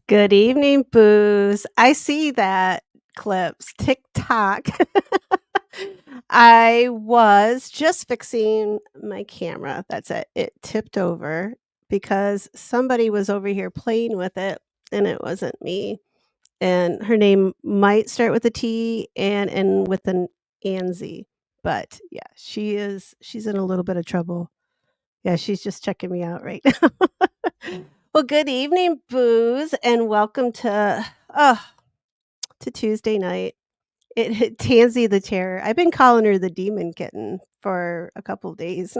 Good evening, Booze. I see that clips. TikTok. I was just fixing my camera. That's it. It tipped over because somebody was over here playing with it and it wasn't me. And her name might start with a T and end with an Anzi. But yeah, she's in a little bit of trouble. Yeah, she's just checking me out right now. Well, good evening, Booze, and welcome uh, to Tuesday night. It hit Tansy the Terror. I've been calling her the Demon Kitten for a couple of days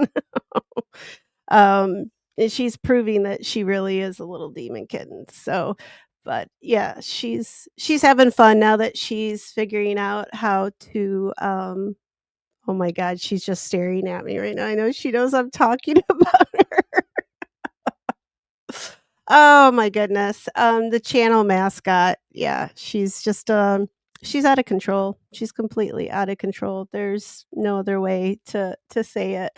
now. And she's proving that she really is a little demon kitten. So, but yeah, she's having fun now that she's figuring out how to oh my god, she's just staring at me right now. I know she knows I'm talking about her. Oh my goodness. The channel mascot, yeah, she's out of control. She's completely out of control. There's no other way to say it.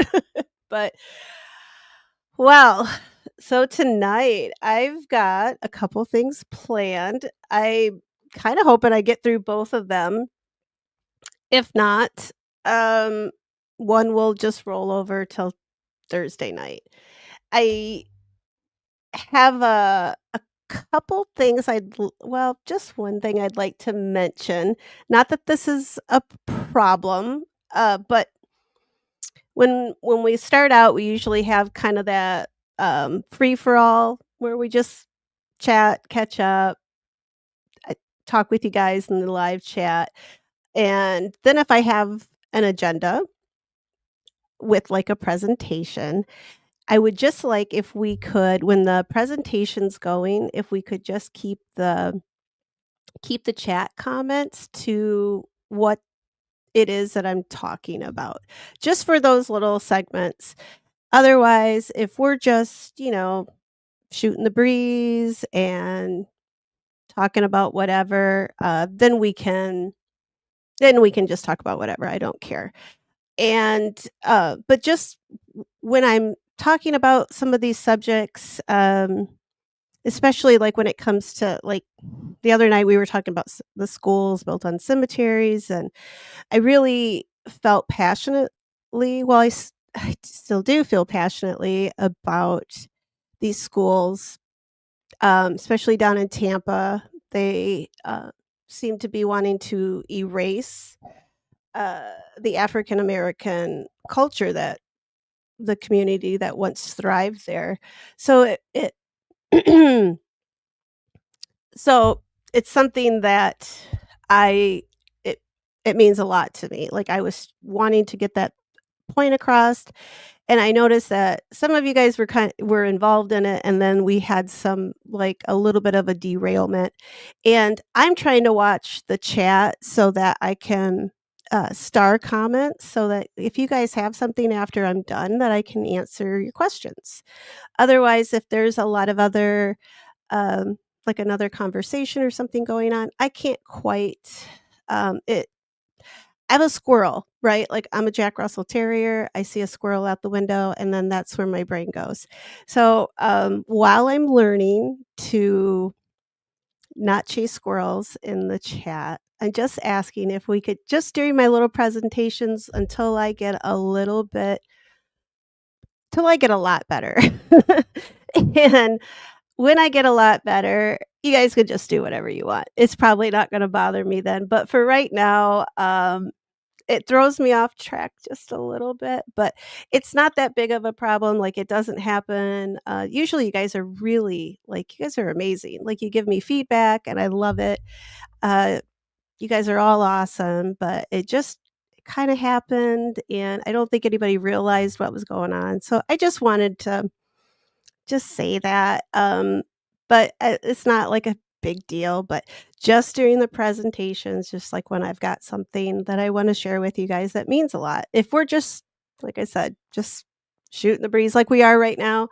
But well, so tonight I've got a couple things planned. I kind of hoping I get through both of them. If not, um one will just roll over till Thursday night. I have a couple things well, just one thing I'd like to mention. Not that this is a problem, but when we start out, we usually have kind of that free for all where we just chat, catch up, I talk with you guys in the live chat, and then if I have an agenda with like a presentation, I would just like if we could, when the presentation's going, if we could just keep the chat comments to what it is that I'm talking about, just for those little segments. Otherwise, if we're just, shooting the breeze and talking about whatever, then we can just talk about whatever. I don't care. And but just when I'm talking about some of these subjects, especially like when it comes to like the other night we were talking about the schools built on cemeteries, and I really felt passionately, well, I still do feel passionately about these schools, especially down in Tampa. They seem to be wanting to erase uh, the African American culture, that the community that once thrived there. So it so it's something that I it it means a lot to me. Like, I was wanting to get that point across, and I noticed that some of you guys were involved in it, and then we had some, like, a little bit of a derailment, and I'm trying to watch the chat so that I can, star comments so that if you guys have something after I'm done, that I can answer your questions. Otherwise, if there's a lot of other, like another conversation or something going on, I can't quite, it I have a squirrel, right? Like, I'm a Jack Russell Terrier. I see a squirrel out the window, and then that's where my brain goes. So, while I'm learning to not chase squirrels in the chat, I'm just asking if we could just during my little presentations until I get a little bit till I get a lot better. And when I get a lot better, you guys could just do whatever you want. It's probably not gonna bother me then, but for right now, it throws me off track just a little bit, but it's not that big of a problem. Like, it doesn't happen. Usually you guys are really, like, you guys are amazing. Like, you give me feedback and I love it. Uh, you guys are all awesome, but it just kind of happened, and I don't think anybody realized what was going on. So I just wanted to just say that. But it's not like a big deal, but just during the presentations, just like when I've got something that I want to share with you guys that means a lot. If we're just, like I said, just shooting the breeze like we are right now,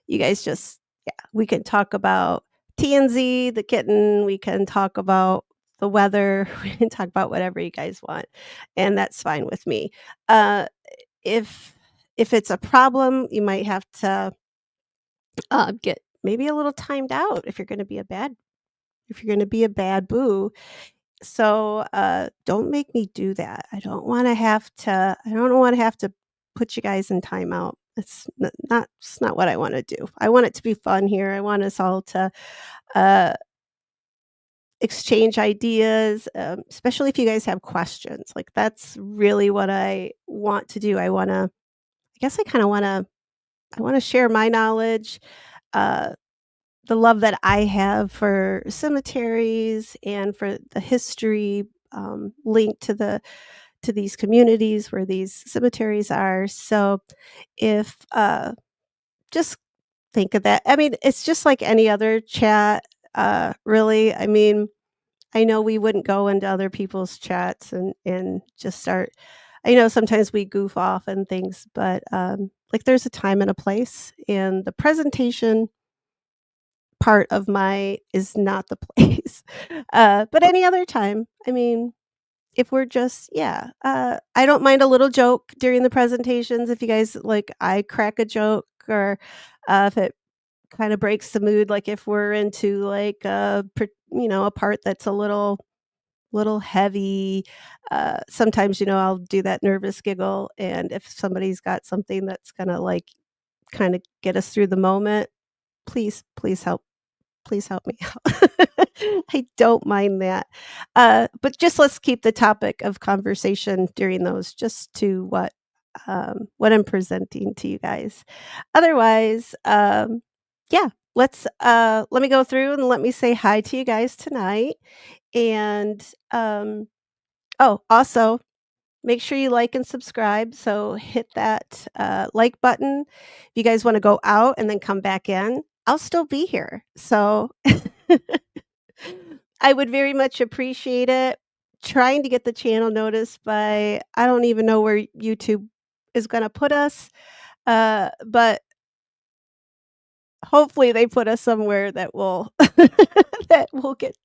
you guys just, yeah, we can talk about TNZ, the kitten. We can talk about the weather. We can talk about whatever you guys want. And that's fine with me. Uh, if, if it's a problem, you might have to get maybe a little timed out if you're gonna be a bad if you're gonna be a bad boo. So, don't make me do that. I don't wanna have to put you guys in timeout. It's not what I wanna do. I want it to be fun here. I want us all to, uh, exchange ideas, especially if you guys have questions. Like, that's really what I want to do. I guess I kinda I wanna share my knowledge, uh, the love that I have for cemeteries and for the history, linked to these communities where these cemeteries are. So if just think of that. I mean, it's just like any other chat, really. I mean, I know we wouldn't go into other people's chats and just start. I know sometimes we goof off and things, but like there's a time and a place, and the presentation part of my is not the place. But any other time, I mean, if we're just yeah, I don't mind a little joke during the presentations if you guys like, I crack a joke or, if it kinda breaks the mood, like, if we're into, like, a part that's a little heavy, sometimes, I'll do that nervous giggle, and if somebody's got something that's gonna, like, kinda get us through the moment, please help me out. I don't mind that. But just let's keep the topic of conversation during those just to what I'm presenting to you guys. Otherwise, yeah, let me go through and let me say hi to you guys tonight. And oh, also make sure you like and subscribe. So hit that like button. If you guys want to go out and then come back in, I'll still be here. So I would very much appreciate it. Trying to get the channel noticed by I don't even know where YouTube is gonna put us, but hopefully they put us somewhere that will that will get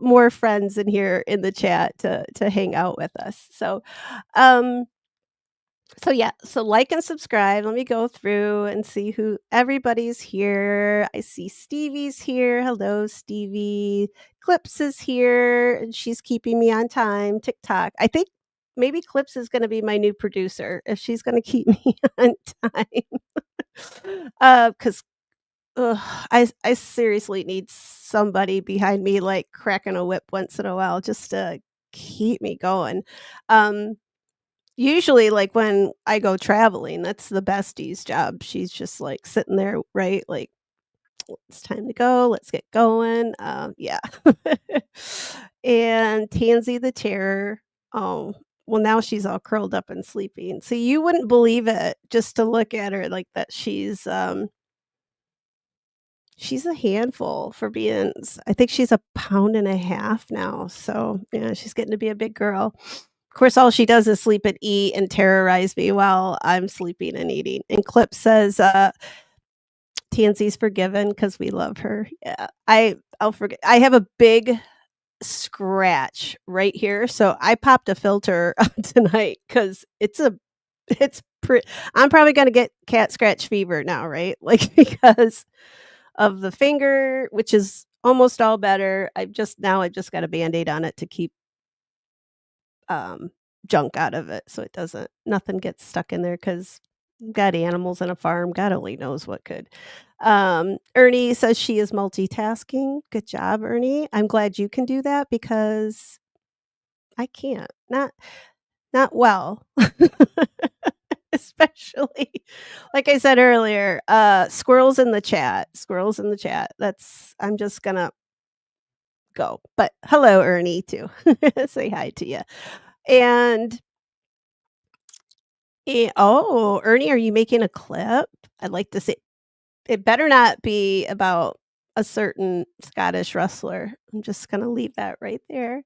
more friends in here in the chat to hang out with us. Um yeah, so like and subscribe. Let me go through and see who everybody's here. I see Stevie's here. Hello, Stevie. Clips is here, and she's keeping me on time. TikTok. I think maybe Clips is going to be my new producer if she's going to keep me on time. Because I seriously need somebody behind me, like cracking a whip once in a while, just to keep me going. Um, Usually, like, when I go traveling, that's the bestie's job. She's just, like, sitting there, right? Like, "It's time to go. Let's get going." Yeah. And Tansy the terror, oh, well, now she's all curled up and sleeping. So you wouldn't believe it just to look at her like that she's a handful for being I think she's a pound and a half now. So, yeah, she's getting to be a big girl. Of course, all she does is sleep and eat and terrorize me while I'm sleeping and eating. And Clip says, Tansy's forgiven because we love her. Yeah, I'll forget. I have a big scratch right here, so I popped a filter tonight because it's I'm probably gonna get cat scratch fever now, right? Like because of the finger, which is almost all better. I just got a Band-Aid on it to keep um, junk out of it so it doesn't nothing gets stuck in there because got animals in a farm. God only knows what could. Ernie says she is multitasking. Good job, Ernie. I'm glad you can do that because I can't. Not well. Especially like I said earlier, squirrels in the chat. Squirrels in the chat. That's I'm just gonna go. But hello, Ernie, too. Say hi to you. And oh, Ernie, are you making a clip? I'd like to see it better not be about a certain Scottish wrestler. I'm just gonna leave that right there.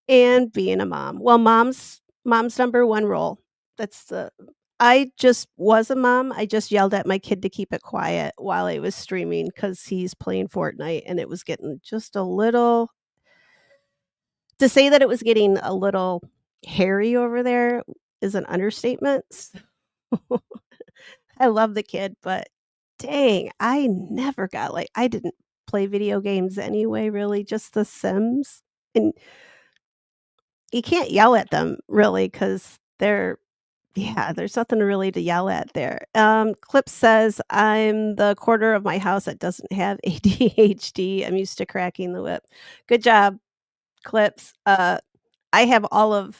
And being a mom. Well, mom's number 1 role. That's the I just was a mom. I just yelled at my kid to keep it quiet while I was streaming because he's playing Fortnite, and it was getting just a little to say that it was getting a little hairy over there is an understatement. I love the kid, but dang, I never got like I didn't play video games anyway, really, just The Sims, and you can't yell at them really because they're yeah, there's nothing really to yell at there. Clip says, "I'm the quarter of my house that doesn't have ADHD. I'm used to cracking the whip." Good job, Clips. I'm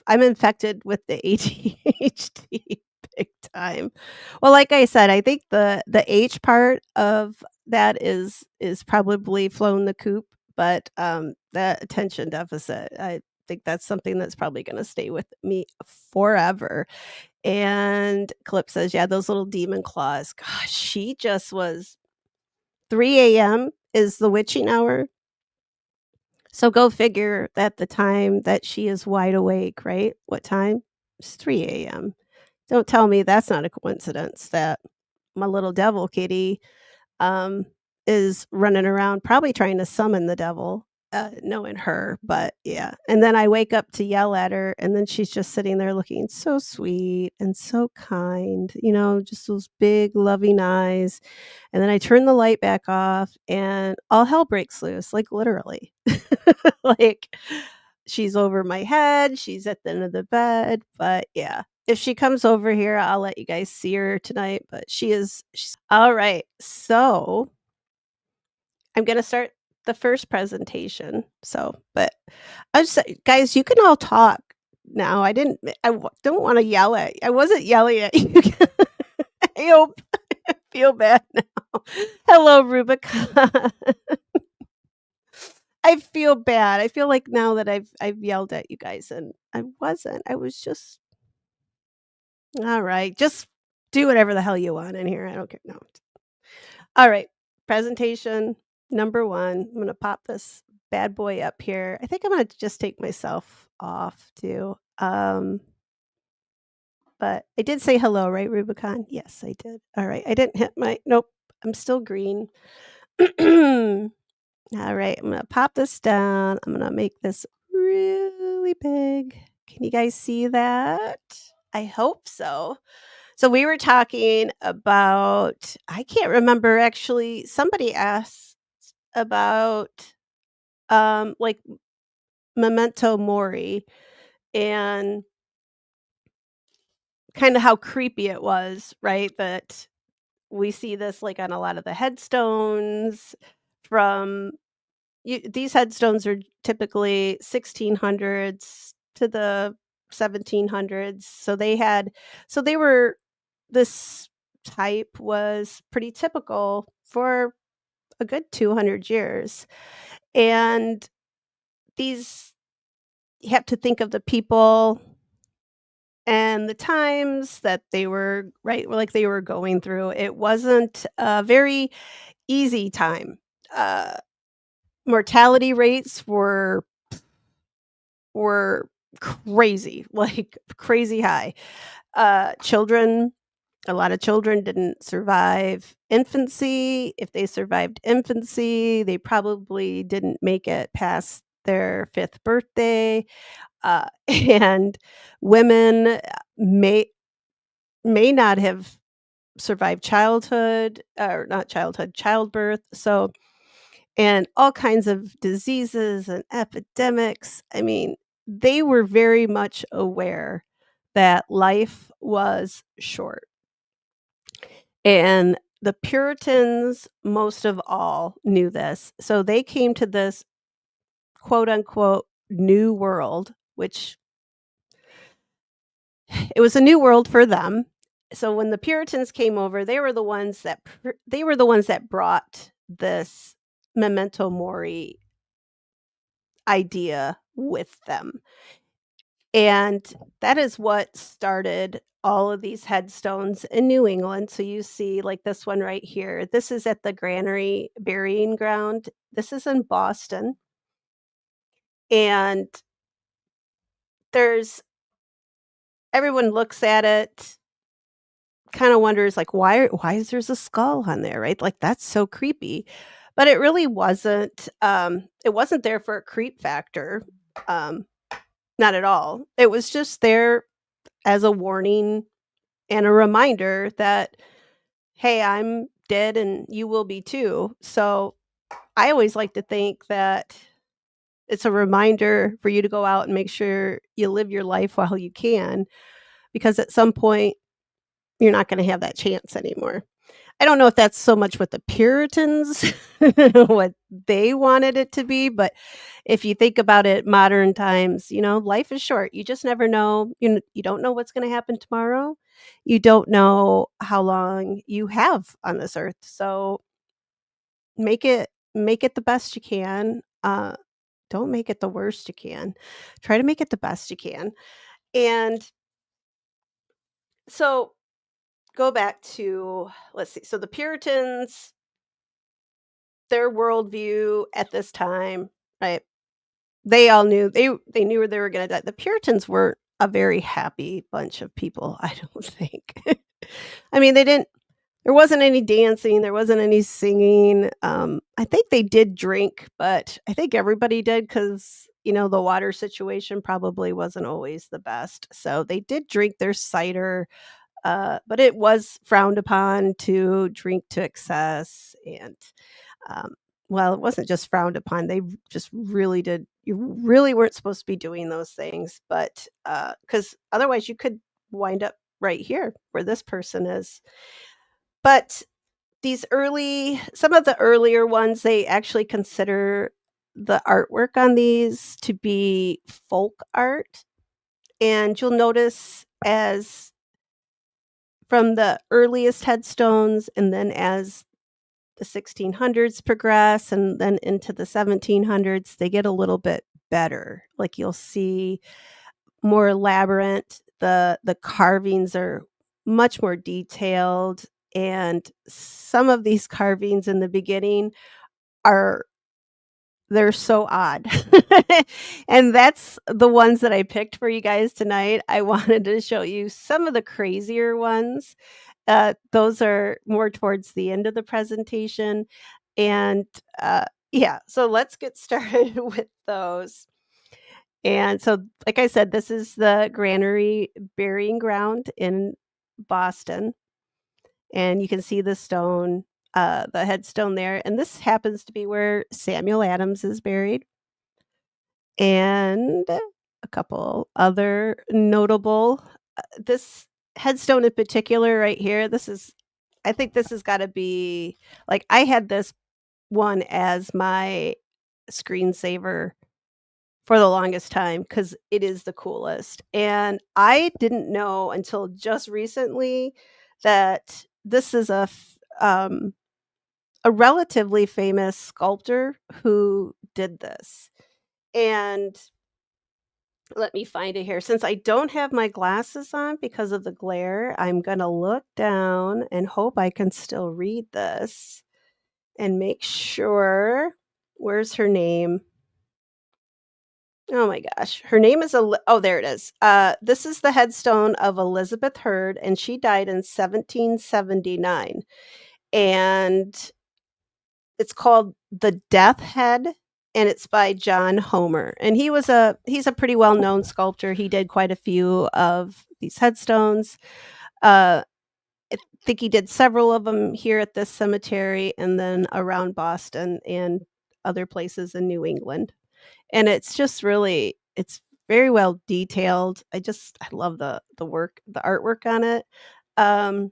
infected with the ADHD big time. Well, like I said, I think the H part of that is probably flown the coop, but, that attention deficit, I think that's something that's probably gonna stay with me forever. And Clip says, "Yeah, those little demon claws." Gosh, she just was 3 a.m. is the witching hour, so go figure that the time that she is wide awake, right? What time? It's 3 a.m. Don't tell me that's not a coincidence that my little devil kitty, um, is running around probably trying to summon the devil, knowing her, but yeah, and then I wake up to yell at her, and then she's just sitting there looking so sweet and so kind, just those big loving eyes, and then I turn the light back off, and all hell breaks loose, like, literally. Like, she's over my head, she's at the end of the bed, but yeah. If she comes over here, I'll let you guys see her tonight, but she's alright, so I'm gonna start the first presentation, but I just guys, you can all talk now, don't wanna yell at I wasn't yelling at you. I hope I feel bad now. Hello, Rubicon. I feel bad. I feel like now that I've yelled at you guys, and I wasn't. I was just alright, just do whatever the hell you want in here, I don't care, no. Alright, presentation number 1. I'm gonna pop this bad boy up here. I think I'm gonna just take myself off too, but I did say hello, right, Rubicon? Yes, I did. Alright, I didn't hit my nope, I'm still green. Alright, I'm gonna pop this down. I'm gonna make this really big. Can you guys see that? I hope so. So we were talking about I can't remember actually, somebody asked about, like, Memento Mori and kinda how creepy it was, right? That we see this, like, on a lot of the headstones from these headstones are typically 1600s to the 1700s, so they were this type was pretty typical for a good 200 years, and these you have to think of the people and the times that they were right, like, they were going through. It wasn't a very easy time. Uh, Mortality rates were crazy, like, crazy high. Children A lot of children didn't survive infancy. If they survived infancy, they probably didn't make it past their 5th birthday, and women, may not have survived childhood or not childhood, childbirth, so and all kinds of diseases and epidemics. I mean, they were very much aware that life was short. And the Puritans, most of all, knew this. So they came to this quote unquote new world, which it was a new world for them. So when the Puritans came over, they were the ones that brought this memento mori idea with them. And that is what started all of these headstones in New England. So you see, like this one right here. This is at the Granary Burying Ground. This is in Boston. And there's everyone looks at it, kind of wonders like why is there's a skull on there, right? Like that's so creepy. But it really wasn't there for a creep factor. Um Not at all. It was just there as a warning and a reminder that, "Hey, I'm dead and you will be too." So, I always like to think that it's a reminder for you to go out and make sure you live your life while you can, because at some point, you're not gonna have that chance anymore. I don't know if that's so much what the Puritans what they wanted it to be, but if you think about it modern times, life is short. You just never know. You don't know what's gonna happen tomorrow. You don't know how long you have on this earth. So make it the best you can. Don't make it the worst you can. Try to make it the best you can. And so go back to, let's see. So the Puritans, their worldview at this time, right? They all knew they knew where they were gonna die. The Puritans weren't a very happy bunch of people, I don't think. I mean, they didn't there wasn't any dancing, there wasn't any singing. I think they did drink, but I think everybody did because the water situation probably wasn't always the best. So they did drink their cider, but it was frowned upon to drink to excess. And um, well, it wasn't just frowned upon. They just really did. You really weren't supposed to be doing those things, but because otherwise you could wind up right here where this person is. But some of the earlier ones, they actually consider the artwork on these to be folk art. And you'll notice as from the earliest headstones, and then as the 1600s progress and then into the 1700s, they get a little bit better. Like you'll see more elaborate. The carvings are much more detailed, and some of these carvings in the beginning are they're so odd. And that's the ones that I picked for you guys tonight. I wanted to show you some of the crazier ones. Those are more towards the end of the presentation. And yeah, so let's get started with those. And so, like I said, this is the Granary Burying Ground in Boston. And you can see the headstone there. And this happens to be where Samuel Adams is buried. And a couple other notable this headstone in particular right here, I think this has gotta be like, I had this one as my screensaver for the longest time because it is the coolest, and I didn't know until just recently that this is a relatively famous sculptor who did this, and let me find it here. Since I don't have my glasses on because of the glare, I'm gonna look down and hope I can still read this and make sure. Where's her name? Oh my gosh. Her name is oh, there it is. This is the headstone of Elizabeth Hurd, and she died in 1779. And it's called The Death Head, and it's by John Homer. And he's a pretty well-known sculptor. He did quite a few of these headstones. I think he did several of them here at this cemetery and then around Boston and other places in New England. And it's very well detailed. I love the artwork on it. Um,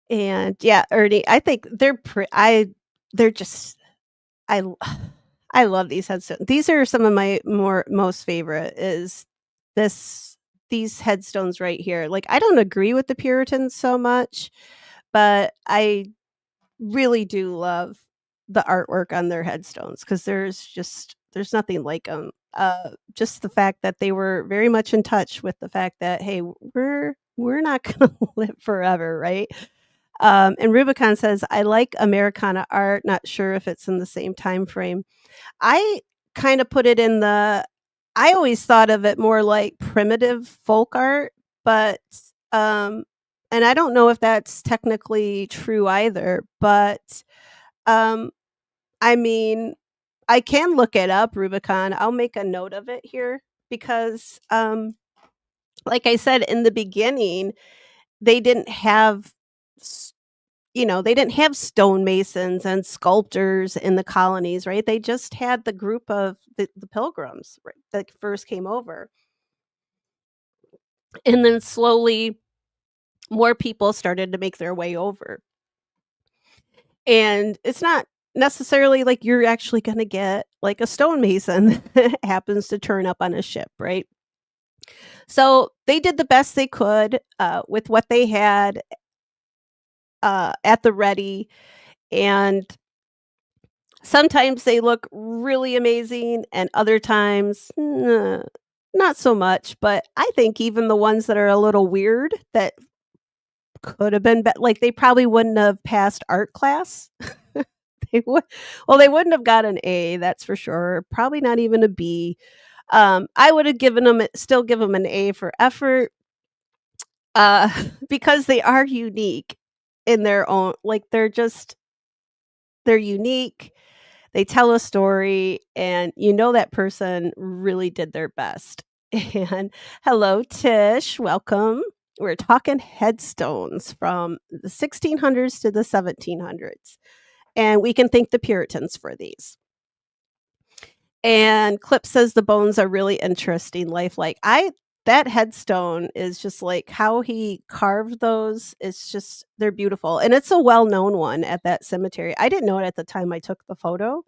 and yeah, Ernie, I think they're just I l I love these headstones. These are some of my most favorite is this these headstones right here. Like, I don't agree with the Puritans so much, but I really do love the artwork on their headstones because there's nothing like them. Just the fact that they were very much in touch with the fact that, "Hey, we're not gonna live forever," right? And Rubicon says, "I like Americana art, not sure if it's in the same time frame." I kinda put it in the I always thought of it more like primitive folk art, but, um and I don't know if that's technically true either, but, um, I mean, I can look it up, Rubicon. I'll make a note of it here because, like I said in the beginning, they didn't have they didn't have stonemasons and sculptors in the colonies, right? They just had the group of the pilgrims, right, that first came over. And then slowly more people started to make their way over. And it's not necessarily like you're actually going to get like a stonemason that happens to turn up on a ship, right? So they did the best they could with what they had at the ready. And sometimes they look really amazing, and other times, not so much. But I think even the ones that are a little weird that could have been like they probably wouldn't have passed art class. They would, well, they wouldn't have got an A, that's for sure. Probably not even a B. I would have still give them an A for effort, uh, because they are unique in their own. Like they're unique. They tell a story, and that person really did their best. And hello, Tish, welcome. We're talking headstones from the 1600s to the 1700s, and we can thank the Puritans for these. And Clip says the bones are really interesting, lifelike. That headstone is just like how he carved those. It's just they're beautiful, and it's a well-known one at that cemetery. I didn't know it at the time I took the photo,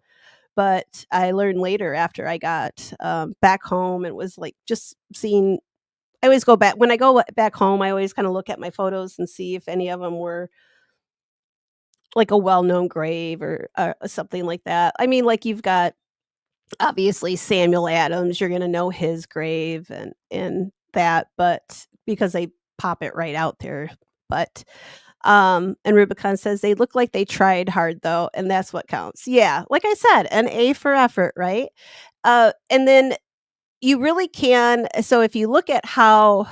but I learned later after I got back home and was like just seeing. I always go back when I go back home. I always kind of look at my photos and see if any of them were like a well-known grave or something like that. I mean, like you've got obviously Samuel Adams, you're going to know his grave and that, but because they pop it right out there. But and Rubicon says they look like they tried hard though, and that's what counts. Yeah, like I said, an A for effort, right? And then you really can. So if you look at how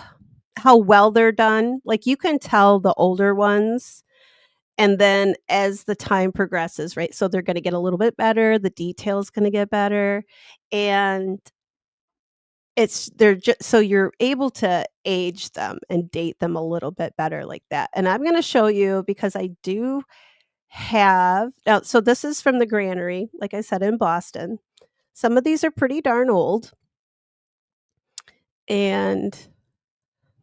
well they're done, like you can tell the older ones. And then as the time progresses, right? So they're going to get a little bit better. The detail's going to get better, and they're just so you're able to age them and date them a little bit better like that. And I'm going to show you because I do have now. So this is from the granary, like I said, in Boston. Some of these are pretty darn old, and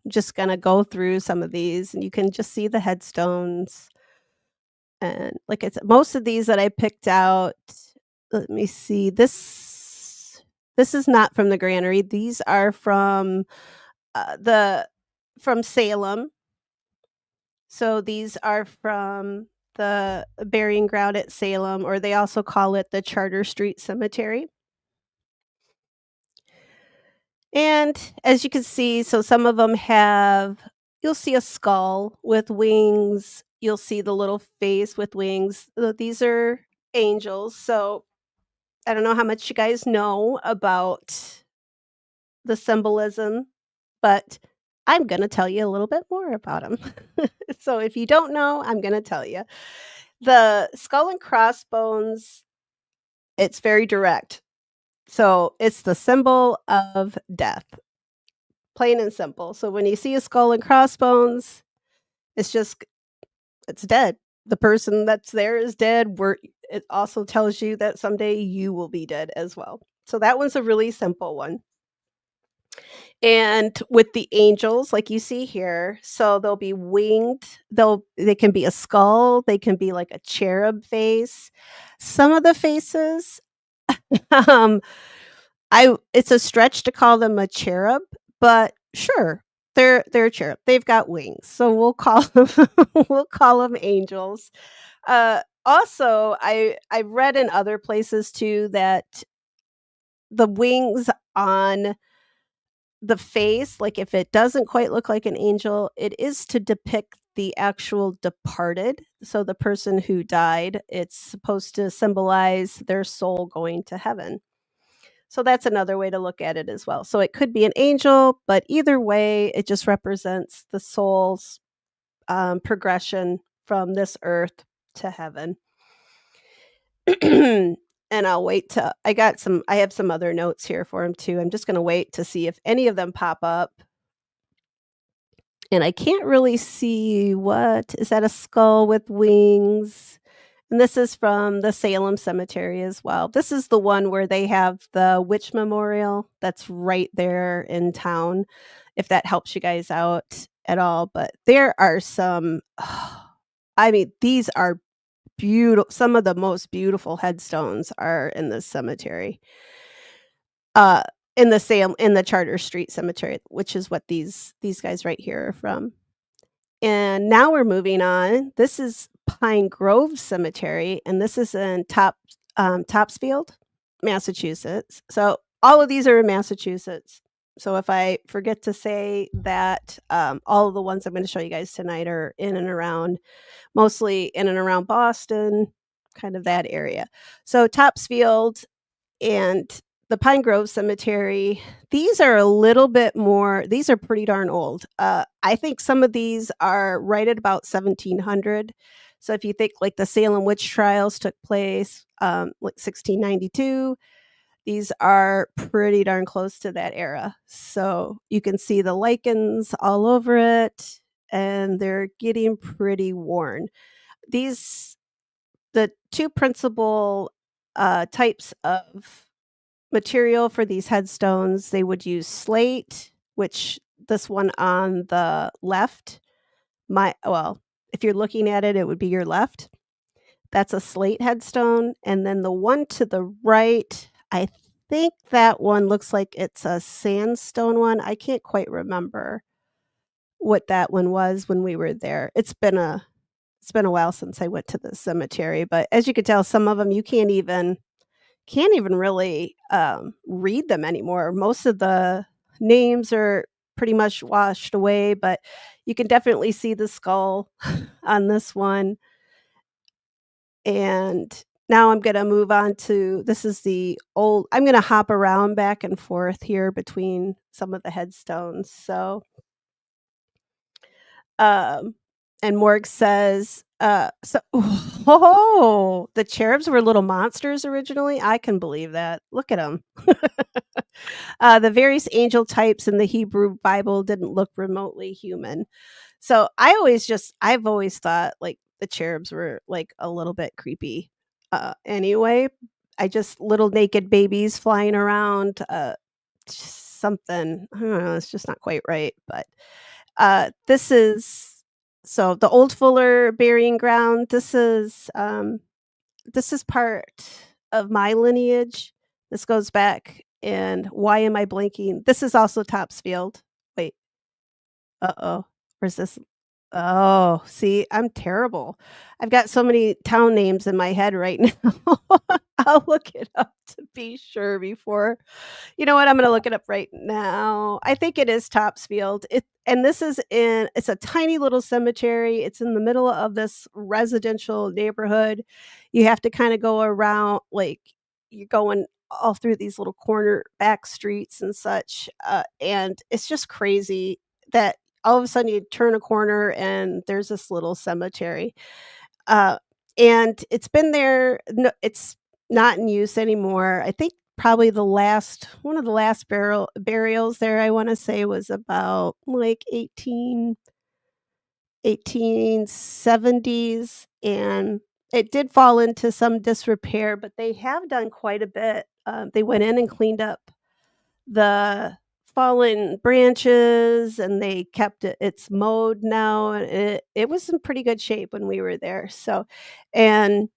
I'm just going to go through some of these, and you can just see the headstones. And like I said, most of these that I picked out, let me see. This is not from the granary. These are the from Salem. So these are from the burying ground at Salem, or they also call it the Charter Street Cemetery. And as you can see, so some of them you'll see a skull with wings. You'll see the little face with wings. These are angels. So I don't know how much you guys know about the symbolism, but I'm going to tell you a little bit more about them. So if you don't know, I'm going to tell you. The skull and crossbones, it's very direct. So it's the symbol of death, plain and simple. So when you see a skull and crossbones, it's dead. The person that's there is dead. It also tells you that someday you will be dead as well. So that one's a really simple one. And with the angels, like you see here, so they'll be winged. They can be a skull, they can be like a cherub face. Some of the faces, um, it's a stretch to call them a cherub, but sure, they're a cherub. They've got wings, so we'll call them we'll call them angels. Also, I've read in other places too that the wings on the face, like if it doesn't quite look like an angel, it is to depict the actual departed. So the person who died, it's supposed to symbolize their soul going to heaven. So that's another way to look at it as well. So it could be an angel, but either way, it just represents the soul's progression from this earth to heaven. And I'll wait to I have some other notes here for him too. I'm just going to wait to see if any of them pop up. and I can't really see what is that a skull with wings? And this is from the Salem Cemetery as well. This is the one where they have the witch memorial that's right there in town, if that helps you guys out at all, but there are some I mean, these are beautiful. Some of the most beautiful headstones are in this cemetery, uh, in the Charter Street Cemetery, which is what these guys right here are from. And now we're moving on. This is Pine Grove Cemetery, and this is in Topsfield, Massachusetts. So all of these are in Massachusetts. So if I forget to say that, all of the ones I'm going to show you guys tonight are in and around, mostly in and around Boston, kind of that area. So Topsfield and the Pine Grove Cemetery, these are a little bit more these are pretty darn old. I think some of these are right at about 1700. So if you think like the Salem witch trials took place, like 1692, these are pretty darn close to that era. So you can see the lichens all over it, and they're getting pretty worn. These the two principal types of material for these headstones, they would use slate, which this one on the left, if you're looking at it, it would be your left. That's a slate headstone, and then the one to the right, I think that one looks like it's a sandstone one. I can't quite remember what that one was when we were there. It's been a while since I went to the cemetery, but as you could tell, some of them you can't even really, read them anymore. Most of the names are pretty much washed away, but you can definitely see the skull on this one. And now I'm gonna move on to this is the old I'm gonna hop around back and forth here between some of the headstones. So, um, and Morg says, oh, the cherubs were little monsters originally? I can believe that. Look at them. The various angel types in the Hebrew Bible didn't look remotely human. So I've always thought like the cherubs were like a little bit creepy. Anyway, I just little naked babies flying around, something, I don't know, it's just not quite right. But this is so the old Fuller burying ground. This is part of my lineage. This goes back, and why am I blanking? This is also Topsfield. Wait, uh-oh. Where's this? Oh, see, I'm terrible. I've got so many town names in my head right now. I'll look it up to be sure before you know what? I'm gonna look it up right now. I think it is Topsfield. It's a tiny little cemetery. It's in the middle of this residential neighborhood. You have to kinda go around, like, you're going all through these little corner back streets and such, and it's just crazy that all of a sudden you turn a corner and there's this little cemetery. Uh, and it's been there no it's not in use anymore. I think probably the last one of the last burials there, I wanna say, was about, like, 1870s, and it did fall into some disrepair, but they have done quite a bit. They went in and cleaned up the fallen branches, and they kept it's mowed now, and it was in pretty good shape when we were there. So and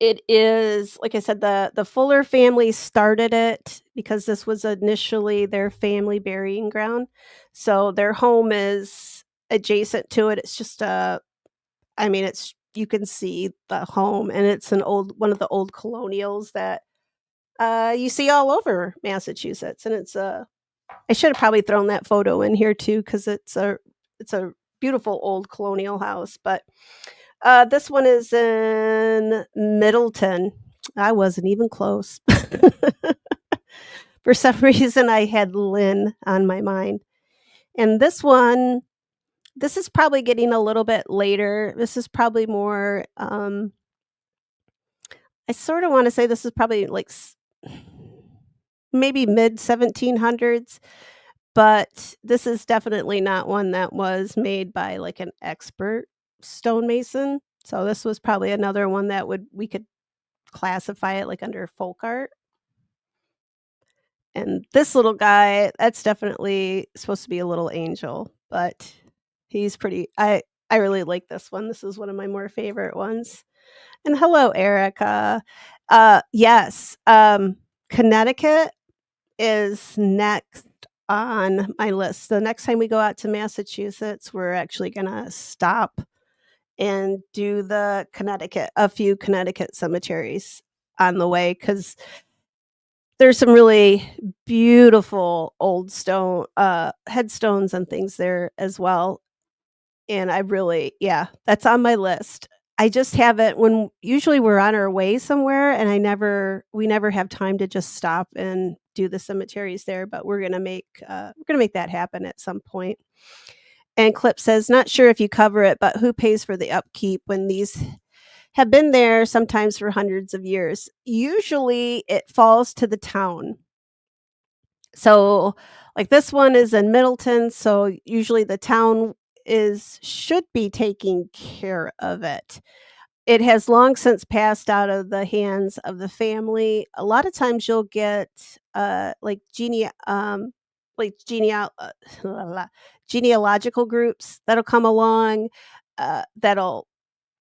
it is like I said, the Fuller family started it because this was initially their family burying ground. So their home is adjacent to it. It's just a I mean, it's you can see the home, and it's an old one of the old colonials that, you see all over Massachusetts, and I should have probably thrown that photo in here too because it's a beautiful old colonial house, but, this one is in Middleton. I wasn't even close. For some reason, I had Lynn on my mind, and this is probably getting a little bit later. This is probably more, I sorta wanna say this is probably, like, maybe mid-1700s. but this is definitely not one that was made by, like, an expert stonemason, so this was probably another one that would we could classify it, like, under folk art, and this little guy, that's definitely supposed to be a little angel, but he's pretty I really like this one. This is one of my more favorite ones. And hello, Erica. Yes, Connecticut is next on my list. The next time we go out to Massachusetts, we're actually gonna stop and do a few Connecticut cemeteries on the way because there's some really beautiful old stone headstones and things there as well. And I really yeah, that's on my list. I just haven't when usually we're on our way somewhere and we never have time to just stop and do the cemeteries there, but we're gonna make that happen at some point. And Clip says, "Not sure if you cover it, but who pays for the upkeep when these have been there sometimes for hundreds of years? Usually it falls to the town. So, like this one is in Middleton, so usually the town is should be taking care of it. It has long since passed out of the hands of the family. A lot of times you'll get like genealogical groups that'll come along that'll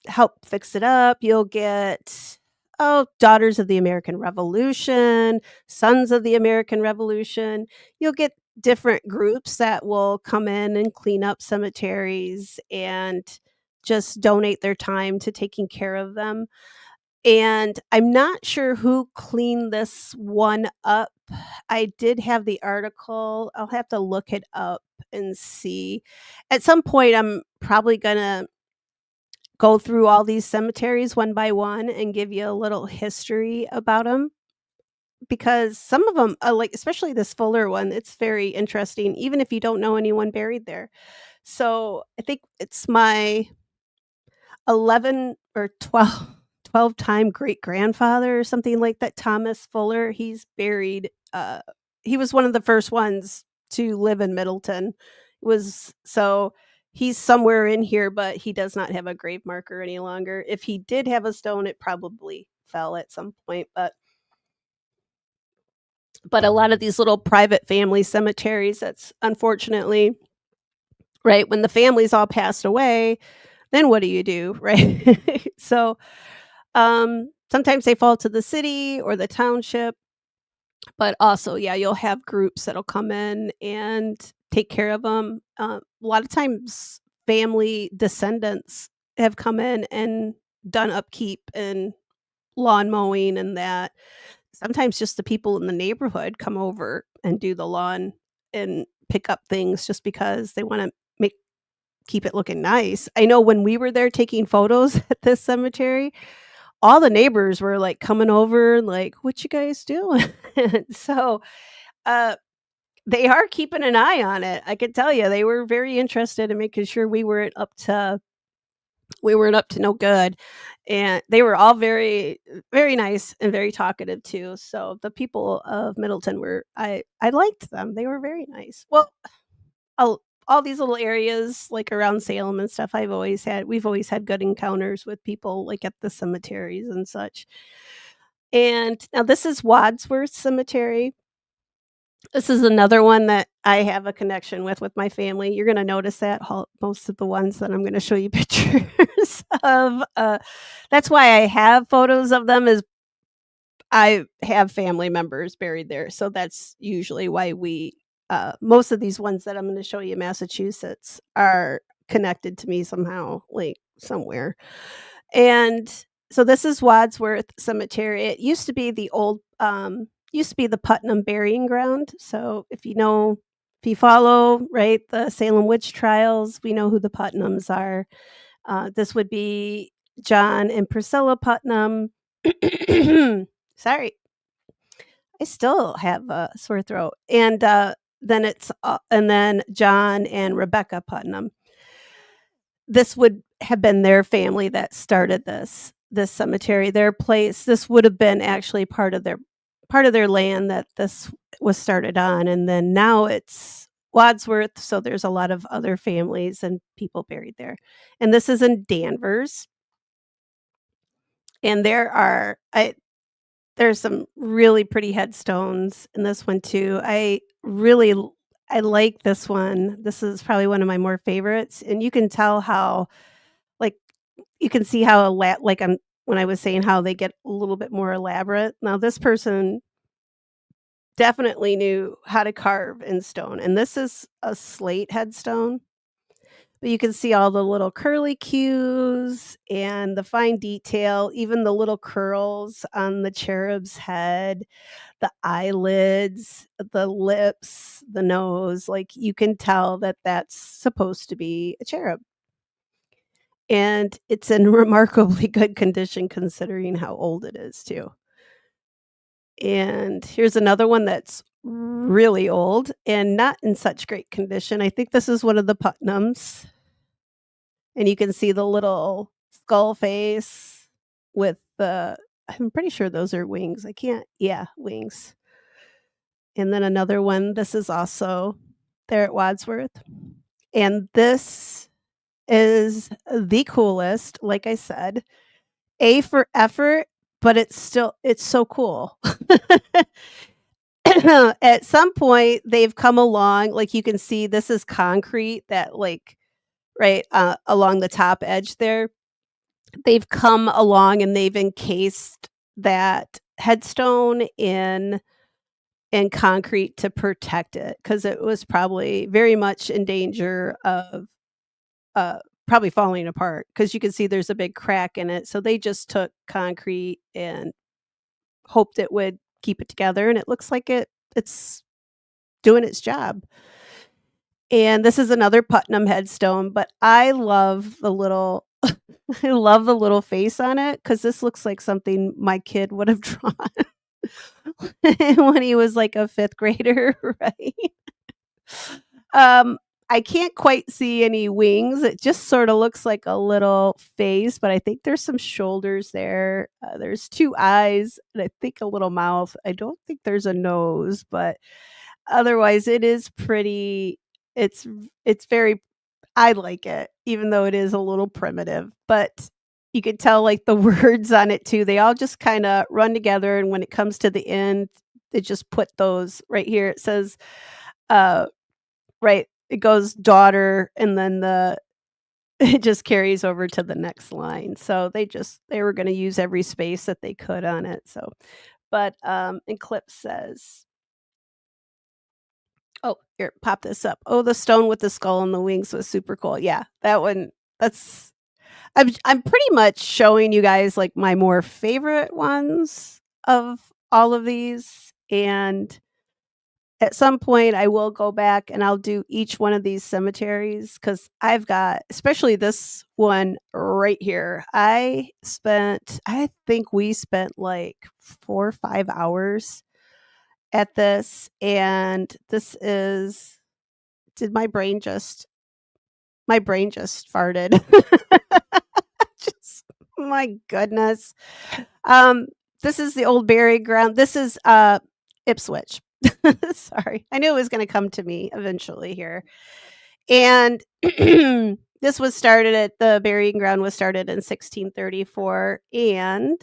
help fix it up. You'll get, oh, Daughters of the American Revolution, Sons of the American Revolution. You'll get different groups that will come in and clean up cemeteries and just donate their time to taking care of them. And I'm not sure who cleaned this one up. I did have the article. I'll have to look it up and see. At some point, I'm probably going to go through all these cemeteries one by one and give you a little history about them because some of them, like especially this Fuller one, it's very interesting, even if you don't know anyone buried there. So I think it's my 11 or 12 time great grandfather or something like that, Thomas Fuller. He's buried, he was one of the first ones to live in Middleton. Was so he's somewhere in here, but he does not have a grave marker any longer. If he did have a stone, it probably fell at some point, but a lot of these little private family cemeteries, that's unfortunately right when the families all passed away, then what do you do, right? So sometimes they fall to the city or the township, but also, yeah, you'll have groups that'll come in and take care of them. A lot of times, family descendants have come in and done upkeep and lawn mowing and that. Sometimes just the people in the neighborhood come over and do the lawn and pick up things just because they want to make keep it looking nice. I know when we were there taking photos at this cemetery, all the neighbors were, like, coming over, like, "What you guys doing?" And so, uh, they are keeping an eye on it, I could tell you, they were very interested in making sure we weren't up to no good, and they were all very, very nice and very talkative too, so the people of Middleton were I liked them, they were very nice. Well, all these little areas, like, around Salem and stuff, we've always had good encounters with people, like, at the cemeteries and such. And now this is Wadsworth Cemetery. This is another one that I have a connection with my family. You're gonna notice that most of the ones that I'm gonna show you pictures of, that's why I have photos of them is I have family members buried there, so that's usually why most of these ones that I'm gonna show you in Massachusetts are connected to me somehow, like, somewhere. And so this is Wadsworth Cemetery. It used to be the Putnam Burying Ground. So if you follow, right, the Salem witch trials, we know who the Putnams are. This would be John and Priscilla Putnam. Sorry, I still have a sore throat. And then John and Rebecca Putnam. This would have been their family that started this cemetery, their place. This would have been actually part of their land that this was started on, and then now it's Wadsworth, so there's a lot of other families and people buried there. And this is in Danvers, and there's some really pretty headstones in this one too. I like this one. This is probably one of my more favorites, and you can tell how, like, you can see how like, when I was saying how they get a little bit more elaborate. Now this person definitely knew how to carve in stone, and this is a slate headstone, but you can see all the little curly cues and the fine detail, even the little curls on the cherub's head, the eyelids, the lips, the nose, like, you can tell that that's supposed to be a cherub, and it's in remarkably good condition considering how old it is too. And here's another one that's really old and not in such great condition. I think this is one of the Putnams, and you can see the little skull face with the I'm pretty sure those are wings. I can't yeah, wings. And then another one, this is also there at Wadsworth. And this is the coolest, like I said. A for effort, but it's so cool. At some point, they've come along, like, you can see this is concrete that, like, right, along the top edge there. They've come along and they've encased that headstone in concrete to protect it because it was probably very much in danger of, uh, probably falling apart because you can see there's a big crack in it, so they just took concrete and hoped it would keep it together, and it looks like it's doing its job. And this is another Putnam headstone, but I love the little I love the little face on it because this looks like something my kid would have drawn when he was, like, a 5th grader, right? Um, I can't quite see any wings, it just sorta looks like a little face, but I think there's some shoulders there, there's 2 eyes, and I think a little mouth. I don't think there's a nose, but otherwise, it is pretty it's it's very I like it, even though it is a little primitive, but you could tell, like, the words on it too, they all just kinda run together, and when it comes to the end, they just put those right here, it says, uh, right, it goes daughter, and then it just carries over to the next line, so they were gonna use every space that they could on it, so but, Eclipse says oh, here, pop this up. Oh, the stone with the skull and the wings was super cool. Yeah, that one that's I'm pretty much showing you guys, like, my more favorite ones of all of these, and at some point, I will go back and I'll do each one of these cemeteries because 'cause I've got especially this one right here. I think we spent, like, 4 or 5 hours at this, and this is did my brain just farted. Just my goodness. Um, this is the old burial ground. This is, Ipswich. Sorry. I knew it was gonna come to me eventually here. And this was started at the burying ground was started in 1634, and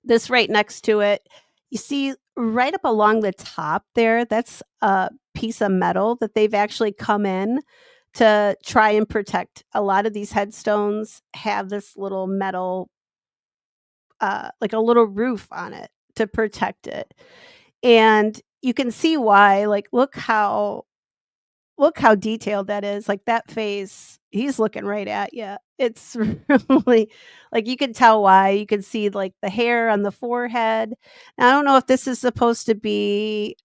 this right next to it, you see right up along the top there, that's a piece of metal that they've actually come in to try and protect. A lot of these headstones have this little metal, like a little roof on it to protect it. And you can see why, like, look how detailed that is, like, that face, he's looking right at you. It's really like, you can tell why, you can see, like, the hair on the forehead. Now, I don't know if this is supposed to be,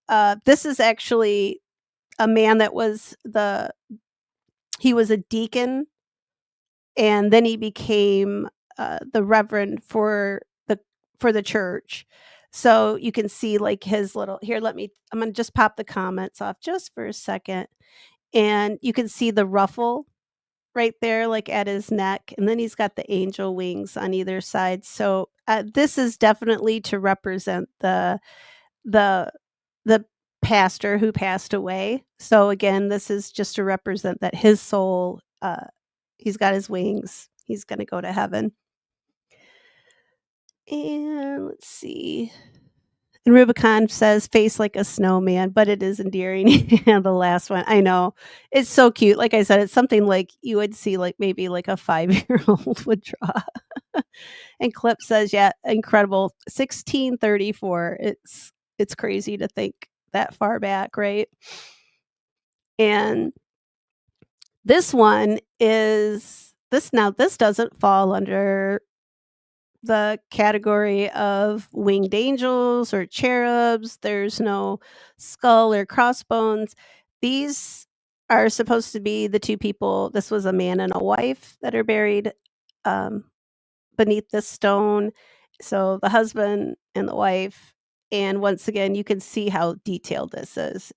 this is actually a man that was he was a deacon, and then he became, the reverend for the church. So, you can see, like, his little here, I'm gonna just pop the comments off just for a second. And you can see the ruffle right there, like, at his neck, and then he's got the angel wings on either side, so, this is definitely to represent the the pastor who passed away. So again, this is just to represent that his soul, he's got his wings. He's going to go to heaven. And let's see. And Rubicon says, face like a snowman, but it is endearing. And the last one, I know. It's so cute. Like I said, it's something like you would see like maybe like a 5-year-old would draw. And Clip says, yeah, incredible. 1634. It's crazy to think that far back, right? And this one is this doesn't fall under the category of winged angels or cherubs. There's no skull or crossbones. These are supposed to be the two people. This was a man and a wife that are buried um, beneath this stone. So the husband and the wife. And once again, you can see how detailed this is.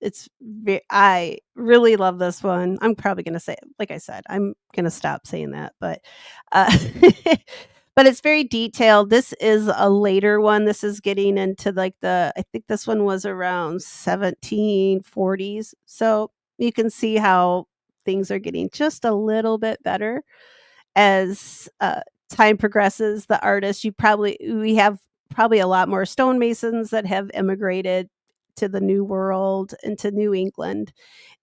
I really love this one. I'm probably going to say, like I said, I'm going to stop saying that, but uh, but it's very detailed. This is a later one. This is getting into like I think this one was around 1740s. So you can see how things are getting just a little bit better as time progresses. The artists, we have probably a lot more stonemasons that have immigrated to the New World and to New England,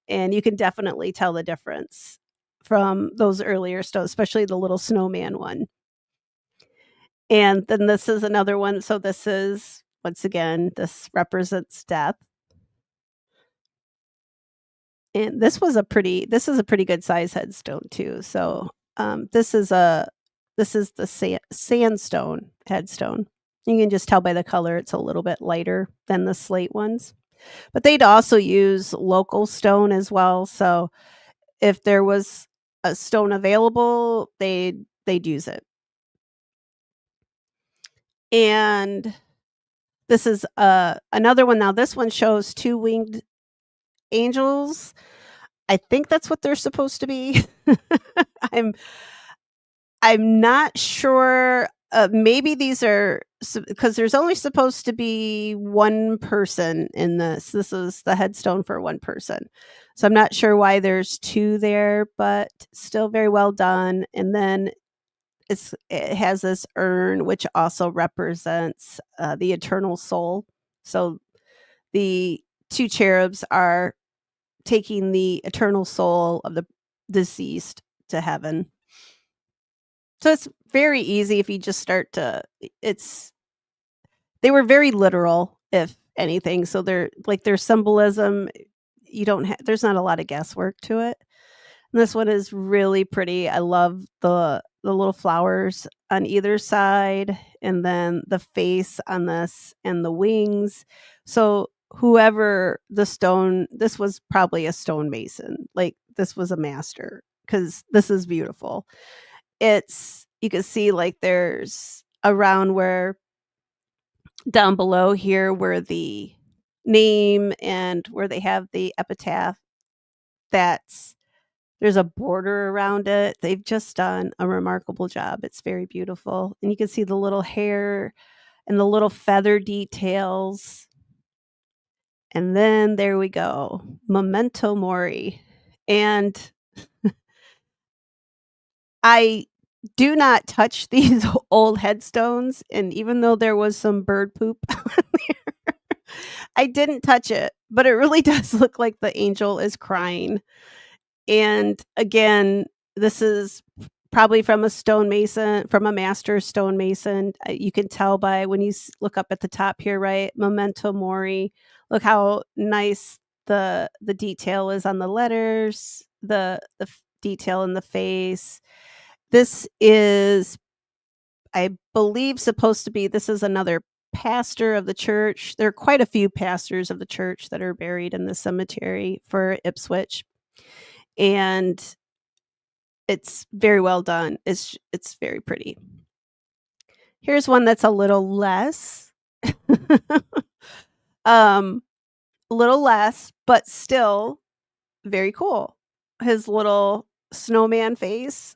and you can definitely tell the difference from those earlier stones, especially the little snowman one. And then this is another one. So this is once again, this represents death. And this is a pretty good size headstone too. So this is the sandstone headstone. You can just tell by the color it's a little bit lighter than the slate ones. But they'd also use local stone as well. So if there was a stone available, they'd use it. And this is another one. Now this one shows two winged angels. I think that's what they're supposed to be. I'm I'm not sure. Maybe these are because there's only supposed to be one person in this. This is the headstone for one person. So I'm not sure why there's two there, but still very well done. And then it has this urn, which also represents the eternal soul. So the two cherubs are taking the eternal soul of the deceased to heaven. So it's very easy if you just start to they were very literal, if anything. So their symbolism, there's not a lot of guesswork to it. And this one is really pretty. I love the little flowers on either side, and then the face on this and the wings. So whoever this was probably a stonemason. Like this was a master because this is beautiful. You can see like there's around where down below here where the name and where they have the epitaph, there's a border around it. They've just done a remarkable job. It's very beautiful. And you can see the little hair and the little feather details. And then there we go. Memento Mori. And I do not touch these old headstones. And even though there was some bird poop on there, I didn't touch it. But it really does look like the angel is crying. And again, this is probably from a master stonemason. You can tell by when you look up at the top here, right? Memento Mori. Look how nice the detail is on the letters, the detail in the face. This is, I believe, supposed to be. This is another pastor of the church. There are quite a few pastors of the church that are buried in the cemetery for Ipswich. And it's very well done. It's very pretty. Here's one that's a little less, a little less, but still very cool. His little snowman face.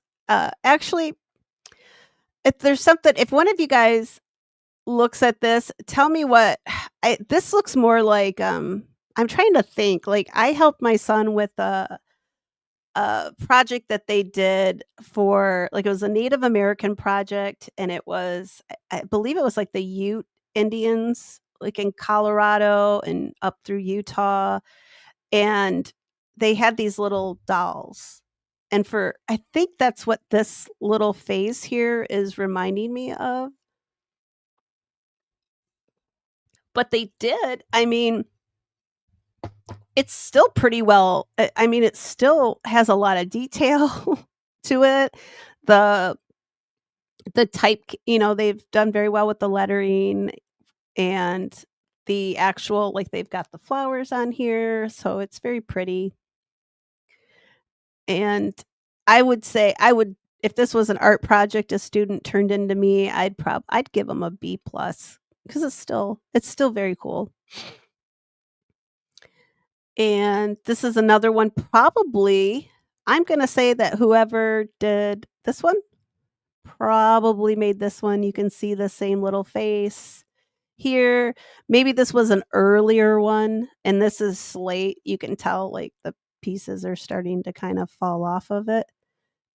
Actually, if one of you guys looks at this, tell me this looks more like I'm trying to think, like, I helped my son with a project that they did for like, it was a Native American project, and it was I believe it was, like, the Ute Indians, like, in Colorado and up through Utah, and they had these little dolls, and for I think that's what this little phase here is reminding me of, but they did I mean, it's still pretty well I mean, it still has a lot of detail to it. The the type they've done very well with the lettering and the actual like, they've got the flowers on here, so it's very pretty, and I would say I would if this was an art project a student turned into me, I'd give them a B plus because it's still very cool, and this is another one probably I'm gonna say that whoever did this one probably made this one. You can see the same little face here. Maybe this was an earlier one, and this is slate. You can tell, like, the pieces are starting to kind of fall off of it.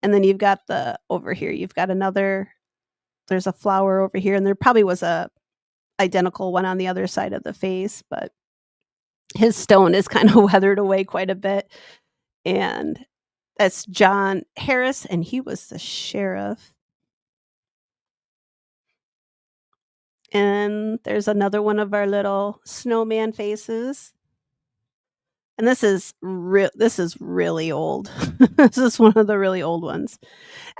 And then you've got the over here, you've got another there's a flower over here, and there probably was a identical one on the other side of the face, but his stone is kind of weathered away quite a bit. And that's John Harris, and he was the sheriff. And there's another one of our little snowman faces. And this is really old. This is one of the really old ones.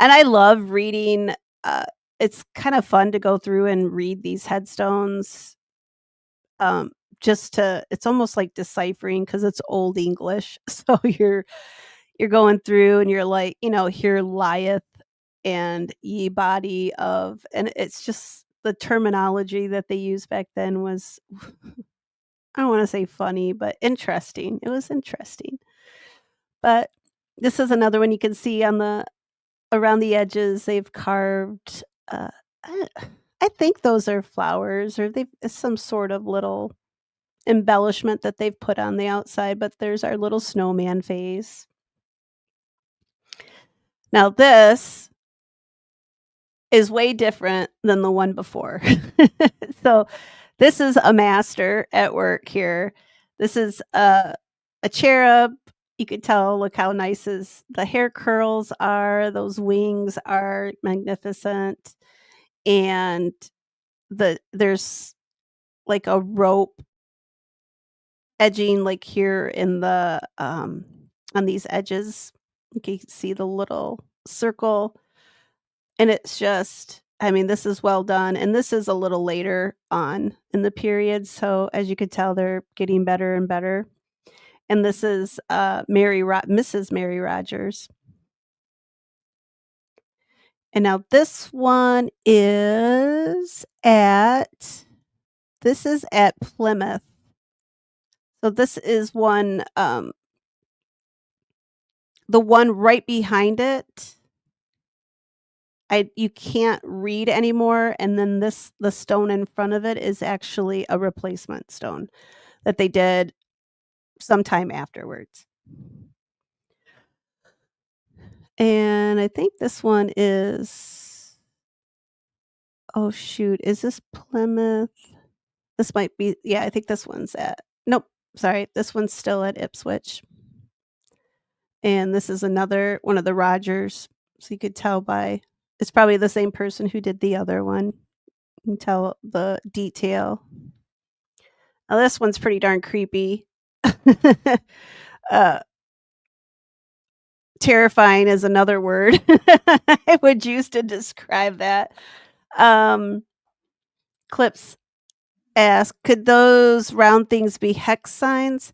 And I love reading, it's kind of fun to go through and read these headstones, um, just to it's almost like deciphering because it's Old English. So you're going through and you're like, "Here lieth and ye body of," and it's just the terminology that they used back then was I don't wanna say funny, but interesting. It was interesting. But this is another one you can see on the around the edges, they've carved, I I think those are flowers or they've it's some sort of little embellishment that they've put on the outside, but there's our little snowman face. Now this is way different than the one before. So, this is a master at work here. This is a cherub. You could tell, look how nice his the hair curls are, those wings are magnificent, and there's, like, a rope edging, like, here in the, on these edges. You can see the little circle. And it's just I mean, this is well done, and this is a little later on in the period, so as you could tell, they're getting better and better. And this is, Mrs. Mary Rogers. And now this is at Plymouth. So this is one, the one right behind it, I you can't read anymore, and then the stone in front of it is actually a replacement stone that they did sometime afterwards. And I think this one is oh shoot, is this Plymouth? This might be yeah, I think this one's at nope, sorry, this one's still at Ipswich. And this is another one of the Rogers. So you could tell by it's probably the same person who did the other one. You can tell the detail. Now this one's pretty darn creepy. Uh, terrifying is another word I would use to describe that. Um, Clips ask, "Could those round things be hex signs?"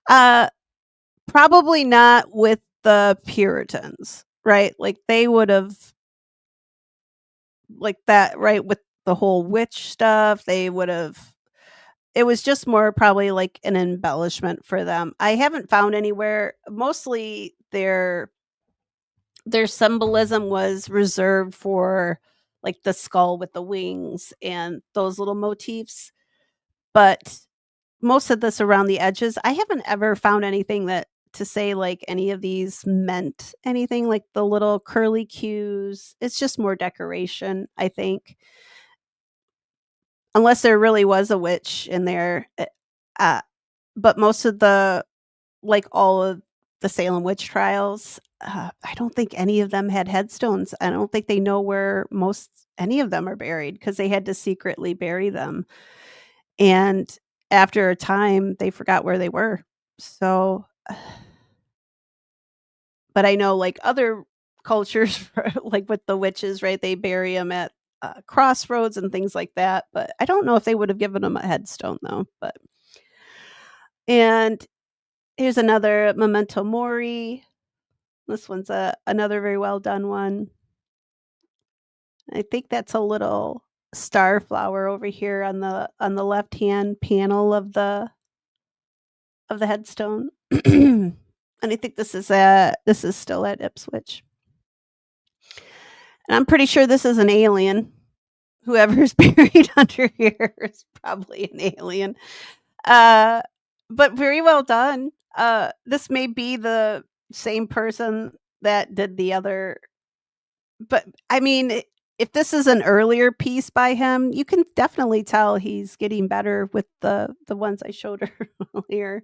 Uh, probably not with the Puritans, right? Like, they would've like that right, with the whole witch stuff, they would've it was just more probably like an embellishment for them. I haven't found anywhere mostly their symbolism was reserved for, like, the skull with the wings and those little motifs, but most of this around the edges. I haven't ever found anything that to say, like, any of these meant anything, like the little curly cues. It's just more decoration, I think, unless there really was a witch in there, uh, but most of the like, all of the Salem witch trials, I don't think any of them had headstones. I don't think they know where most any of them are buried because they had to secretly bury them, and after a time, they forgot where they were. So, but I know, like, other cultures, like, with the witches, right, they bury them at, crossroads and things like that, but I don't know if they would have given them a headstone, though, but and here's another Memento Mori. This one's another very well done one. I think that's a little star flower over here on the left-hand panel of the headstone. And I think this is still at Ipswich. And I'm pretty sure this is an alien. Whoever's buried under here is probably an alien. Uh, but very well done. This may be the same person that did the other. But, I mean, if this is an earlier piece by him, you can definitely tell he's getting better with the ones I showed earlier.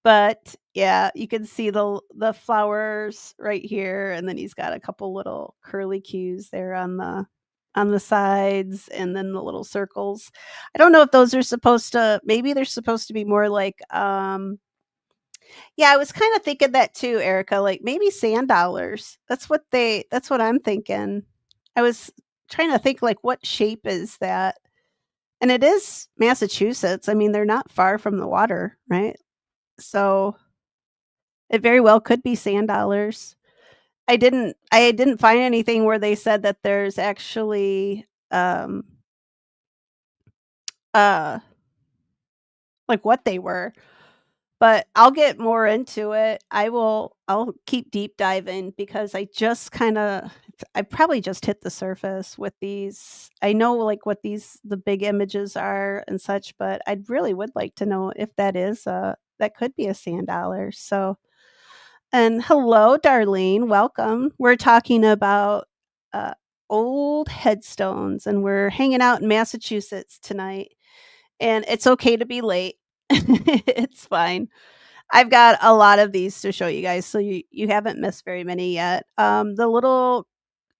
But, yeah, you can see the flowers right here, and then he's got a couple little curly cues there on the sides, and then the little circles. I don't know if those are supposed to maybe they're supposed to be more like, yeah, I was kinda thinking that too, Erica, like, maybe sand dollars. That's what I'm thinking. I was trying to think, like, what shape is that? And it is Massachusetts. I mean, they're not far from the water, right? So, it very well could be sand dollars. I didn't find anything where they said that there's actually, uh, like, what they were. But I'll get more into it. I'll keep deep diving because I probably just hit the surface with these. I know, like, what the big images are and such, but I really would like to know if that could be a sand dollar. So, and hello, Darlene, welcome. We're talking about, uh, old headstones, and we're hanging out in Massachusetts tonight, and it's okay to be late. It's fine. I've got a lot of these to show you guys, so you haven't missed very many yet. The little,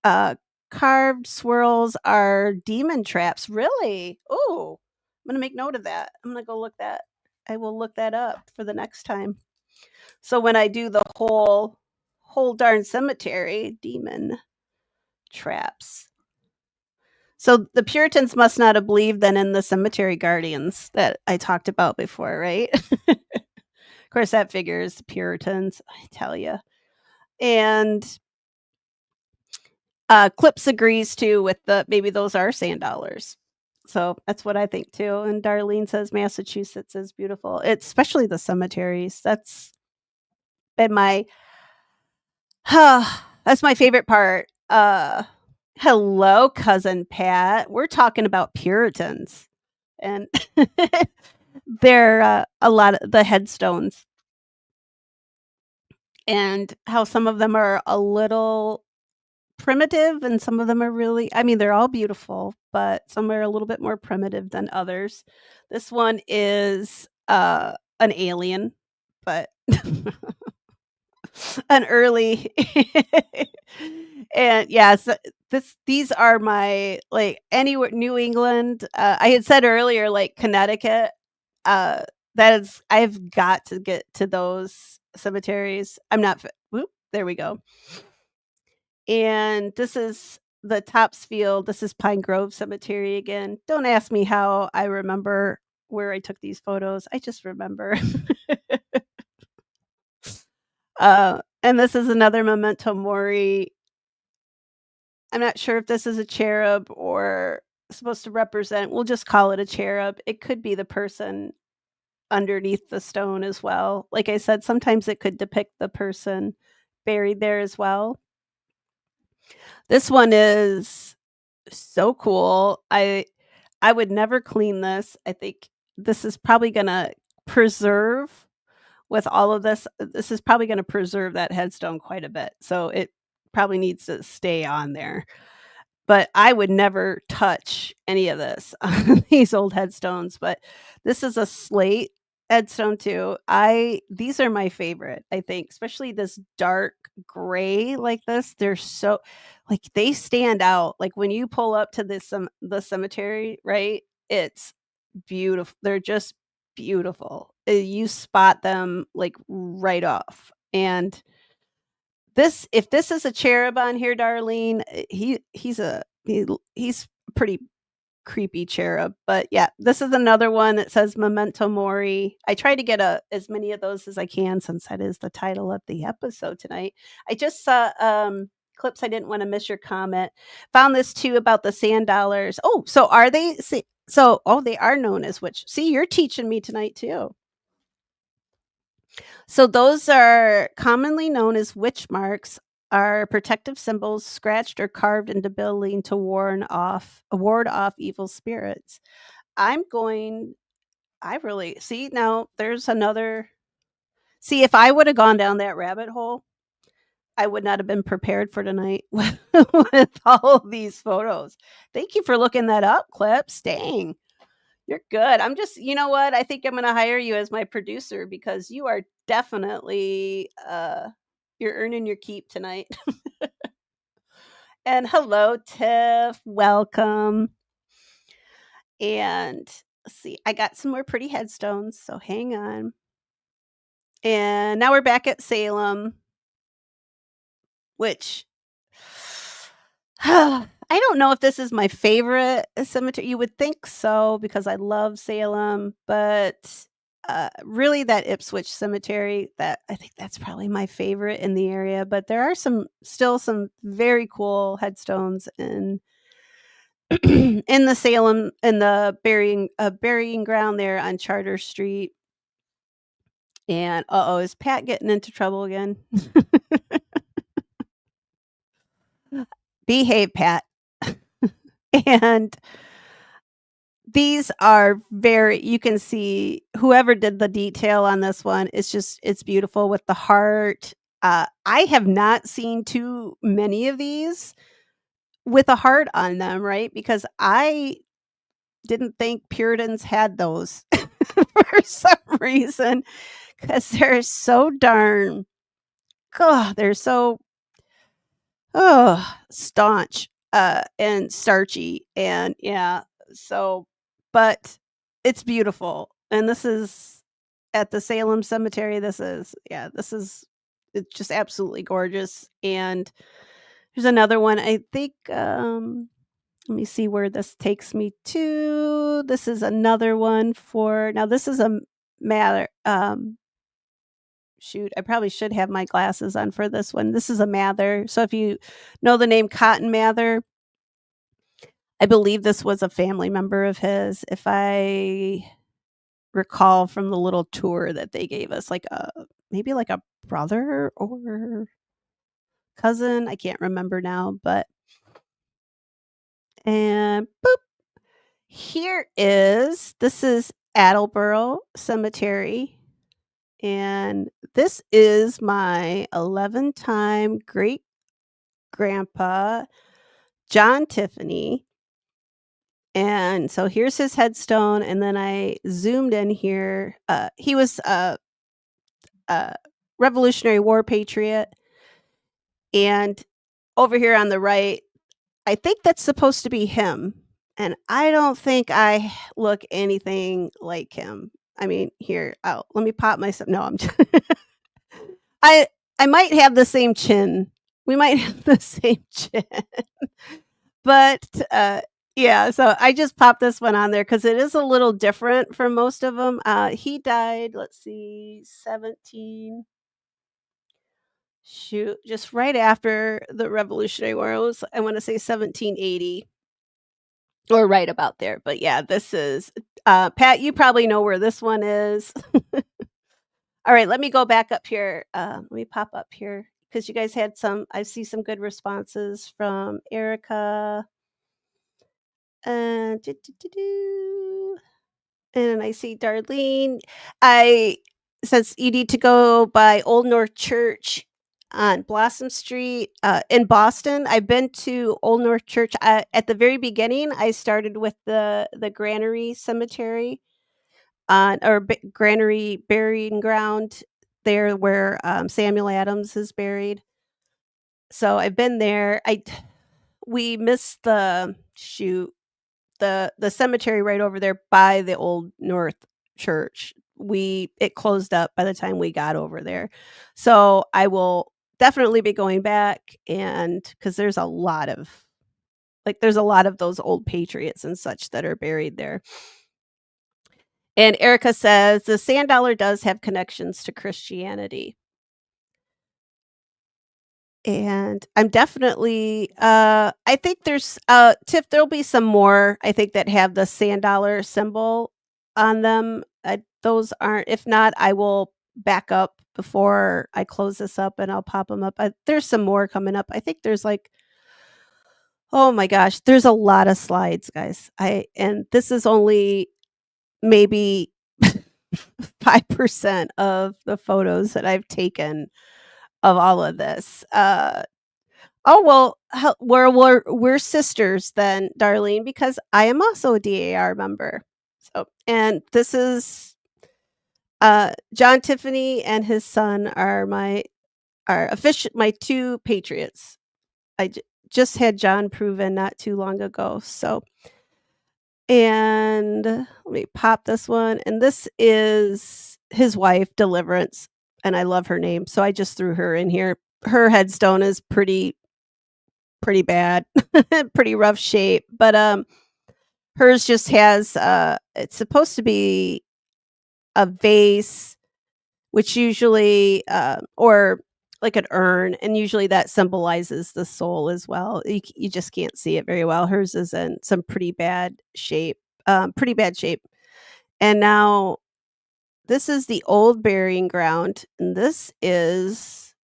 uh, carved swirls are demon traps. Really? Ooh, I'm gonna make note of that. I will look that up for the next time. So when I do the whole darn cemetery, demon traps. So the Puritans must not have believed then in the cemetery guardians that I talked about before, right? Of course, that figures Puritans, I tell you. And Clips agrees too with the maybe those are sand dollars. So that's what I think too. And Darlene says Massachusetts is beautiful. It's especially the cemeteries. That's been my that's my favorite part. Hello, cousin Pat. We're talking about Puritans. And they're a lot of the headstones and how some of them are a little primitive and some of them are really I mean, they're all beautiful, but some are a little bit more primitive than others. This one is, an alien, but an early and, yes, these are my like, anywhere New England, I had said earlier, like, Connecticut, uh, that is I've got to get to those cemeteries. I'm not f whoop, there we go. And this is the Topsfield this is Pine Grove Cemetery again. Don't ask me how I remember where I took these photos, I just remember. And this is another Memento Mori. I'm not sure if this is a cherub or supposed to represent we'll just call it a cherub. It could be the person underneath the stone as well. Like I said, sometimes it could depict the person buried there as well. This one is so cool. I would never clean this. I think this is probably gonna preserve with all of this is probably gonna preserve that headstone quite a bit, so it probably needs to stay on there. But I would never touch any of this on these old headstones, but this is a slate headstone too. I These are my favorite, I think, especially this dark gray like this. They're so like, they stand out. Like, when you pull up to the cemetery, right? It's beautiful. They're just beautiful. You spot them, like, right off, and this if this is a cherub on here, Darlene, he's a pretty creepy cherub, but yeah, this is another one that says Memento Mori. I try to get as many of those as I can since that is the title of the episode tonight. I just saw, clips. I didn't wanna miss your comment. Found this too about the sand dollars. Oh, so are they they are known as witch. See, you're teaching me tonight too. So those are commonly known as witch marks, are protective symbols scratched or carved into building to ward off evil spirits. I'm going I really see now there's another see if I would have gone down that rabbit hole, I would not have been prepared for tonight with all of these photos. Thank you for looking that up, Clips. Dang. You're good. I'm just you know what? I think I'm gonna hire you as my producer because you are definitely, you're earning your keep tonight. And hello, Tiff. Welcome. And let's see, I got some more pretty headstones, so hang on. And now we're back at Salem, which I don't know if this is my favorite cemetery. You would think so because I love Salem, but really that Ipswich cemetery, that I think that's probably my favorite in the area. But there are some very cool headstones in the Salem in the burying ground there on Charter Street. And uh-oh, is Pat getting into trouble again? Behave, Pat. And these are very you can see whoever did the detail on this one, it's beautiful with the heart. I have not seen too many of these with a heart on them, right? Because I didn't think Puritans had those for some reason, because 'cause they're so darn they're so staunch, and starchy, and yeah, so but it's beautiful, and this is at the Salem Cemetery. This is it's just absolutely gorgeous, and there's another one, I think, let me see where this takes me to. This is another one for now this is a matter, shoot, I probably should have my glasses on for this one. This is a Mather. So if you know the name Cotton Mather, I believe this was a family member of his. If I recall from the little tour that they gave us, like a maybe like a brother or cousin. I can't remember now, but and boop. This is Attleboro Cemetery. And this is my 11-time great grandpa, John Tiffany. And so here's his headstone. And then I zoomed in here. He was a Revolutionary War patriot. And over here on the right, I think that's supposed to be him. And I don't think I look anything like him. I mean, here, let me pop myself. No, I'm just I I might have the same chin. We might have the same chin. But, yeah, so I just popped this one on there because it is a little different from most of them. He died, let's see, 17 shoot, just right after the Revolutionary War. It was I wanna say 1780 or right about there, but yeah, this is Pat, you probably know where this one is. Alright, let me go back up here, let me pop up here because you guys had I see some good responses from Erica. Do, do, do, do. And I see Darlene. I says you need to go by Old North Church on Blossom Street in Boston. I've been to Old North Church at the very beginning. I started with the Granary Cemetery Granary Burying Ground there where Samuel Adams is buried. So I've been there. I we missed the cemetery right over there by the Old North Church. It closed up by the time we got over there. So I will definitely be going back, and because there's a lot of those old patriots and such that are buried there. And Erica says the sand dollar does have connections to Christianity. And I'm definitely I think there's Tiff, there'll be some more I think that have the sand dollar symbol on them. Those aren't, if not, I will back up before I close this up and I'll pop them up. There's some more coming up. I think there's like, oh my gosh, there's a lot of slides, guys. And this is only maybe 5% of the photos that I've taken of all of this. Oh, well, we're sisters then, Darlene, because I am also a DAR member. So, and this is John Tiffany and his son are official my two patriots. Just had John proven not too long ago. So, and let me pop this one. And this is his wife, Deliverance, and I love her name, so I just threw her in here. Her headstone is pretty bad, pretty rough shape, but, hers just has, it's supposed to be a vase, which usually, or like an urn, and usually that symbolizes the soul as well. You just can't see it very well. Hers is in some pretty bad shape. And now this is the old burying ground, and this is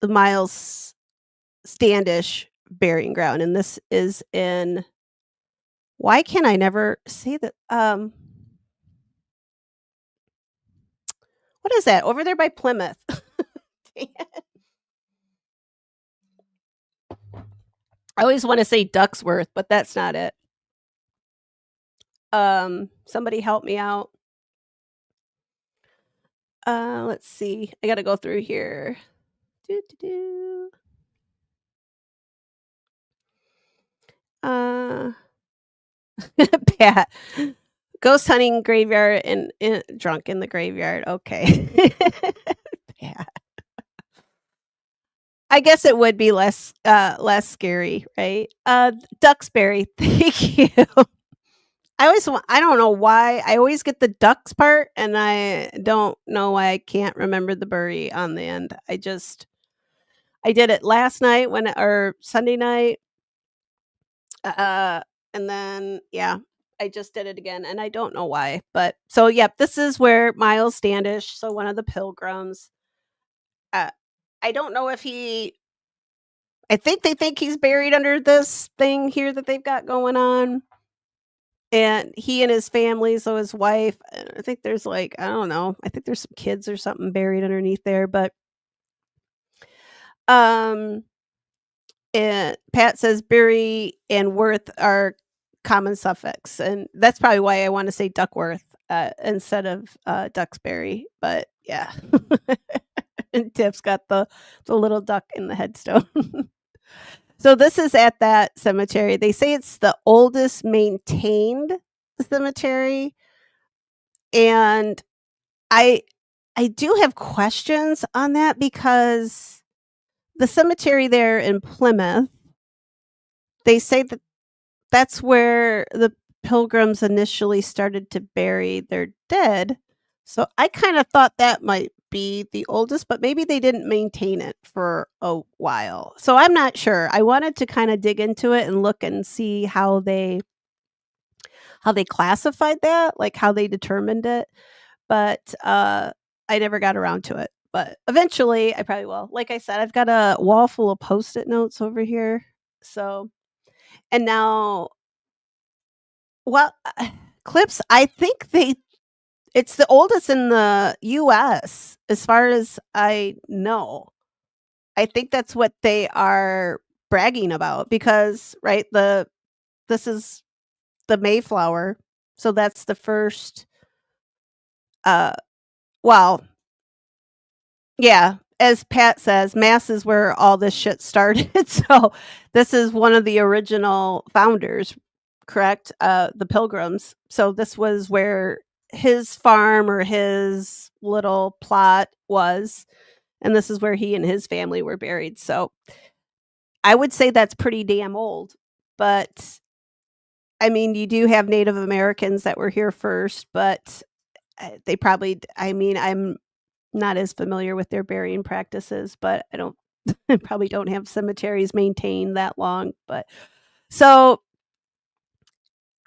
the Miles Standish burying ground, and this is in why can I never say that? What is that over there by Plymouth? Dang it. I always want to say Ducksworth, but that's not it. Somebody help me out. Let's see. I got to go through here. Do, do, do. Uh, Pat. Ghost hunting graveyard and drunk in the graveyard. Okay. Pat. I guess it would be less scary, right? Duxbury, thank you. I don't know why, I always get the ducks part, and I don't know why I can't remember the bury on the end. I did it last night or Sunday night, uh, and then, yeah, I just did it again, and I don't know why, but so, yep, this is where Miles Standish, so one of the pilgrims, uh, I don't know if I think they think he's buried under this thing here that they've got going on. And he and his family, so his wife, I think there's like, I don't know, I think there's some kids or something buried underneath there, but um and Pat says Bury and Worth are common suffix, and that's probably why I want to say Duckworth instead of Duxbury, but yeah. And Tiff's got the little duck in the headstone. So this is at that cemetery. They say it's the oldest maintained cemetery, and I I do have questions on that because the cemetery there in Plymouth, they say that that's where the pilgrims initially started to bury their dead. So I kind of thought that might be the oldest, but maybe they didn't maintain it for a while. So I'm not sure. I wanted to kind of dig into it and look and see how they classified that, like how they determined it, but I never got around to it. But eventually I probably will. Like I said, I've got a wall full of post-it notes over here. So, and now well, Clips, I think it's the oldest in the US as far as I know. I think that's what they are bragging about because, right, this is the Mayflower, so that's the first, uh well, yeah, as Pat says, mass is where all this shit started, so this is one of the original founders, correct? The Pilgrims. So this was where his farm or his little plot was, and this is where he and his family were buried, so I would say that's pretty damn old, but, I mean, you do have Native Americans that were here first, but, they probably I mean, I'm not as familiar with their burying practices, but I don't I probably don't have cemeteries maintained that long, but so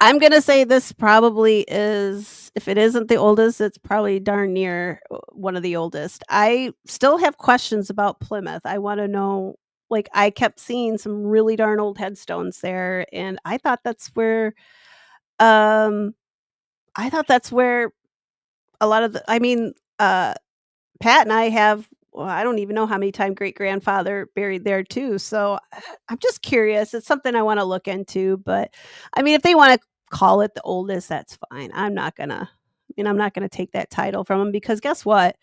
I'm gonna say this probably is if it isn't the oldest, it's probably darn near one of the oldest. I still have questions about Plymouth. I wanna know like, I kept seeing some really darn old headstones there, and um, I thought that's where a lot of the I mean, Pat and I have well, I don't even know how many time great-grandfather buried there too, so I'm just curious. It's something I wanna look into, but, I mean, if they wanna call it the oldest, that's fine. I'm not gonna take that title from them because guess what?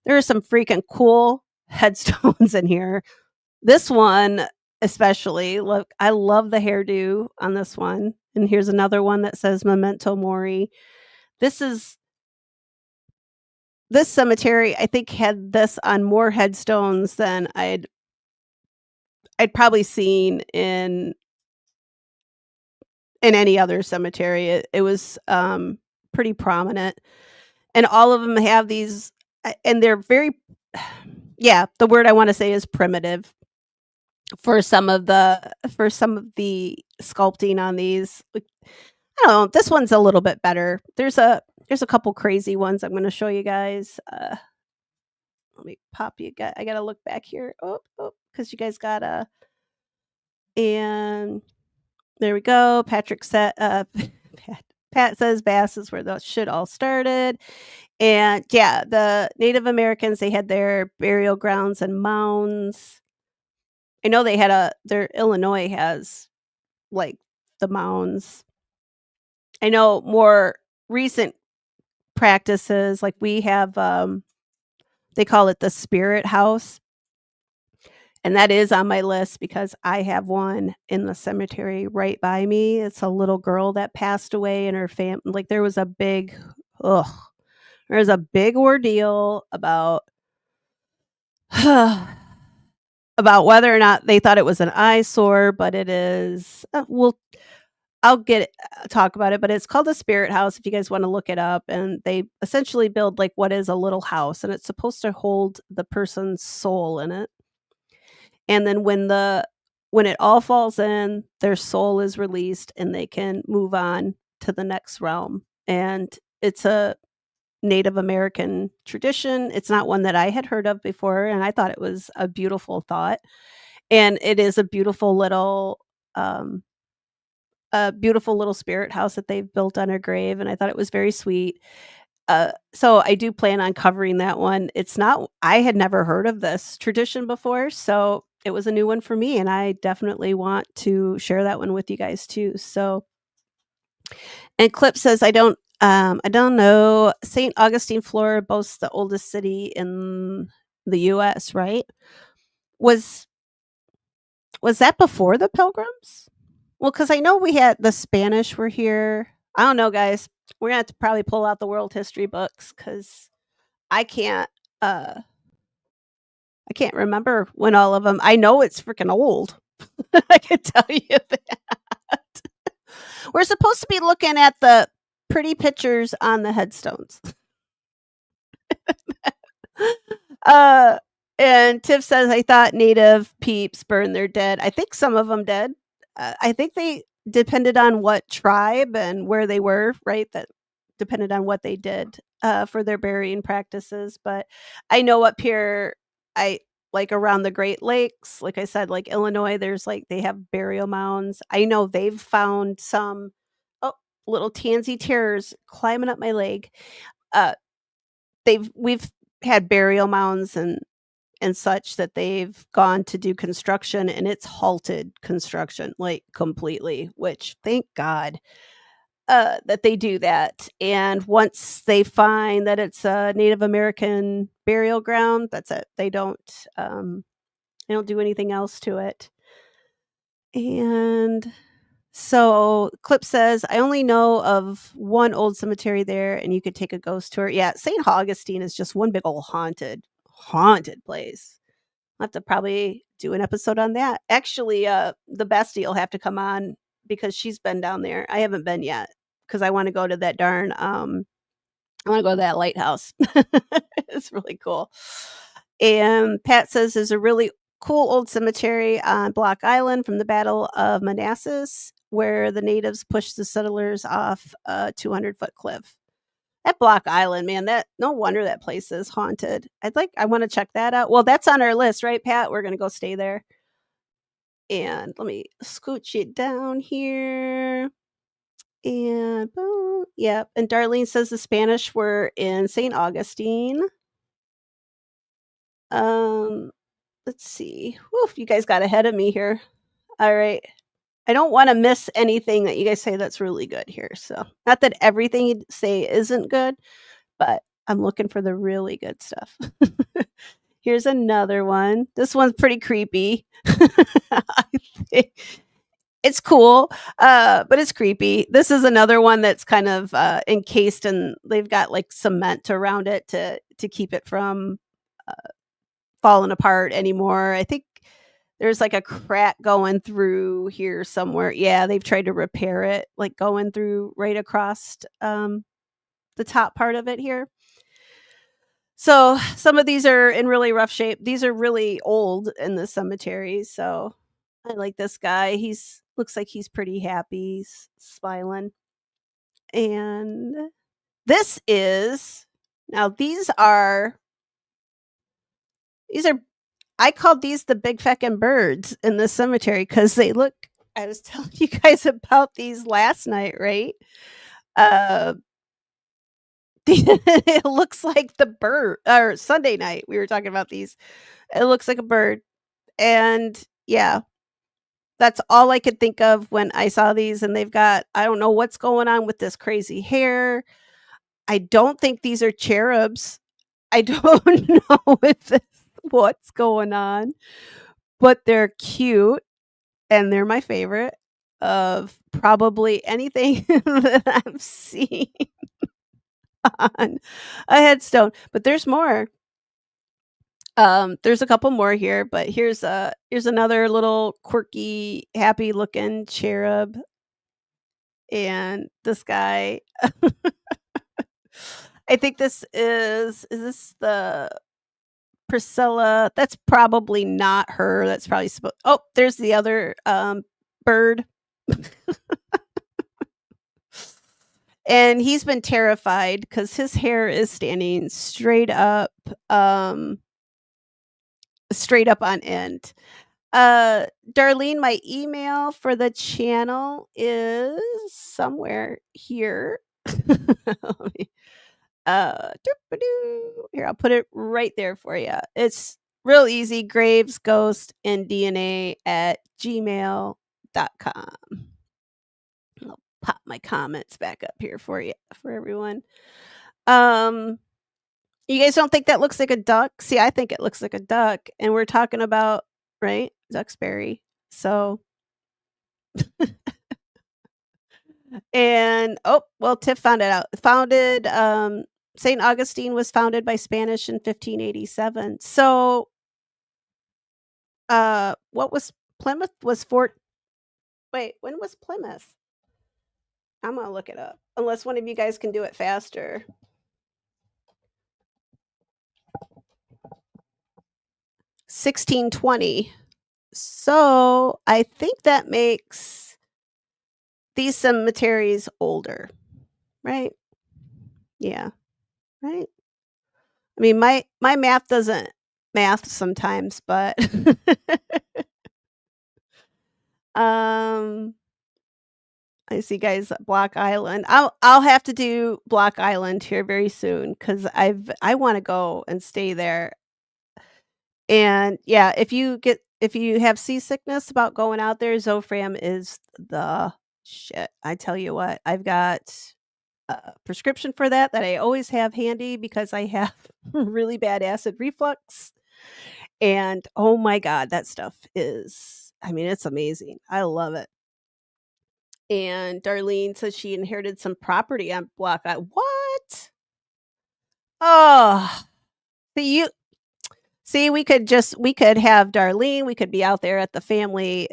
There are some freaking cool headstones in here. This one especially, look, I love the hairdo on this one, and here's another one that says Memento Mori. This is this cemetery, I think, had this on more headstones than I'd probably seen in any other cemetery. It was, pretty prominent, and all of them have these and they're very yeah, the word I wanna say is primitive for some of the sculpting on these. Like, I don't know, this one's a little bit better. There's a couple crazy ones I'm gonna show you guys. Let me pop you got I gotta look back here. Oh, because you guys gotta and there we go. Patrick said, Pat says Bass is where the shit all started. And yeah, the Native Americans, they had their burial grounds and mounds. I know they had their Illinois has like the mounds. I know more recent practices, like we have, they call it the spirit house. And that is on my list because I have one in the cemetery right by me. It's a little girl that passed away and her like there was a big ugh, there was a big ordeal about about whether or not they thought it was an eyesore, but it is I'll talk about it, but it's called the Spirit House if you guys want to look it up and they essentially build like what is a little house and it's supposed to hold the person's soul in it. And then when it all falls in, their soul is released and they can move on to the next realm. And it's a Native American tradition. It's not one that I had heard of before, and I thought it was a beautiful thought. And it is um, a beautiful little spirit house that they've built on her grave, and I thought it was very sweet. So I do plan on covering that one. It's not I had never heard of this tradition before, so it was a new one for me, and I definitely want to share that one with you guys too. So, and Clip says, I don't know. St. Augustine, Florida boasts the oldest city in the US, right? Was was that before the Pilgrims? Well, because I know we had the Spanish were here. I don't know, guys. We're gonna have to probably pull out the world history books because I can't uh I can't remember when all of them. I know it's freaking old. I can tell you that. We're supposed to be looking at the pretty pictures on the headstones. Uh, and Tiff says, "I thought native peeps burned their dead. I think some of them did. I think they depended on what tribe and where they were, right? That depended on what they did for their burying practices. But I know up here, I like around the Great Lakes, like I said, like Illinois, there's like they have burial mounds. I know they've found some. Oh." little tansy terrors climbing up my leg. Uh, we've had burial mounds and such that they've gone to do construction, and it's halted construction, like, completely, which thank God, that they do that, and once they find that it's a Native American burial ground, that's it. They don't do anything else to it. And so Clip says, "I only know of one old cemetery there, and you could take a ghost tour." Yeah, St. Augustine is just one big old haunted place. I'll have to probably do an episode on that. Actually, the bestie will have to come on because she's been down there. I haven't been yet because I wanna go to that darn, I wanna go to that lighthouse. It's really cool. And Pat says there's a really cool old cemetery on Block Island from the Battle of Manassas where the natives pushed the settlers off a 200-foot cliff. That Block Island, man, that no wonder that place is haunted. I wanna check that out. Well, that's on our list, right, Pat? We're gonna go stay there. And let me scooch it down here. And boom. Yep. And Darlene says the Spanish were in St. Augustine. Um, let's see. Woof, you guys got ahead of me here. All right. I don't want to miss anything that you guys say that's really good here. So, not that everything you say isn't good, but I'm looking for the really good stuff. Here's another one. This one's pretty creepy. I think it's cool, but it's creepy. This is another one that's kind of encased and they've got like cement around it to keep it from uh, falling apart anymore. I think there's like a crack going through here somewhere. Yeah, they've tried to repair it, like going through right across the top part of it here. So some of these are in really rough shape. These are really old in the cemetery. So I like this guy. He's looks like he's pretty happy, smiling. And this is now these are I called these the big feckin' birds in the cemetery because they look I was telling you guys about these last night, right? Uh, it looks like the bird or Sunday night, we were talking about these. It looks like a bird, and yeah, that's all I could think of when I saw these, and they've got I don't know what's going on with this crazy hair. I don't think these are cherubs. I don't know what's going on, but they're cute. And they're my favorite of probably anything that I've seen on a headstone, but there's more. There's a couple more here, but here's another little quirky, happy looking cherub, and this guy I think this is this the Priscilla? That's probably not her, that's probably oh, there's the other, bird. And he's been terrified because his hair is standing straight up on end. Darlene, my email for the channel is somewhere here. Let me, here, I'll put it right there for you. It's real easy, graves, ghost, and DNA at gmail.com. I'll pop my comments back up here for you, for everyone. Um, you guys don't think that looks like a duck? See, I think it looks like a duck, and we're talking about right Duxbury. So, and oh well, Tiff found it out. Founded Saint Augustine was founded by Spanish in 1587. So, what was Plymouth? Was Fort? Wait, when was Plymouth? I'm gonna look it up. Unless one of you guys can do it faster. 1620. So I think that makes these cemeteries older, right? Yeah, right. I mean, my math doesn't math sometimes, but um, I see guys at Block Island. I'll have to do Block Island here very soon because I wanna go and stay there. And, yeah, if you have seasickness about going out there, Zofran is the shit. I tell you what, I've got a prescription for that I always have handy because I have really bad acid reflux, and, oh my god, that stuff is I mean, it's amazing. I love it. And Darlene says she inherited some property on Block I what? Oh, see, we could have Darlene, we could be out there at the family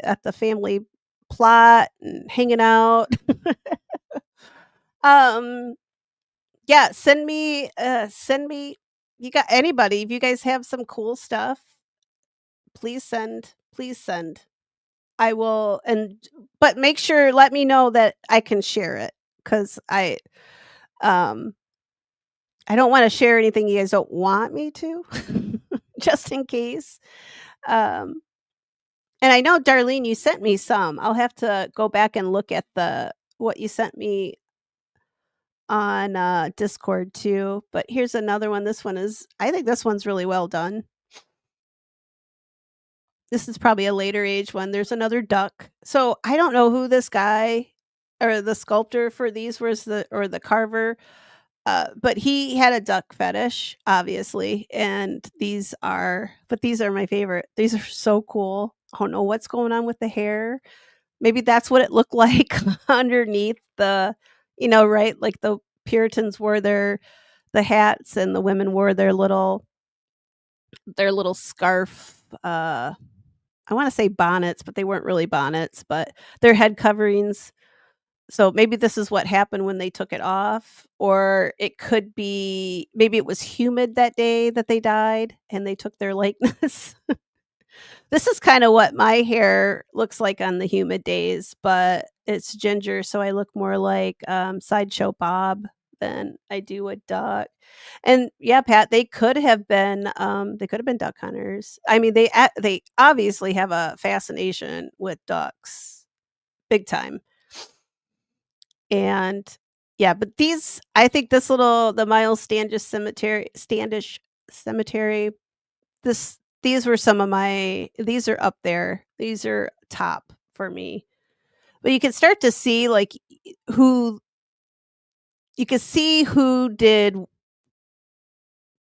plot and hanging out. Um, yeah, send me you got anybody, if you guys have some cool stuff, please send. I will and but make sure let me know that I can share it because um I don't wanna share anything you guys don't want me to, just in case. Um, and I know, Darlene, you sent me some. I'll have to go back and look at the what you sent me on, Discord too, but here's another one. This one is I think this one's really well done. This is probably a later age one. There's another duck. So, I don't know who this guy or the sculptor for these was the or the carver. But he had a duck fetish, obviously, and these are my favorite. These are so cool. I don't know what's going on with the hair. Maybe that's what it looked like underneath right? Like the Puritans wore the hats and the women wore their little scarf, I wanna say bonnets, but they weren't really bonnets, but their head coverings. So maybe this is what happened when they took it off, or it could be maybe it was humid that day that they died and they took their likeness. This is kinda what my hair looks like on the humid days, but it's ginger, so I look more like, Sideshow Bob than I do a duck. And yeah, Pat, they could have been duck hunters. I mean, they obviously have a fascination with ducks, big time. And yeah, but these I think this little the Miles Standish Cemetery, these were some of my these are up there. These are top for me. But you can start to see who you can see who did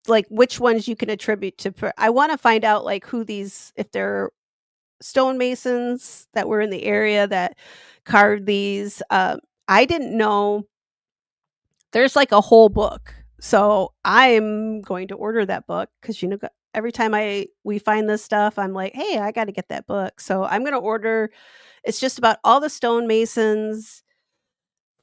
like which ones you can attribute to I want to find out like who these if they're stonemasons that were in the area that carved these. I didn't know there's, like, a whole book. So, I'm going to order that book because every time we find this stuff, I'm like, "Hey, I gotta get that book." So, I'm gonna order it's just about all the stonemasons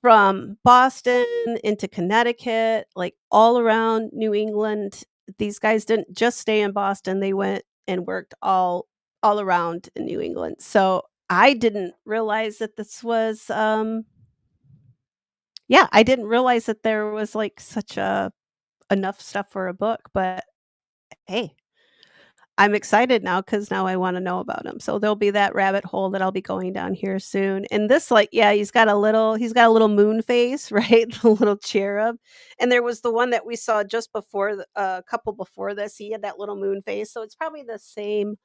from Boston into Connecticut, like, all around New England. These guys didn't just stay in Boston, they went and worked all around in New England. So, I didn't realize that this was, yeah, I didn't realize that there was, like, such a enough stuff for a book, but hey, I'm excited now because now I wanna know about him. So there'll be that rabbit hole that I'll be going down here soon, and this, like yeah, he's got a little moon face, right? The little cherub, and there was the one that we saw just before a couple before this, he had that little moon face, so it's probably the same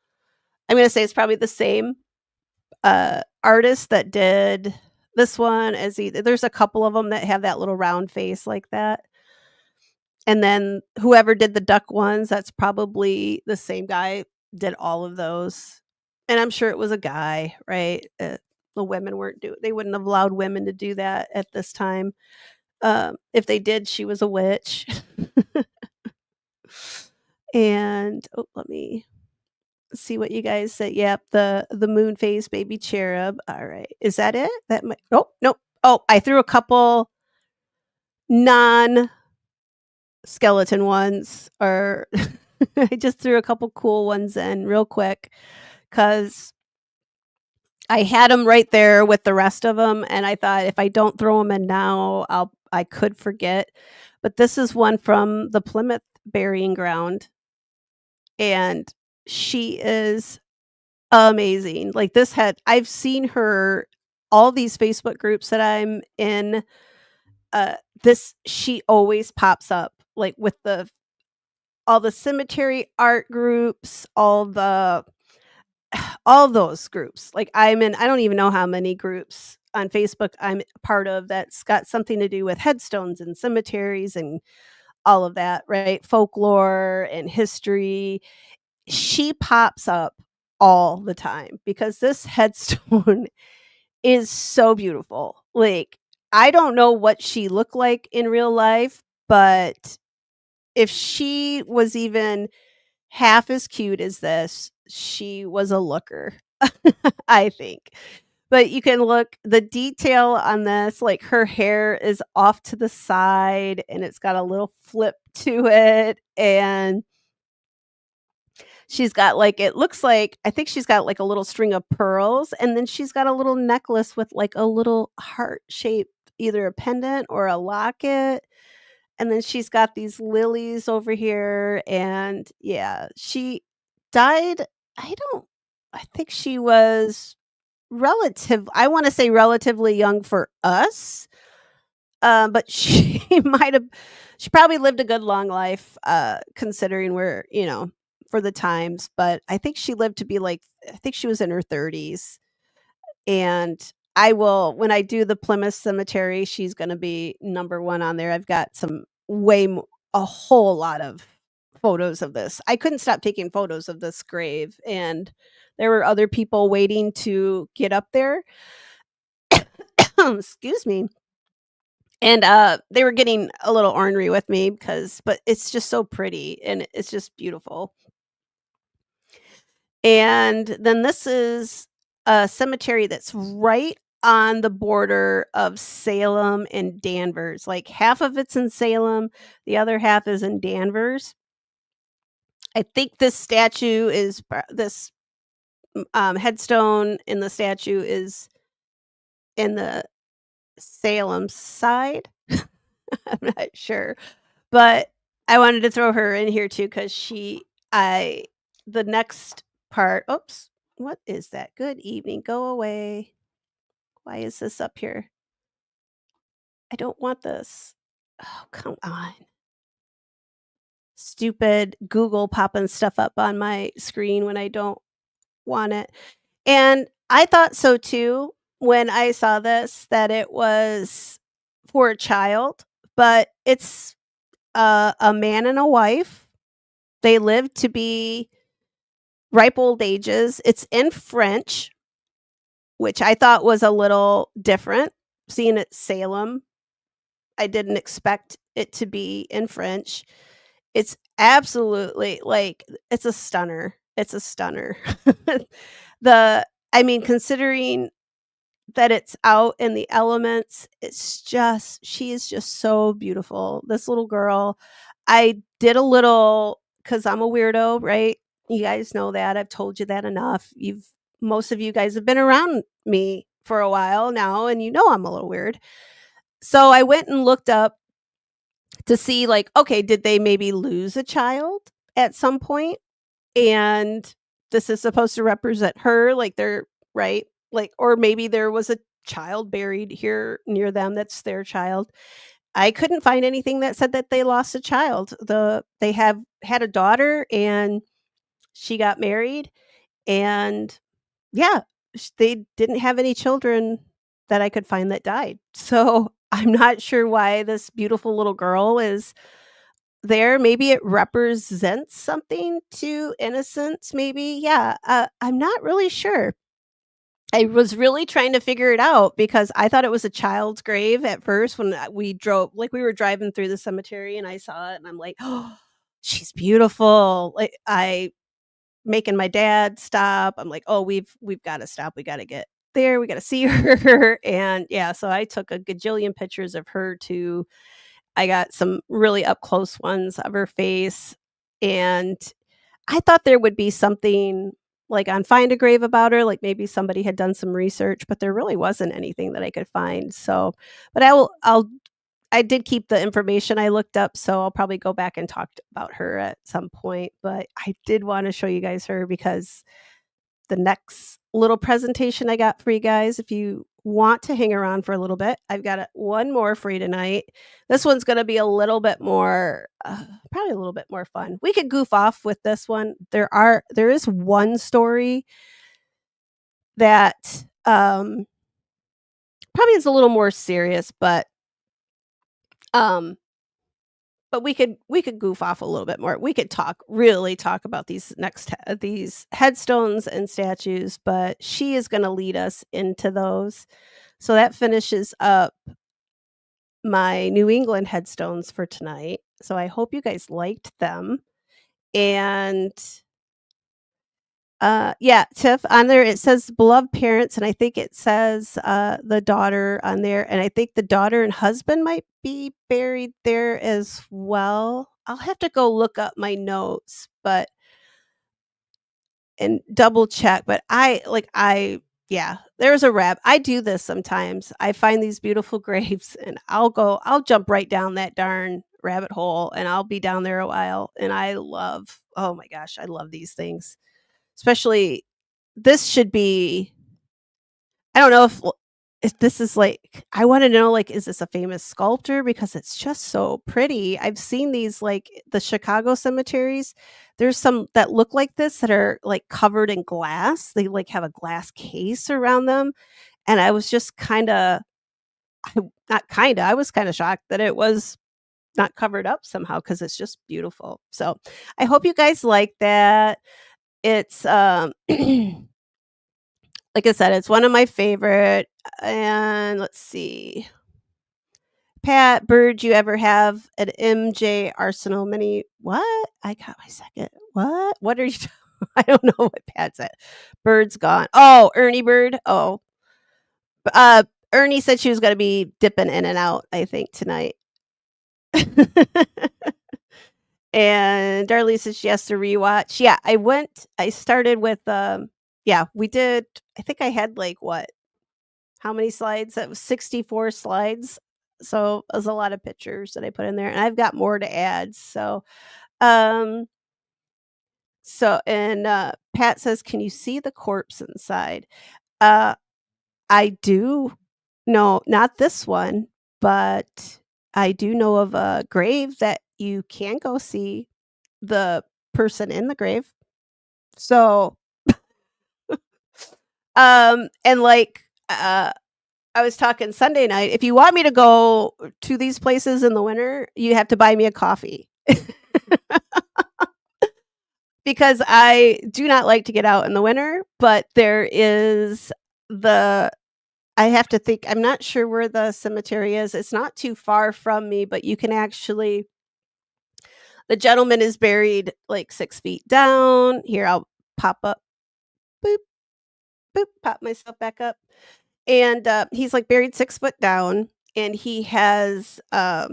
I'm gonna say it's probably the same, artist that did this one as he there's a couple of them that have that little round face like that. And then whoever did the duck ones, that's probably the same guy did all of those. And I'm sure it was a guy, right? The women weren't do they wouldn't have allowed women to do that at this time. If they did, she was a witch. And oh, let me see what you guys say. Yep, the moon phase baby cherub. All right. Is that it? That might oh, nope. Oh, I threw a couple non skeleton ones or I just threw a couple cool ones in real quick because I had them right there with the rest of them, and I thought if I don't throw them in now, I could forget. But this is one from the Plymouth burying ground, and she is amazing. Like, this had I've seen her all these Facebook groups that I'm in, this she always pops up, like, with the all the cemetery art groups, all those groups. Like, I'm in I don't even know how many groups on Facebook I'm part of that's got something to do with headstones and cemeteries and all of that, right? Folklore and history. She pops up all the time because this headstone is so beautiful. Like, I don't know what she looked like in real life, but if she was even half as cute as this, she was a looker, I think. But you can look the detail on this, like, her hair is off to the side, and it's got a little flip to it, and she's got, like it looks like I think she's got, like, a little string of pearls, and then she's got a little necklace with, like, a little heart-shaped either a pendant or a locket, and then she's got these lilies over here, and yeah, she died I think she was I wanna say relatively young for us, but she might have she probably lived a good long life, considering where, for the times, but I think she lived to be, like I think she was in her 30s, and I will when I do the Plymouth Cemetery, she's gonna be number 1 on there. I've got some a whole lot of photos of this. I couldn't stop taking photos of this grave, and there were other people waiting to get up there. Excuse me. And, they were getting a little ornery with me but it's just so pretty, and it's just beautiful. And then this is a cemetery that's right on the border of Salem and Danvers. Like, half of it's in Salem, the other half is in Danvers. I think this statue is this, headstone in the statue is in the Salem side. I'm not sure. But I wanted to throw her in here too because I the next part oops, what is that? Good evening, go away. Why is this up here? I don't want this. Oh, come on. Stupid Google popping stuff up on my screen when I don't want it. And I thought so too when I saw this, that it was for a child, but it's a man and a wife. They lived to be ripe old ages. It's in French, which I thought was a little different. Seeing it Salem, I didn't expect it to be in French. It's absolutely like it's a stunner. It's a stunner. the I mean, considering that it's out in the elements, she is just so beautiful. This little girl, I did a little because I'm a weirdo, right? You guys know that. I've told you that enough. Most of you guys have been around me for a while now, and you know I'm a little weird. So I went and looked up to see, like, okay, did they maybe lose a child at some point? And this is supposed to represent her, like they're right, like, or maybe there was a child buried here near them that's their child. I couldn't find anything that said that they lost a child. They have had a daughter, and she got married, and yeah, they didn't have any children that I could find that died. So I'm not sure why this beautiful little girl is there. Maybe it represents something to innocence, maybe. Yeah, I'm not really sure. I was really trying to figure it out because I thought it was a child's grave at first when we were driving through the cemetery and I saw it and I'm like, "Oh, she's beautiful." Like, I making my dad stop. I'm like, "Oh, we've gotta stop. We gotta get there. We gotta see her." And yeah, so I took a gajillion pictures of her too. I got some really up close ones of her face, and I thought there would be something, like, on Find a Grave about her, like, maybe somebody had done some research, but there really wasn't anything that I could find, so but I did keep the information I looked up, so I'll probably go back and talk about her at some point, but I did wanna show you guys her because the next little presentation I got for you guys. If you want to hang around for a little bit, I've got one more for you tonight. This one's going to be a little bit more, probably a little bit more fun. We could goof off with this one. There is one story that probably is a little more serious, um, but we could goof off a little bit more. We could really talk about these headstones and statues, but she is going to lead us into those. So that finishes up my New England headstones for tonight. So I hope you guys liked them. And yeah, Tiff, on there it says beloved parents, and I think it says the daughter on there, and I think the daughter and husband might be buried there as well. I'll have to go look up my notes, but and double check. But yeah, there's a rab. I do this sometimes. I find these beautiful graves, and I'll jump right down that darn rabbit hole, and I'll be down there a while. And oh my gosh, I love these things, especially this should be I don't know if this is like I wanna know, like, is this a famous sculptor? Because it's just so pretty. I've seen these, like, the Chicago cemeteries. There's some that look like this that are, like, covered in glass. They, like, have a glass case around them, and I was just kinda not kinda, I was kinda shocked that it was not covered up somehow because it's just beautiful. So, I hope you guys like that. It's, like I said, it's one of my favorite, and let's see. Pat, Bird, you ever have an MJ Arsenal mini what? I got my second. What? What are you I don't know what Pat said. Bird's gone. Oh, Ernie Bird. Oh. Uh, Ernie said she was gonna be dipping in and out, I think, tonight. And Darlie says she has to rewatch. Yeah, I started with, yeah, we did I think I had, like, what? How many slides? That was 64 slides. So, it was a lot of pictures that I put in there, and I've got more to add. Um, and, Pat says, "Can you see the corpse inside?" Uh, I do. No, not this one, but I do know of a grave that you can go see the person in the grave. So, and, like, I was talking Sunday night, if you want me to go to these places in the winter, you have to buy me a coffee. Because I do not like to get out in the winter, but there is the I have to think I'm not sure where the cemetery is. It's not too far from me, but you can actually the gentleman is buried, like, 6 feet down. Here, I'll pop up. Boop, boop, pop myself back up. And, he's, like, buried 6 foot down, and he has, a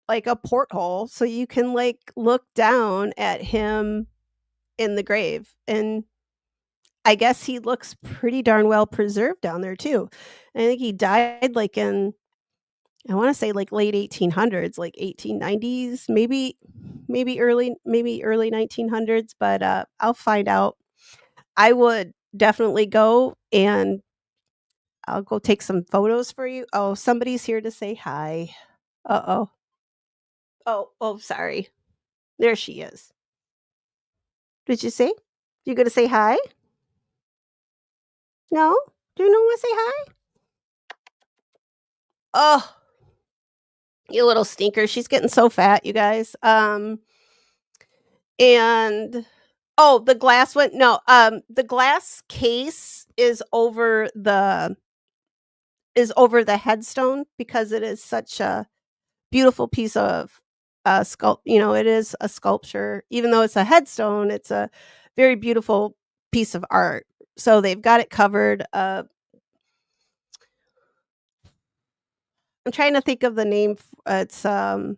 like, a porthole, so you can, like, look down at him in the grave, and I guess he looks pretty darn well preserved down there too. I think he died, like, in I wanna say, like, late 1800s, like, 1890s, maybe early 1900s, but, I'll find out. I would definitely go, and I'll go take some photos for you. Oh, somebody's here to say hi. Uh-oh. Oh, sorry. There she is. Did you say? You gonna say hi? No? Do you wanna say hi? Oh, you little stinker. She's getting so fat, you guys. And oh, the glass one no, the glass case is over the headstone because it is such a beautiful piece of, it is a sculpture. Even though it's a headstone, it's a very beautiful piece of art. So they've got it covered. I'm trying to think of the name. It's a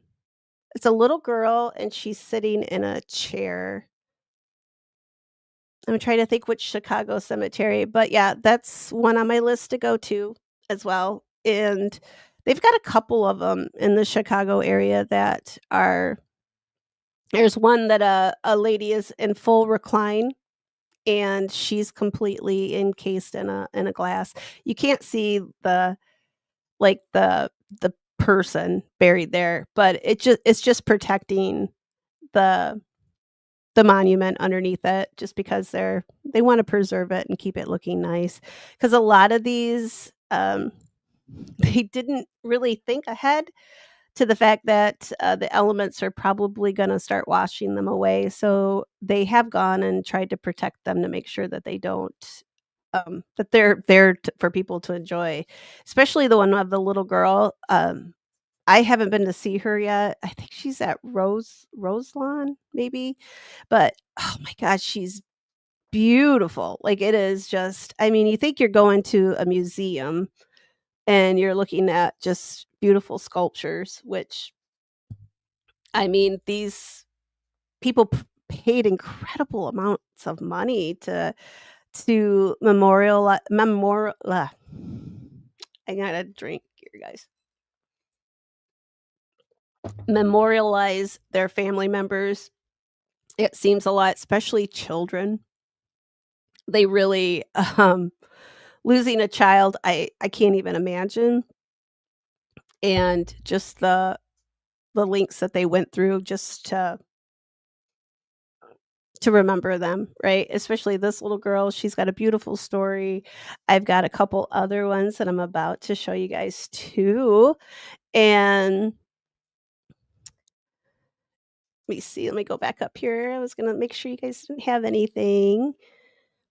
little girl and she's sitting in a chair. I'm trying to think which Chicago cemetery, but yeah, that's one on my list to go to as well. And they've got a couple of them in the Chicago area that are there's one that a lady is in full recline and she's completely encased in a glass. You can't see like, the person buried there, but it's just protecting the the monument underneath it just because they wanna preserve it and keep it looking nice. Because a lot of these, they didn't really think ahead to the fact that, the elements are probably gonna start washing them away, so they have gone and tried to protect them to make sure that they don't, that they're there t for people to enjoy, especially the one of the little girl. I haven't been to see her yet. I think she's at Roselawn, maybe, but, oh my gosh, she's beautiful. Like, it is just, I mean, you think you're going to a museum and you're looking at just beautiful sculptures, which, I mean, these people paid incredible amounts of money to I got a drink here, guys. Memorialize their family members. It seems a lot, especially children. They really, losing a child, I can't even imagine, and just the links that they went through just to remember them, right? Especially this little girl, she's got a beautiful story. I've got a couple other ones that I'm about to show you guys too, and let me see, let me go back up here. I was gonna make sure you guys didn't have anything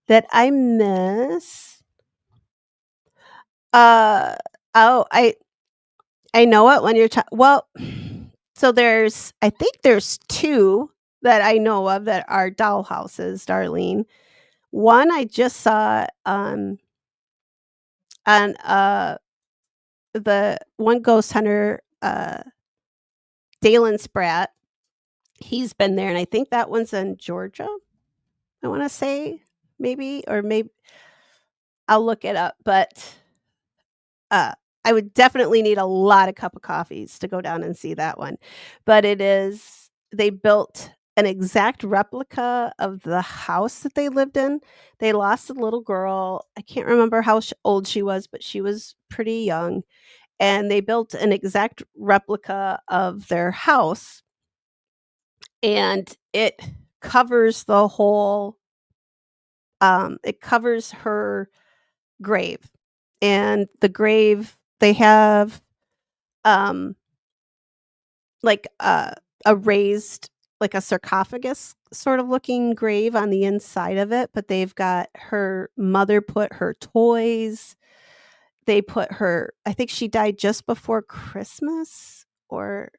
that I missed. Uh, oh, I know it when you're well, so I think there's 2 that I know of that are dollhouses, Darlene. One I just saw on, the one ghost hunter, Dalen Spratt. He's been there, and I think that one's in Georgia, I wanna say, maybe, or maybe I'll look it up, but Uh, I would definitely need a lot of cup of coffees to go down and see that one, but they built an exact replica of the house that they lived in. They lost a little girl, I can't remember how old she was, but she was pretty young, and they built an exact replica of their house, and covers the whole, it covers her grave, and the grave, they have um, like a raised, like a sarcophagus sort of looking grave on the inside of it, but they've got her mother put her toys. They put her, I think she died just before Christmas, or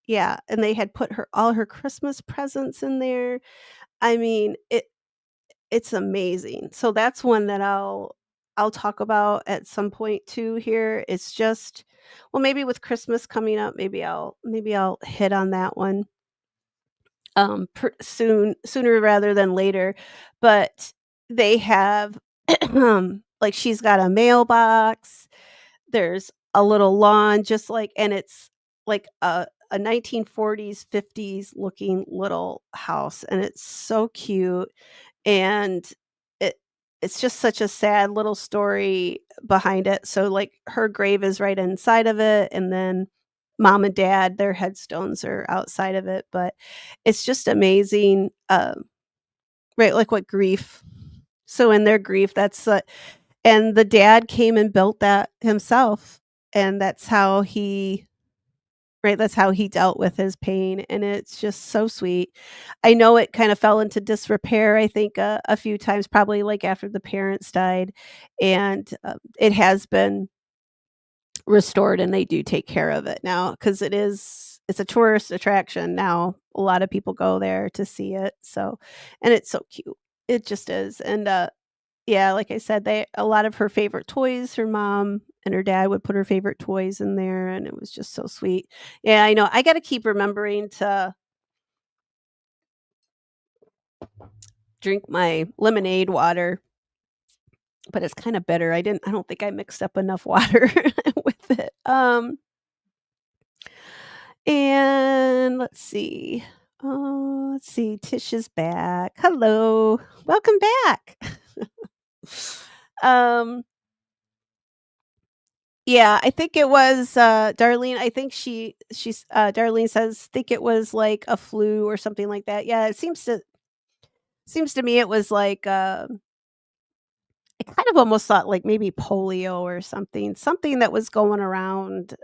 yeah, and they had put her all her Christmas presents in there. I mean, it's amazing. So that's one that I'll talk about at some point too here. It's just, well, maybe with Christmas coming up, maybe I'll hit on that one sooner rather than later. But they have like, she's got a mailbox. There's a little lawn, just like, and it's like a 1940s 50s looking little house, and it's so cute, and it it's just such a sad little story behind it. So, like, her grave is right inside of it, and then mom and dad, their headstones are outside of it, but it's just amazing, right, like, what grief, so in their grief, and the dad came and built that himself, and that's how he dealt with his pain, and it's just so sweet. I know it kind of fell into disrepair, I think, a few times, probably, like, after the parents died, and, it has been restored, and they do take care of it now because it's a tourist attraction now. A lot of people go there to see it, so, and it's so cute. It just is, and, yeah, like I said, they a lot of her favorite toys, her mom and her dad would put her favorite toys in there, and it was just so sweet. Yeah, I know, I gotta keep remembering to drink my lemonade water, but it's kinda bitter. I don't think I mixed up enough water with it. And let's see. Oh, let's see. Tish is back. Hello. Welcome back. um, yeah, I think it was Darlene. I think she's Darlene says think it was like a flu or something like that. Yeah, it seems to me it was like I kind of almost thought like maybe polio or something that was going around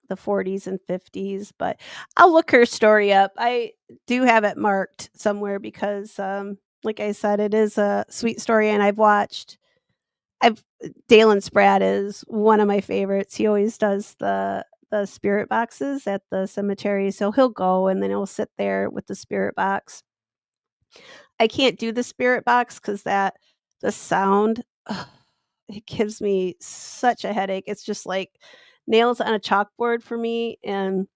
the 40s and 50s, but I'll look her story up. I do have it marked somewhere because like I said, it is a sweet story and I've Dalen Spratt is one of my favorites. He always does the spirit boxes at the cemetery. So he'll go and then he'll sit there with the spirit box. I can't do the spirit box because the sound, ugh, it gives me such a headache. It's just like nails on a chalkboard for me. And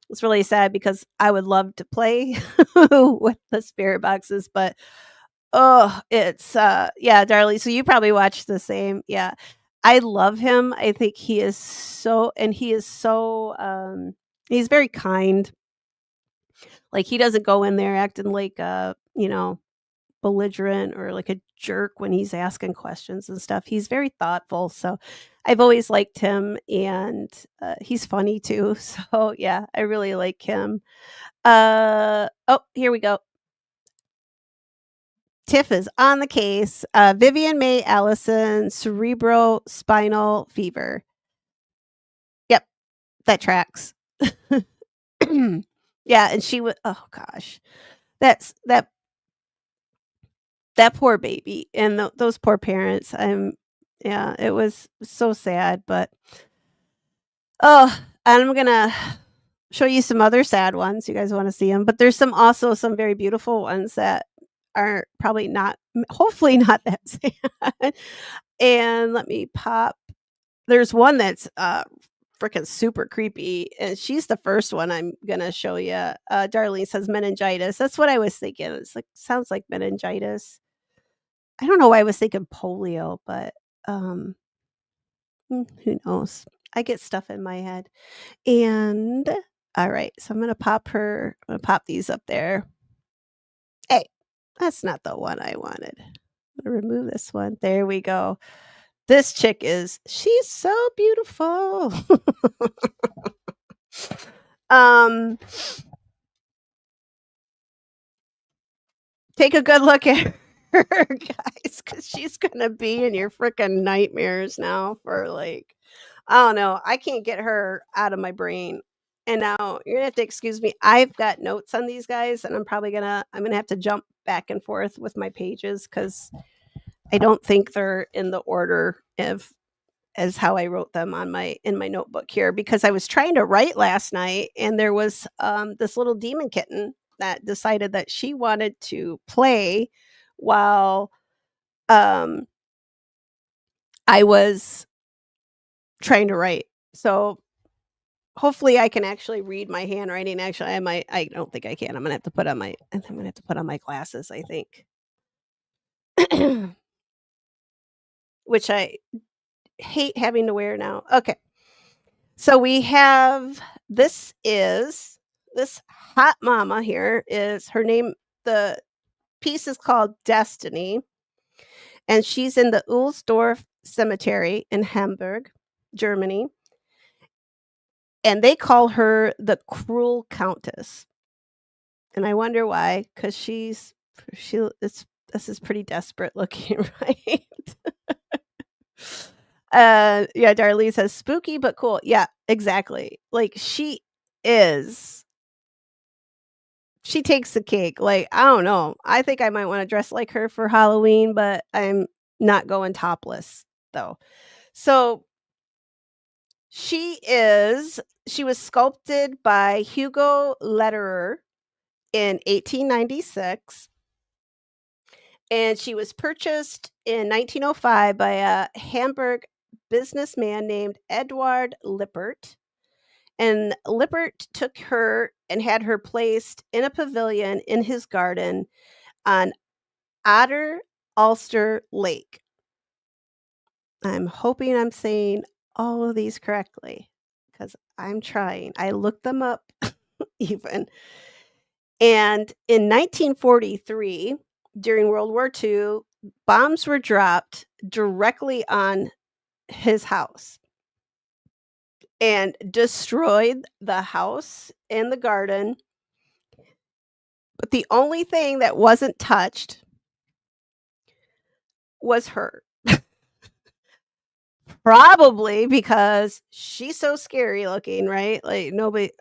it's really sad because I would love to play with the spirit boxes, but oh, it's yeah, Darlie. So you probably watch the same. Yeah. I love him. I think he is so he's very kind. Like he doesn't go in there acting like belligerent or like a jerk when he's asking questions and stuff. He's very thoughtful. So I've always liked him and he's funny too. So yeah, I really like him. Oh, here we go. Tiff is on the case. Vivian May Allison, cerebrospinal fever. Yep, that tracks. Yeah, and she was. Oh gosh, that's that poor baby and those poor parents. Yeah, it was so sad. But oh, and I'm gonna show you some other sad ones. You guys want to see them, but there's some very beautiful ones that are probably not, hopefully not that sad. And let me pop. There's one that's freaking super creepy, and she's the first one I'm gonna show you. Darlene says meningitis. That's what I was thinking. It's like sounds like meningitis. I don't know why I was thinking polio, but um, who knows? I get stuff in my head. And all right, so I'm gonna pop these up there. Hey, that's not the one I wanted. I'm gonna remove this one. There we go. This chick she's so beautiful. um Take a good look at her, guys, because she's gonna be in your freaking nightmares now for like, I don't know. I can't get her out of my brain. And now you're gonna have to excuse me. I've got notes on these guys, and I'm gonna have to jump back and forth with my pages because I don't think they're in the order of as how I wrote them on my in my notebook here because I was trying to write last night and there was this little demon kitten that decided that she wanted to play while um, I was trying to write. So hopefully I can actually read my handwriting. Actually, I don't think I can. I'm gonna have to put on my glasses, I think. Which I hate having to wear now. Okay. So we have this hot mama here is her name. The piece is called Destiny, and she's in the Ulsdorf Cemetery in Hamburg, Germany. And they call her the Cruel Countess. And I wonder why, because this is pretty desperate looking, right? Yeah, Darlene says spooky but cool. Yeah, exactly. Like is she takes the cake. Like, I don't know. I think I might want to dress like her for Halloween, but I'm not going topless though. So she was sculpted by Hugo Lederer in 1896 and she was purchased in 1905 by a Hamburg businessman named Eduard Lippert. And Lippert took her and had her placed in a pavilion in his garden on Otter Ulster Lake. I'm hoping I'm saying all of these correctly because I'm trying. I looked them up even. And in 1943, during World War II, bombs were dropped directly on his house and destroyed the house and the garden. But the only thing that wasn't touched was her. Probably because she's so scary looking, right? Like nobody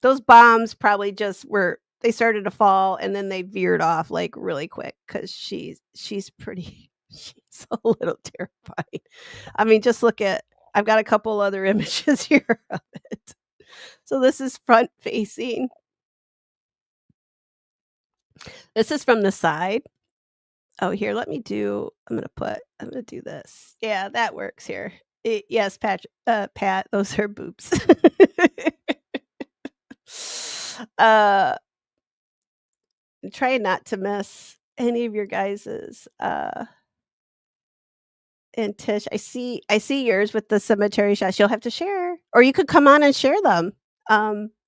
those bombs probably just were they started to fall and then they veered off like really quick cuz she's pretty she's a little terrifying. I mean, just look at I've got a couple other images here of it. So this is front facing. This is from the side. Oh, here, let me do I'm gonna do this. Yeah, that works here. Yes, Pat, those are boobs. uh, try not to miss any of your guys's, and Tish, I see yours with the cemetery shots. You'll have to share, or you could come on and share them.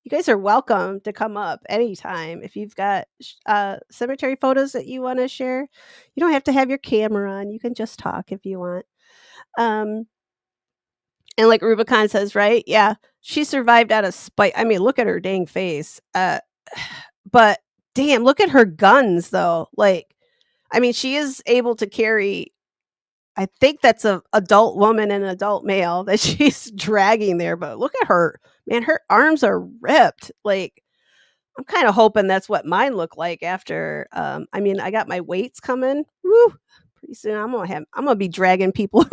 You guys are welcome to come up anytime if you've got cemetery photos that you want to share. You don't have to have your camera on. You can just talk if you want. Um, and like Rubicon says, right? Yeah, she survived out of spite. I mean, look at her dang face. But damn, look at her guns though. Like, I mean, she is able to carry I think that's a adult woman and adult male that she's dragging there, but look at her. Man, her arms are ripped. Like, I'm kinda hoping that's what mine look like after, I mean, I got my weights coming. Woo! Pretty soon I'm gonna be dragging people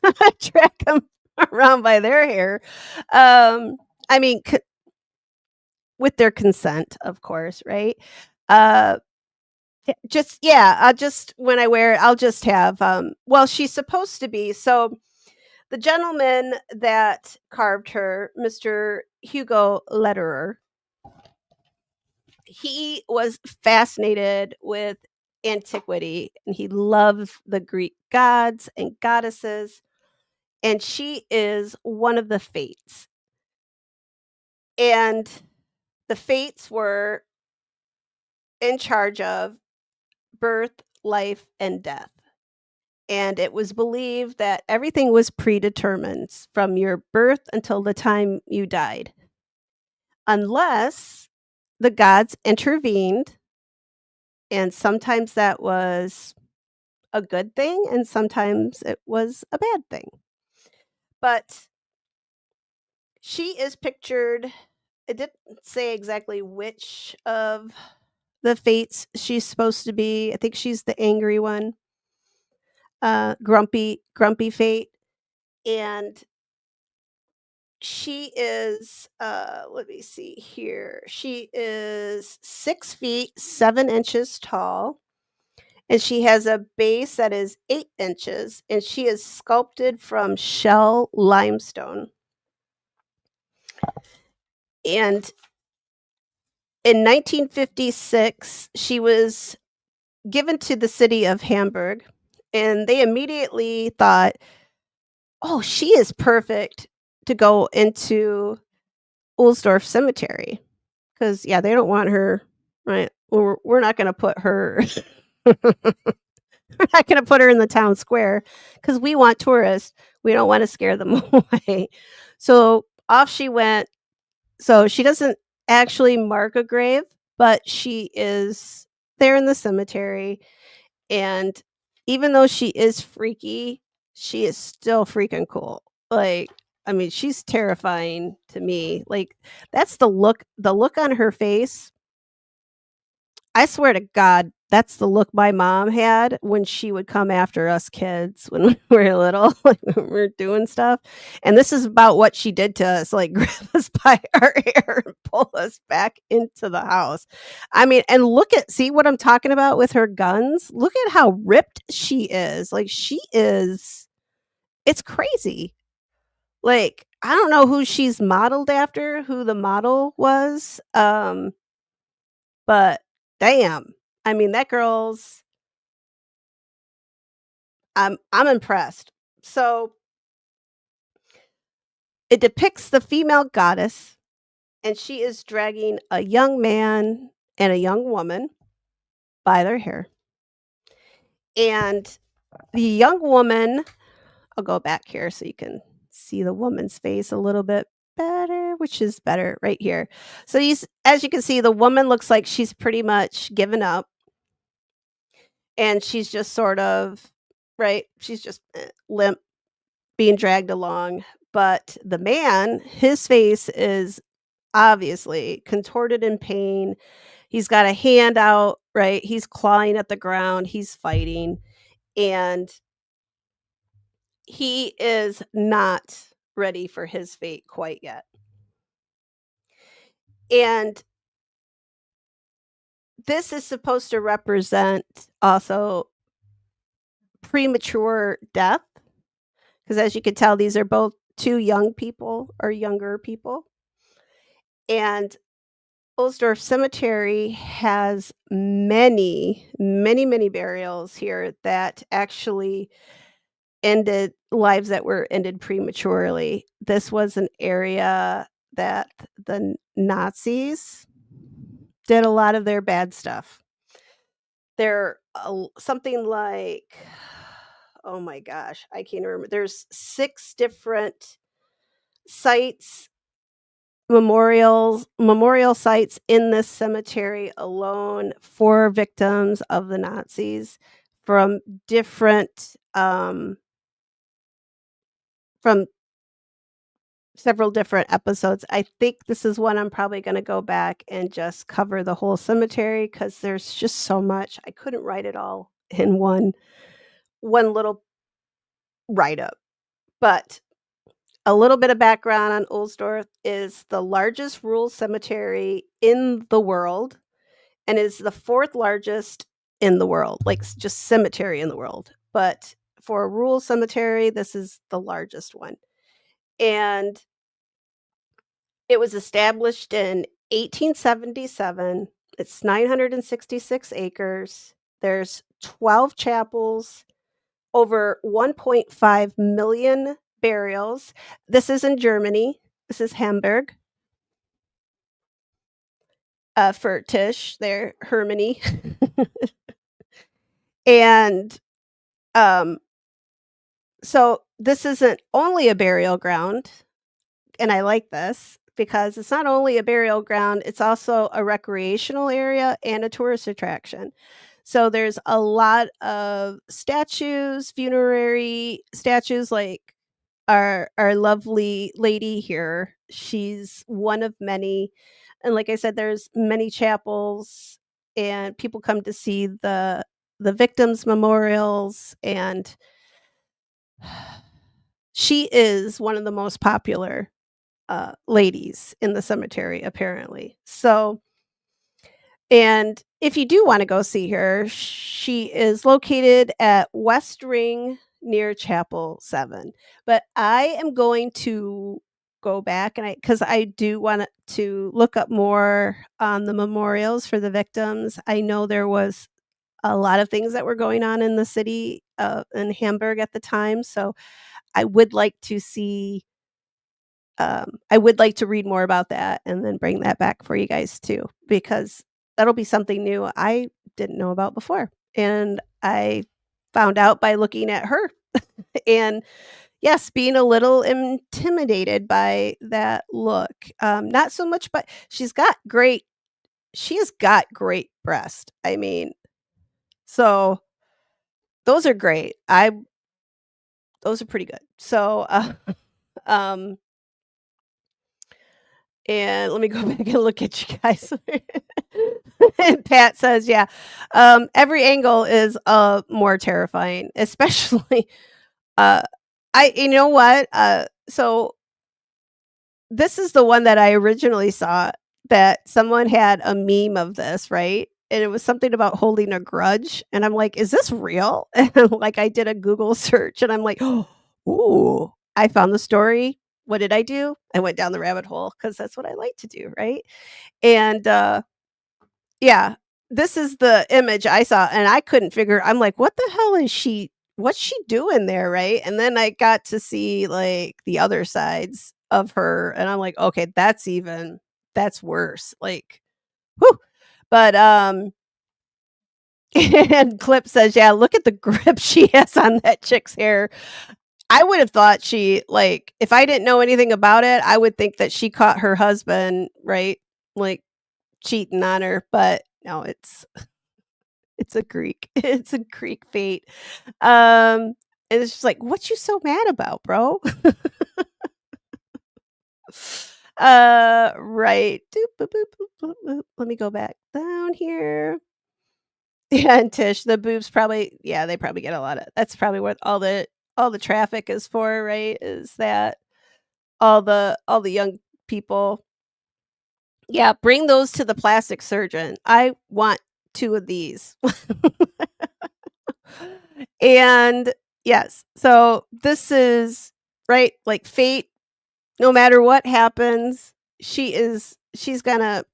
around drag 'em around by their hair. I mean, with their consent, of course, right? Uh just yeah, I'll just when I wear it, I'll just have, well, she's supposed to be so the gentleman that carved her, Mr. Hugo Lederer, he was fascinated with antiquity, and he loved the Greek gods and goddesses, and she is one of the fates. And the fates were in charge of birth, life, and death. And it was believed that everything was predetermined from your birth until the time you died, unless the gods intervened. And sometimes that was a good thing, and sometimes it was a bad thing. But she is pictured, it didn't say exactly which of the fates she's supposed to be. I think she's the angry one, grumpy fate. And she is, let me see here. She is 6 feet 7 inches tall, and she has a base that is 8 inches, and she is sculpted from shell limestone. And in 1956, she was given to the city of Hamburg, and they immediately thought, "Oh, she is perfect to go into Ohlsdorf Cemetery." Because yeah, they don't want her, right? We're not going to put her. We're not going to put her in the town square because we want tourists. We don't want to scare them away. So off she went. So she doesn't actually mark a grave, but she is there in the cemetery. And even though she is freaky, she is still freaking cool. Like, I mean, she's terrifying to me. Like, that's the look on her face. I swear to God, that's the look my mom had when she would come after us kids when we were little, like, when we were doing stuff, and this is about what she did to us, like, grab us by our hair and pull us back into the house. I mean, and look at see what I'm talking about with her guns? Look at how ripped she is, like, she is it's crazy. Like, I don't know who she's modeled after, who the model was, but damn. I mean, that girl's I'm impressed. So, It depicts the female goddess, and she is dragging a young man and a young woman by their hair. And the young woman, I'll go back here so you can see the woman's face a little bit better, which is better right here. So as you can see, the woman looks like she's pretty much given up, and she's just sort of right. She's just limp, being dragged along. But the man, his face is obviously contorted in pain. He's got a hand out, right? He's clawing at the ground. He's fighting, and he is not ready for his fate quite yet. And this is supposed to represent also premature death, because as you can tell, these are both two young people or younger people. And Ohlsdorf Cemetery has many, many, many burials here that actually ended lives that were ended prematurely. This was an area that the Nazis did a lot of their bad stuff. There something like oh my gosh, I can't remember. There's 6 different sites, memorial sites in this cemetery alone for victims of the Nazis from different from several different episodes. I think this is one I'm probably gonna go back and just cover the whole cemetery because there's just so much. I couldn't write it all in one little write-up. But a little bit of background on Ohlsdorf is the largest rural cemetery in the world and is the 4th largest in the world, like, just cemetery in the world. But for a rural cemetery, this is the largest one. And it was established in 1877. It's 966 acres. There's 12 chapels, over 1.5 million burials. This is in Germany. This is Hamburg. For Tish, there, Hermione. And so this isn't only a burial ground, and I like this because it's not only a burial ground, it's also a recreational area and a tourist attraction. So there's a lot of statues, funerary statues, like our lovely lady here. She's one of many. And like I said, there's many chapels, and people come to see the victims' memorials, and she is one of the most popular ladies in the cemetery, apparently. So, and if you do want to go see her, she is located at West Ring near Chapel 7. But I am going to go back and because I do want to look up more on the memorials for the victims. I know there was a lot of things that were going on in the city in Hamburg at the time. So I would like to see I would like to read more about that and then bring that back for you guys too, because that'll be something new I didn't know about before. And I found out by looking at her and yes, being a little intimidated by that look. Not so much, but she has got great breast. I mean, so those are great. Those are pretty good. So, um, and let me go back and look at you guys. And Pat says, "Yeah, every angle is, more terrifying, especially, uh, you know what? So this is the one that I originally saw that someone had a meme of this, right? And it was something about holding a grudge, and I'm like, "Is this real?" And, like, I did a Google search, and I'm like, "Oh, ooh." I found the story. What did I do? I went down the rabbit hole because that's what I like to do, right? And, yeah, this is the image I saw, and I couldn't figure I'm like, "What the hell is she what's she doing there?" Right? And then I got to see, like, the other sides of her, and I'm like, "Okay, that's worse." Like, whew. But, and Clip says, "Yeah, look at the grip she has on that chick's hair." I would have thought she like, if I didn't know anything about it, I would think that she caught her husband, right, like, cheating on her, but no, it's a Greek. It's a Greek fate. And it's just like, "What you so mad about, bro?" Right. Doop, boop, boop, boop, boop, boop. Let me go back down here. Yeah, and Tish, the boobs probably yeah, they probably get a lot of that's probably what all the traffic is for, right? Is that all the young people yeah, bring those to the plastic surgeon. I want 2 of these. And yes, so this is right, like fate, no matter what happens, she's gonna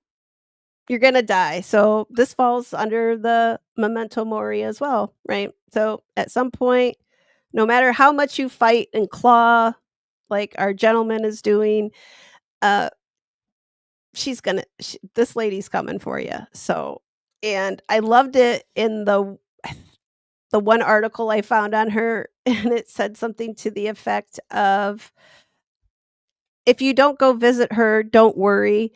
you're gonna die. So this falls under the Memento Mori as well, right? So at some point, no matter how much you fight and claw, like our gentleman is doing, uh, this lady's coming for you. So, and I loved it in the one article I found on her, and it said something to the effect of, "If you don't go visit her, don't worry,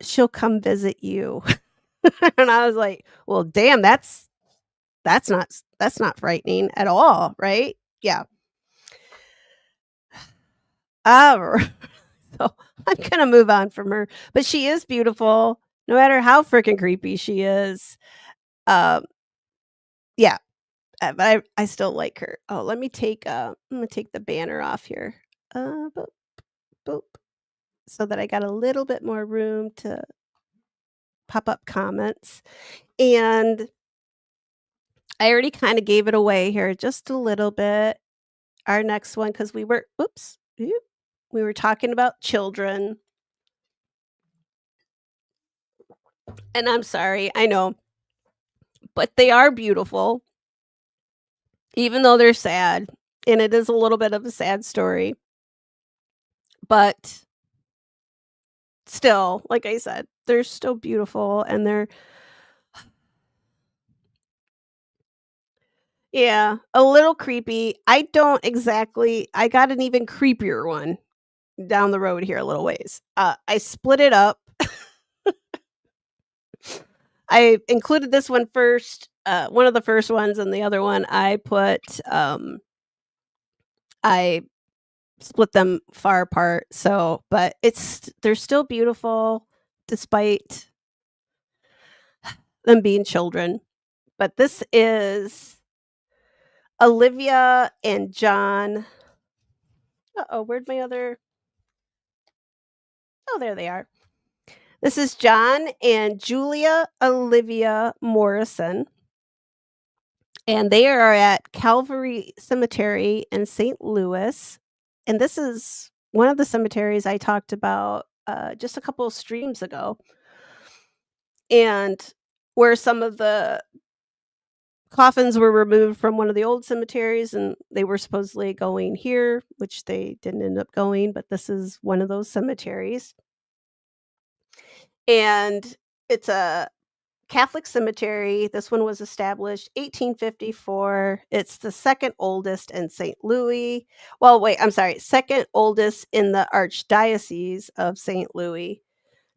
she'll come visit you." And I was like, "Well, damn, that's not frightening at all, right?" Yeah. Oh, so I'm gonna move on from her, but she is beautiful, no matter how freaking creepy she is. Um, yeah, but I still like her. Oh, I'm gonna take the banner off here. Boop, boop, so that I got a little bit more room to pop up comments, and I already kinda gave it away here just a little bit. Our next one, because we were talking about children, and I'm sorry, I know, but they are beautiful, even though they're sad, and it is a little bit of a sad story, but still, like I said, they're still beautiful, and they're yeah, a little creepy. I got an even creepier one down the road here a little ways. I split it up. I included this one first, one of the first ones, and the other one I split them far apart. So, but they're still beautiful despite them being children. But this is Olivia and John. Uh-oh, where'd my other oh, there they are. This is John and Julia Olivia Morrison, and they are at Calvary Cemetery in St. Louis. And this is one of the cemeteries I talked about just a couple of streams ago, and where some of the coffins were removed from one of the old cemeteries and they were supposedly going here, which they didn't end up going, but this is one of those cemeteries. And it's a Catholic cemetery. This one was established 1854. It's the second oldest in St. Louis. Well, wait, I'm sorry, second oldest in the Archdiocese of St. Louis.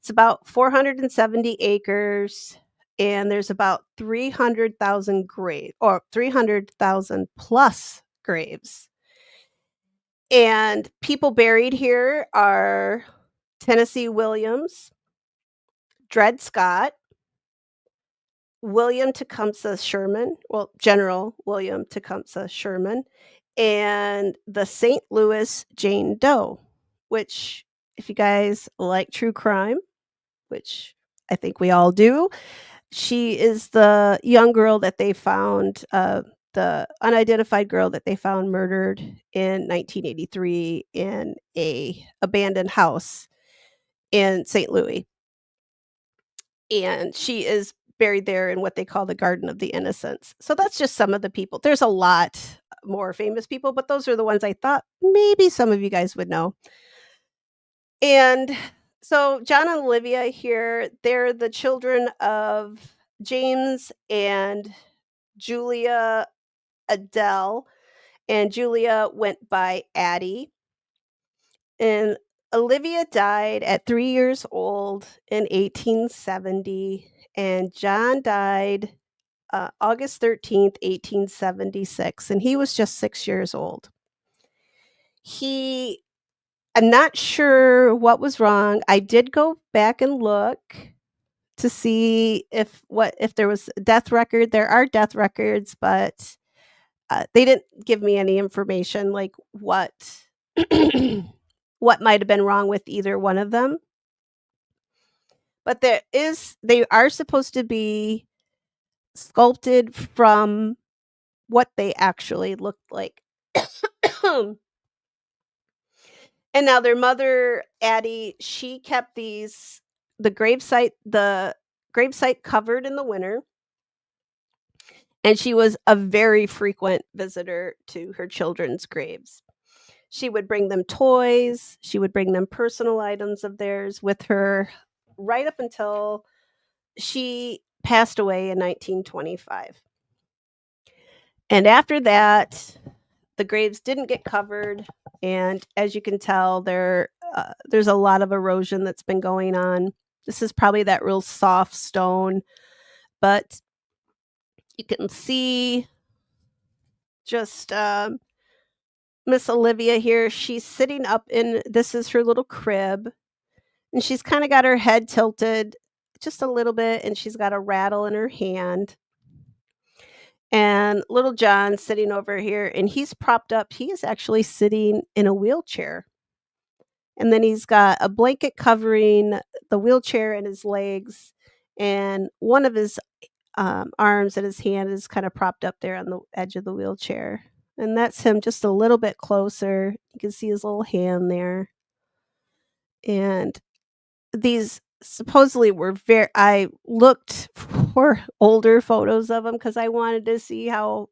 It's about 470 acres, and there's about 300,000 grave or 300,000 plus graves. And people buried here are Tennessee Williams, Dred Scott, William Tecumseh Sherman, well, General William Tecumseh Sherman, and the St. Louis Jane Doe, which, if you guys like true crime, which I think we all do, she is the young girl that they found, the unidentified girl that they found murdered in 1983 in a abandoned house in St. Louis. And she is buried there in what they call the Garden of the Innocents. So that's just some of the people. There's a lot more famous people, but those are the ones I thought maybe some of you guys would know. And so John and Olivia here, they're the children of James and Julia Adele, and Julia went by Addie. And Olivia died at 3 years old in 1870, and John died, August 13th, 1876, and he was just 6 years old. He I'm not sure what was wrong. I did go back and look to see if there was a death record. There are death records, but, they didn't give me any information, like, what might have been wrong with either one of them. But they are supposed to be sculpted from what they actually looked like. And now their mother, Addie, she kept the gravesite covered in the winter, and she was a very frequent visitor to her children's graves. She would bring them toys, she would bring them personal items of theirs with her right up until she passed away in 1925. And after that, the graves didn't get covered, and as you can tell, there's a lot of erosion that's been going on. This is probably that real soft stone, but you can see just Miss Olivia here. She's sitting up in this is her little crib, and she's kind of got her head tilted just a little bit, and she's got a rattle in her hand. And little John sitting over here, and he's propped up. He is actually sitting in a wheelchair. And then he's got a blanket covering the wheelchair and his legs, and one of his arms and his hand is kind of propped up there on the edge of the wheelchair. And that's him just a little bit closer. You can see his little hand there. And these supposedly were very I looked for older photos of them because I wanted to see how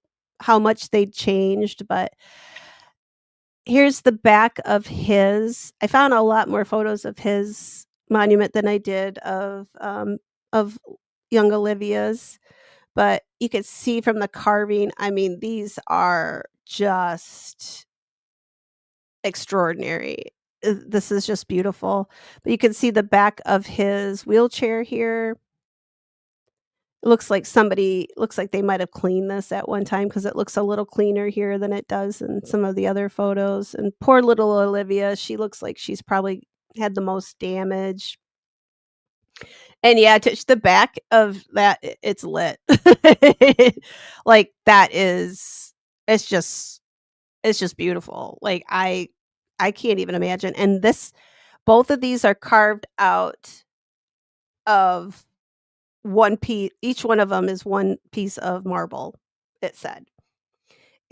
much they'd changed, but here's the back of his. I found a lot more photos of his monument than I did of young Olivia's, but you could see from the carving, I mean, these are just extraordinary. This is just beautiful. But you can see the back of his wheelchair here. It looks like they might have cleaned this at one time because it looks a little cleaner here than it does in some of the other photos. And poor little Olivia, she looks like she's probably had the most damage. And yeah, the back of that, it's lit. Like that is, it's just, it's just beautiful. Like I can't even imagine. And both of these are carved out of one piece. Each one of them is one piece of marble, it said.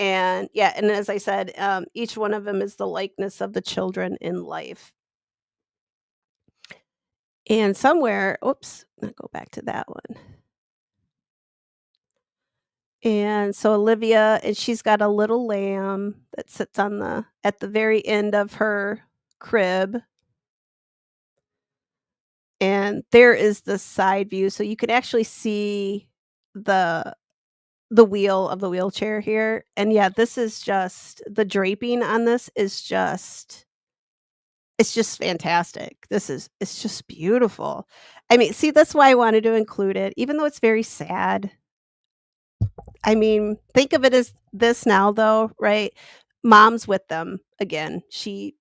And yeah, and as I said, each one of them is the likeness of the children in life. And somewhere, oops, I'll go back to that one. And so Olivia, and she's got a little lamb that sits at the very end of her crib. And there is the side view, so you could actually see the the wheel of the wheelchair here. And yeah, this is just the draping on this is just it's just fantastic. It's just beautiful. I mean, see, that's why I wanted to include it, even though it's very sad. I mean, think of it as this now though, right? Mom's with them again. She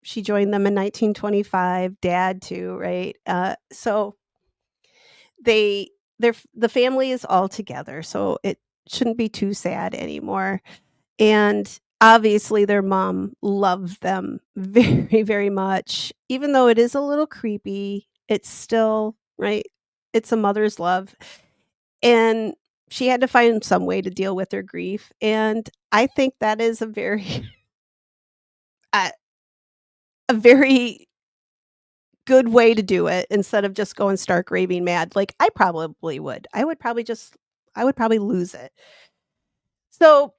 joined them in 1925, dad too, right? So the family is all together, so it shouldn't be too sad anymore. And obviously their mom loved them very, very much. Even though it is a little creepy, it's still, right? It's a mother's love. And she had to find some way to deal with her grief. And I think that is a, a very good way to do it instead of just going stark raving mad. Like I probably would. I would probably lose it. So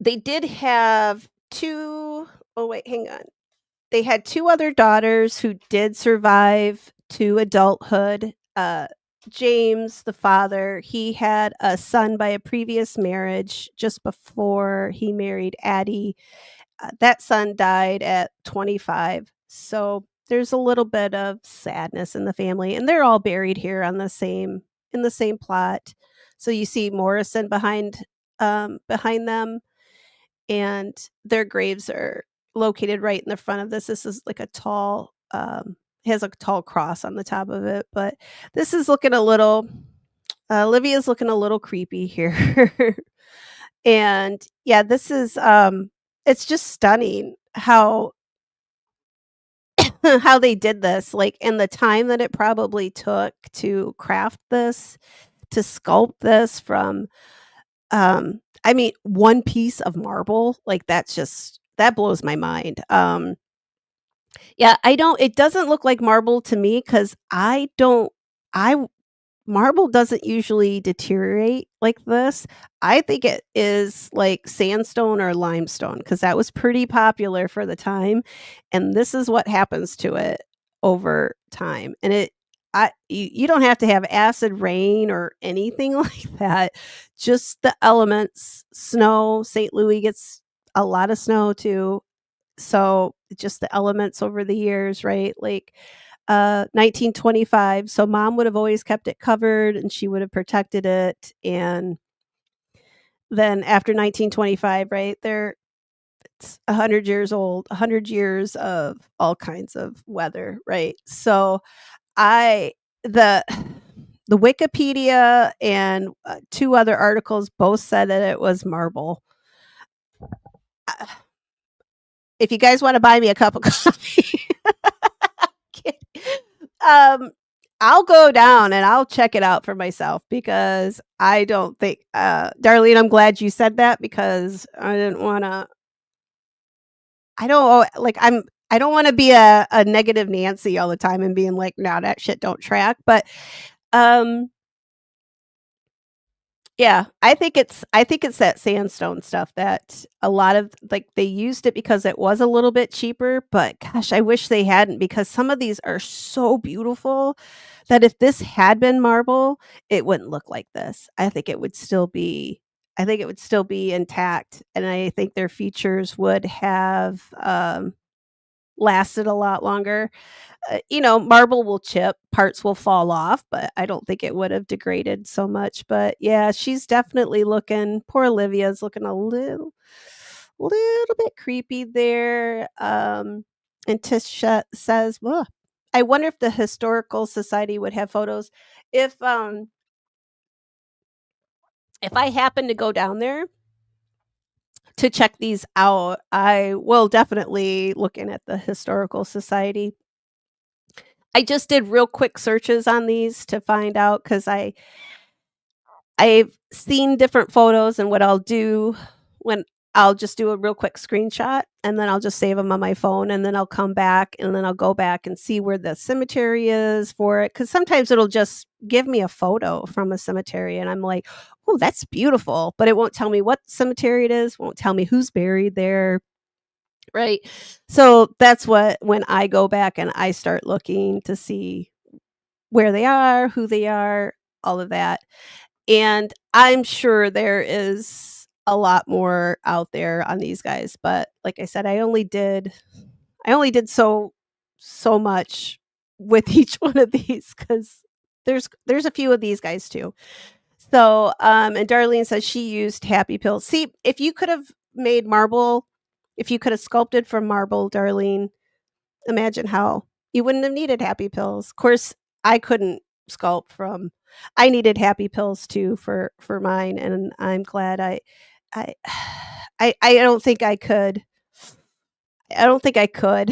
they did have two oh wait, hang on. They had 2 other daughters who did survive to adulthood. James, the father, he had a son by a previous marriage just before he married Addie. That son died at 25. So there's a little bit of sadness in the family, and they're all buried here on the same in the same plot. So you see Morrison behind them, and their graves are located right in the front of this. This is like a tall has a tall cross on the top of it, but this is looking a little Olivia's looking a little creepy here. And yeah, this is it's just stunning how how they did this, like, and the time that it probably took to craft this, to sculpt this from, I mean, one piece of marble, like, that's just that blows my mind. Yeah, I don't it doesn't look like marble to me because I marble doesn't usually deteriorate like this. I think it is like sandstone or limestone because that was pretty popular for the time, and this is what happens to it over time. And you don't have to have acid rain or anything like that. Just the elements, snow. St. Louis gets a lot of snow too. So just the elements over the years, right? Like 1925. So mom would have always kept it covered and she would have protected it. And then after 1925, right there, it's 100 years old, 100 years of all kinds of weather, right? So I, the, the Wikipedia and 2 other articles both said that it was marble. Uh, If you guys want to buy me a cup of coffee, um, I'll go down and I'll check it out for myself because I don't think Darlene, I'm glad you said that because I didn't wanna I don't like, I don't wanna be a negative Nancy all the time and being like, "No, that shit don't track," but, um yeah, I think it's that sandstone stuff that a lot of like, they used it because it was a little bit cheaper, but gosh, I wish they hadn't because some of these are so beautiful that if this had been marble, it wouldn't look like this. I think it would still be intact, and I think their features would have, lasted a lot longer. Marble will chip, parts will fall off, but I don't think it would have degraded so much. But yeah, she's definitely looking poor Olivia's looking a little bit creepy there. And Tisha says, "Well, I wonder if the historical society would have photos. If um if I happen to go down there to check these out, I will definitely look in at the historical society. I just did real quick searches on these to find out because I've seen different photos, and what I'll do when I'll just do a real quick screenshot, and then I'll just save them on my phone, and then I'll come back, and then I'll go back and see where the cemetery is for it. Because sometimes it'll just give me a photo from a cemetery, and I'm like, "Oh, that's beautiful," but it won't tell me what cemetery it is, won't tell me who's buried there, right? So that's what when I go back and I start looking to see where they are, who they are, all of that. And I'm sure there is a lot more out there on these guys, but like I said, I only did so much with each one of these because there's a few of these guys too. So, and Darlene says she used happy pills. See, if you could have made marble, if you could have sculpted from marble, Darlene, imagine how you wouldn't have needed happy pills. Of course, I couldn't sculpt from I needed happy pills too for mine, and I'm glad I I don't think I could. I don't think I could.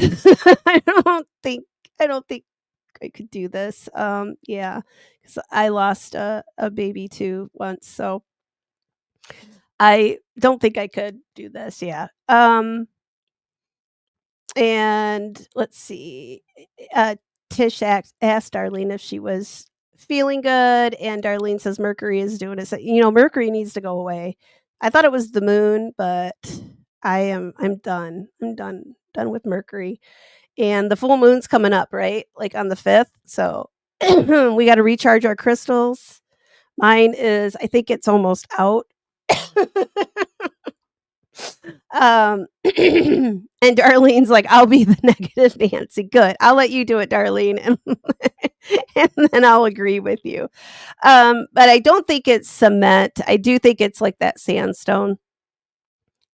I don't think I could do this. Yeah, 'cause I lost a baby too once, so I don't think I could do this. Yeah. And let's see. Uh, Tish asked Darlene if she was feeling good, and Darlene says Mercury is doing it. So, Mercury needs to go away. I thought it was the moon, but I'm done. I'm done done with Mercury. And the full moon's coming up, right? Like on the 5th. So we got to recharge our crystals. Mine is, I think it's almost out. And Darlene's like, I'll be the negative Nancy. Good. I'll let you do it, Darlene. And then I'll agree with you. But I don't think it's cement. I do think it's like that sandstone.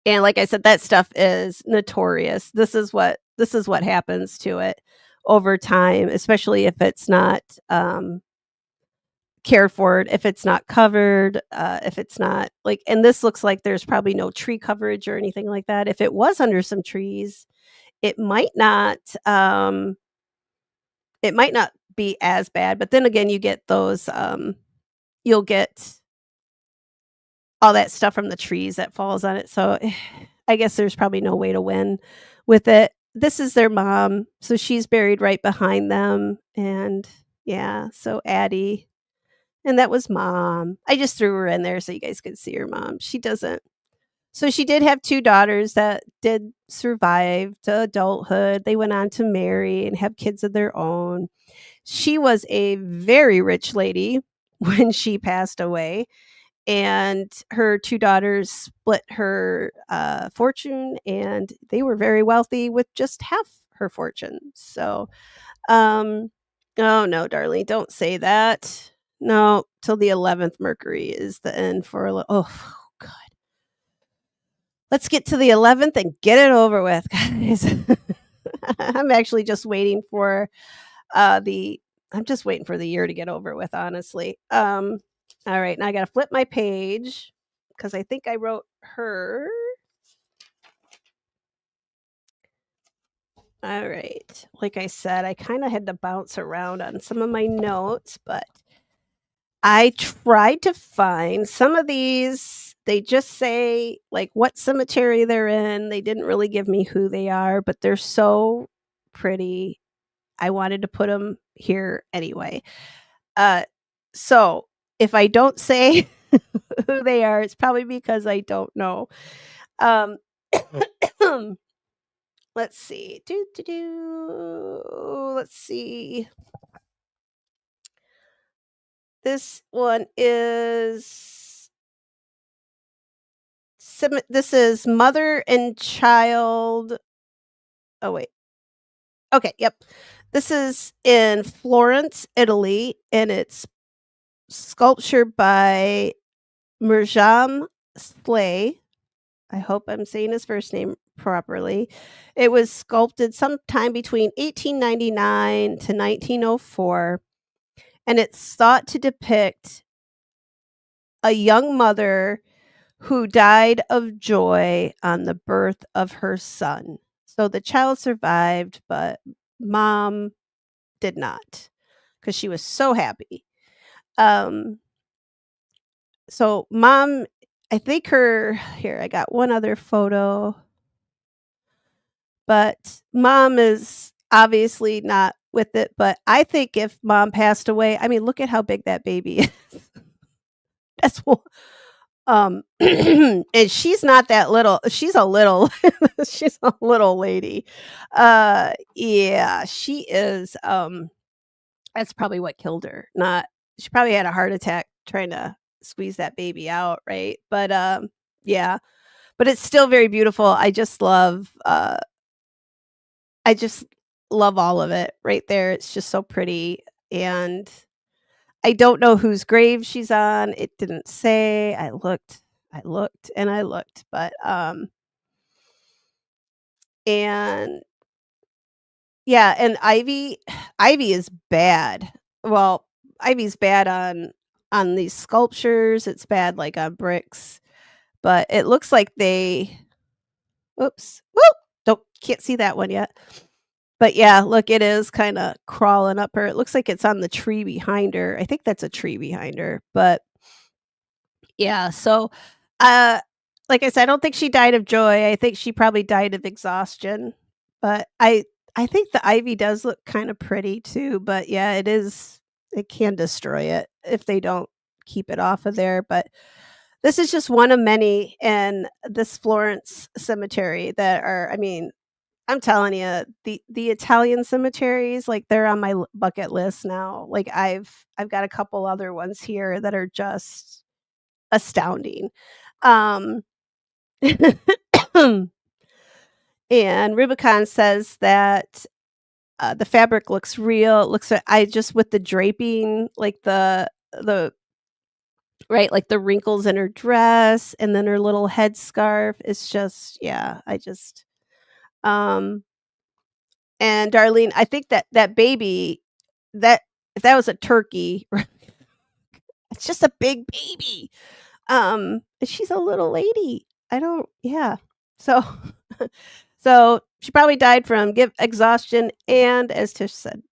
And like I said, that stuff is notorious. This is what happens to it over time, especially if it's not cared for, if it's not covered, if it's not like, and this looks like there's probably no tree coverage or anything like that. If it was under some trees, it might not um it might not be as bad. But then again, you get those you'll get all that stuff from the trees that falls on it. So I guess there's probably no way to win with it. This is their mom, so she's buried right behind them, and yeah, so Addie, and that was mom. I just threw her in there so you guys could see her mom. She doesn't. So she did have 2 daughters that did survive to adulthood. They went on to marry and have kids of their own. She was a very rich lady when she passed away, and her 2 daughters split her, fortune, and they were very wealthy with just half her fortune. So, um oh, no, darling, don't say that. No, till the 11th Mercury is the end for a oh, god. Let's get to the 11th and get it over with, guys. I'm actually just waiting for, the I'm just waiting for the year to get over with, honestly. All right, now I gotta flip my page because I think I wrote her. All right. Like I said, I kind of had to bounce around on some of my notes, but I tried to find some of these. They just say like what cemetery they're in. They didn't really give me who they are, but they're so pretty. I wanted to put them here anyway. Uh, so if I don't say who they are, it's probably because I don't know. Um, let's see. Let's see. This one is this is mother and child. Oh wait. Okay, yep. This is in Florence, Italy, and it's sculpture by Mirjam Slay. I hope I'm saying his first name properly. It was sculpted sometime between 1899 to 1904, and it's thought to depict a young mother who died of joy on the birth of her son. So the child survived, but mom did not because she was so happy. Um, so mom, I think her here, I got one other photo, but mom is obviously not with it. But I think if mom passed away, I mean, look at how big that baby is. That's and she's not that little. She's a little she's a little lady. Yeah, she is, that's probably what killed her. Not She probably had a heart attack trying to squeeze that baby out, right? But, yeah, but it's still very beautiful. I just love all of it right there. It's just so pretty, and I don't know whose grave she's on. It didn't say. I looked, and I looked, but, and yeah, and Ivy is bad. Well, Ivy's bad on these sculptures. It's bad, like, on bricks, but it looks like they oops, whoop, don't can't see that one yet. But yeah, look, it is kinda crawling up her. It looks like it's on the tree behind her. I think that's a tree behind her, but yeah, so, uh, like I said, I don't think she died of joy. I think she probably died of exhaustion, but I think the ivy does look kinda pretty too, but yeah, it can destroy it if they don't keep it off of there. But this is just one of many in this Florence cemetery that are, I mean, I'm telling you, the Italian cemeteries, like, they're on my bucket list now. Like, I've got a couple other ones here that are just astounding. Um, and Rubicon says that the fabric looks real. It looks I just with the draping, like the right, like the wrinkles in her dress and then her little headscarf. It's just yeah, I just um and Darlene, I think that that baby that if that was a turkey, it's just a big baby. And she's a little lady. I don't yeah. So so she probably died from give exhaustion and as Tish said,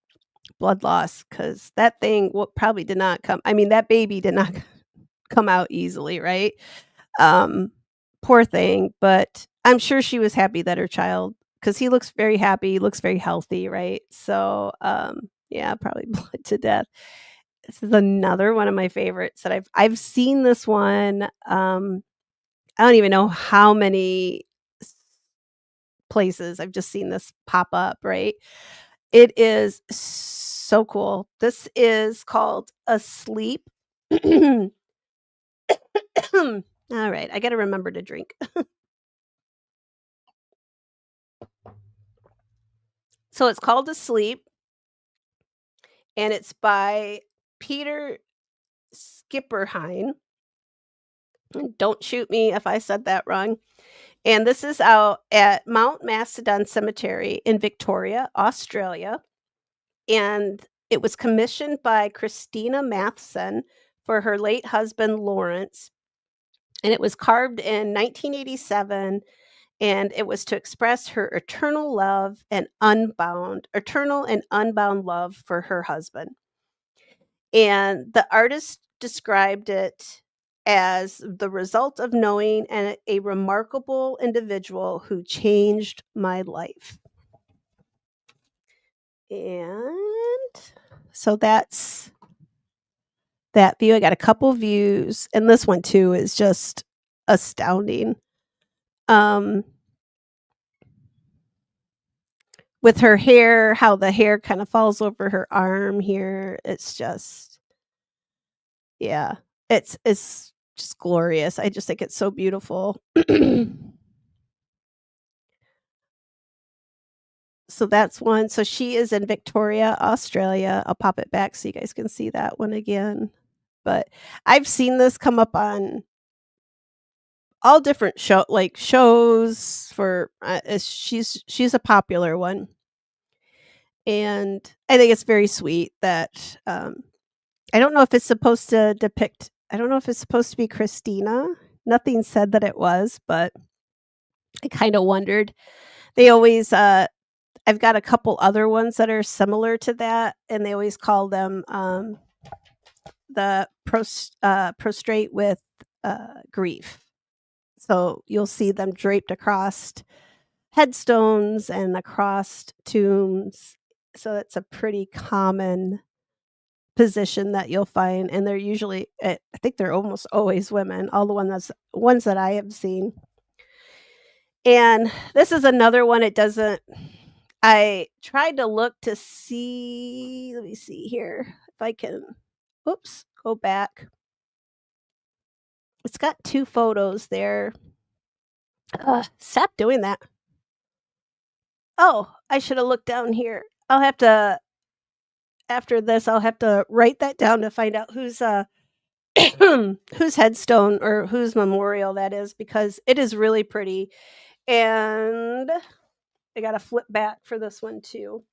blood loss because that thing probably did not come. I mean, that baby did not come out easily, right? Um, poor thing, but I'm sure she was happy that her child, because he looks very happy, looks very healthy, right? So, yeah, probably bled to death. This is another one of my favorites that I've seen this one. I don't even know how many places I've just seen this pop up, right? It is so cool. This is called Asleep. All right, I got to remember to drink. So it's called Asleep, and it's by Peter Skipperhein. And don't shoot me if I said that wrong. And this is out at Mount Macedon Cemetery in Victoria, Australia. And it was commissioned by Christina Matheson for her late husband, Lawrence. And it was carved in 1987 and it was to express her eternal and unbound love for her husband. And the artist described it as the result of knowing a remarkable individual who changed my life. And so that's that view. I got a couple views, and this one too is just astounding. Um, with her hair, how the hair kind of falls over her arm here. It's just yeah. It's just glorious. I just think it's so beautiful. So that's one. So she is in Victoria, Australia. I'll pop it back so you guys can see that one again. But I've seen this come up on all different shows for she's a popular one. And I think it's very sweet that I don't know if it's supposed to depict I don't know if it's supposed to be Christina. Nothing said that it was, but I kind of wondered. They always I've got a couple other ones that are similar to that, and they always call them prostrate with grief. So you'll see them draped across headstones and across tombs. So it's a pretty common position that you'll find, and they're usually I think they're almost always women. All the ones that I have seen. And this is another one. It doesn't I tried to look to see let me see here if I can oops, go back. It's got 2 photos there. Stop doing that. Oh, I should have looked down here. I'll have to after this, I'll have to write that down to find out whose whose headstone or whose memorial that is because it is really pretty. And I got to flip back for this one too.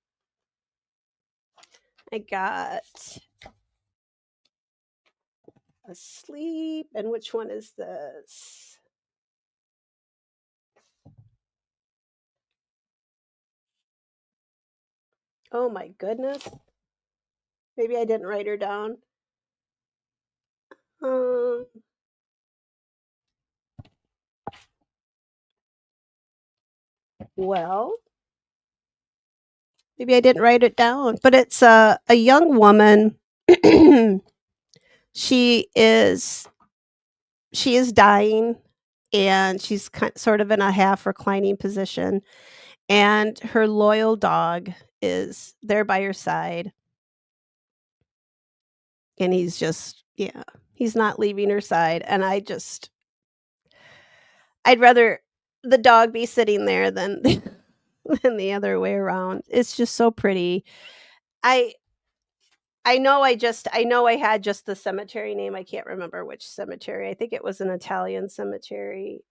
I got Asleep. And which one is this? Oh my goodness. Maybe I didn't write her down. Um, well, maybe I didn't write it down, but it's a young woman. she is she is dying, and she's sort of in a half reclining position, and her loyal dog is there by her side, and he's just yeah, he's not leaving her side, and I'd rather the dog be sitting there than than the other way around. It's just so pretty. I I know I had just the cemetery name. I can't remember which cemetery. I think it was an Italian cemetery,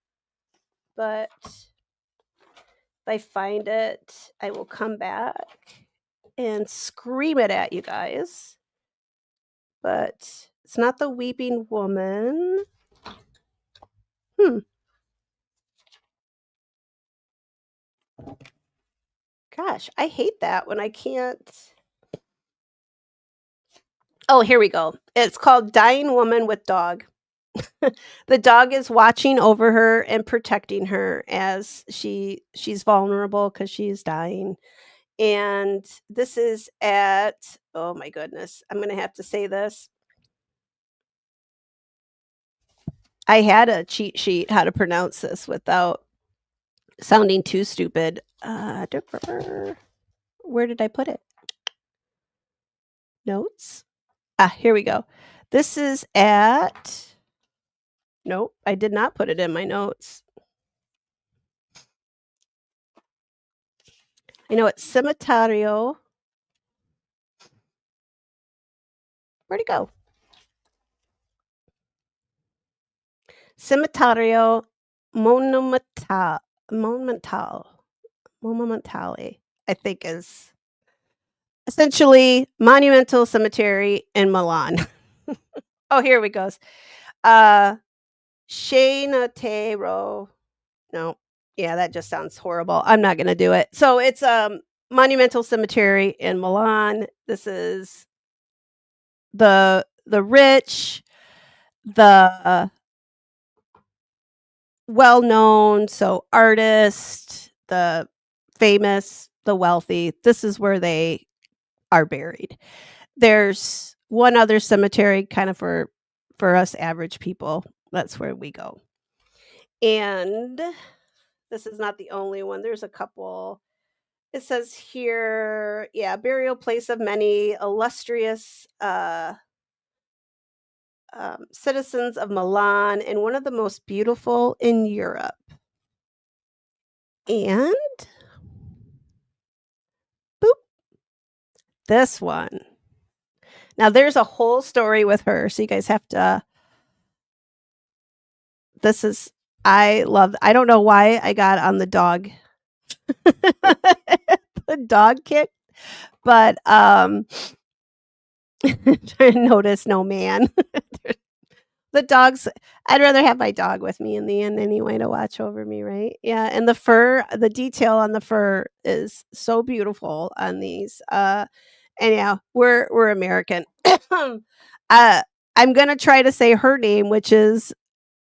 but if I find it, I will come back and scream it at you guys. But it's not the weeping woman. Hmm. Gosh, I hate that when I can't. Oh, here we go. It's called Dying Woman with Dog. The dog is watching over her and protecting her as she's vulnerable because she's dying. And this is at oh my goodness, I'm gonna have to say this. I had a cheat sheet how to pronounce this without sounding too stupid. Where did I put it? Notes. Ah, here we go. This is at. Nope, I did not put it in my notes. I know it's Cemetario. Where'd it go? Cemetario Monumental Monumental Monumentale, I think is essentially monumental cemetery in Milan. Oh, here we goes. Uh Scenatero. No. Yeah, that just sounds horrible. I'm not gonna do it. So it's monumental cemetery in Milan. This is the rich, the well known, so artists, the famous, the wealthy. This is where they are buried. There's one other cemetery kind of for us average people. That's where we go. And this is not the only one. There's a couple. It says here, yeah, burial place of many illustrious citizens of Milan and one of the most beautiful in Europe. And boop, this one. Now there's a whole story with her, so you guys have to. This is I don't know why I got on the dog the dog kick, but trying to notice no man. The dogs I'd rather have my dog with me in the end anyway to watch over me, right? Yeah, and the fur, the detail on the fur is so beautiful on these. And yeah, we're American. I'm gonna try to say her name, which is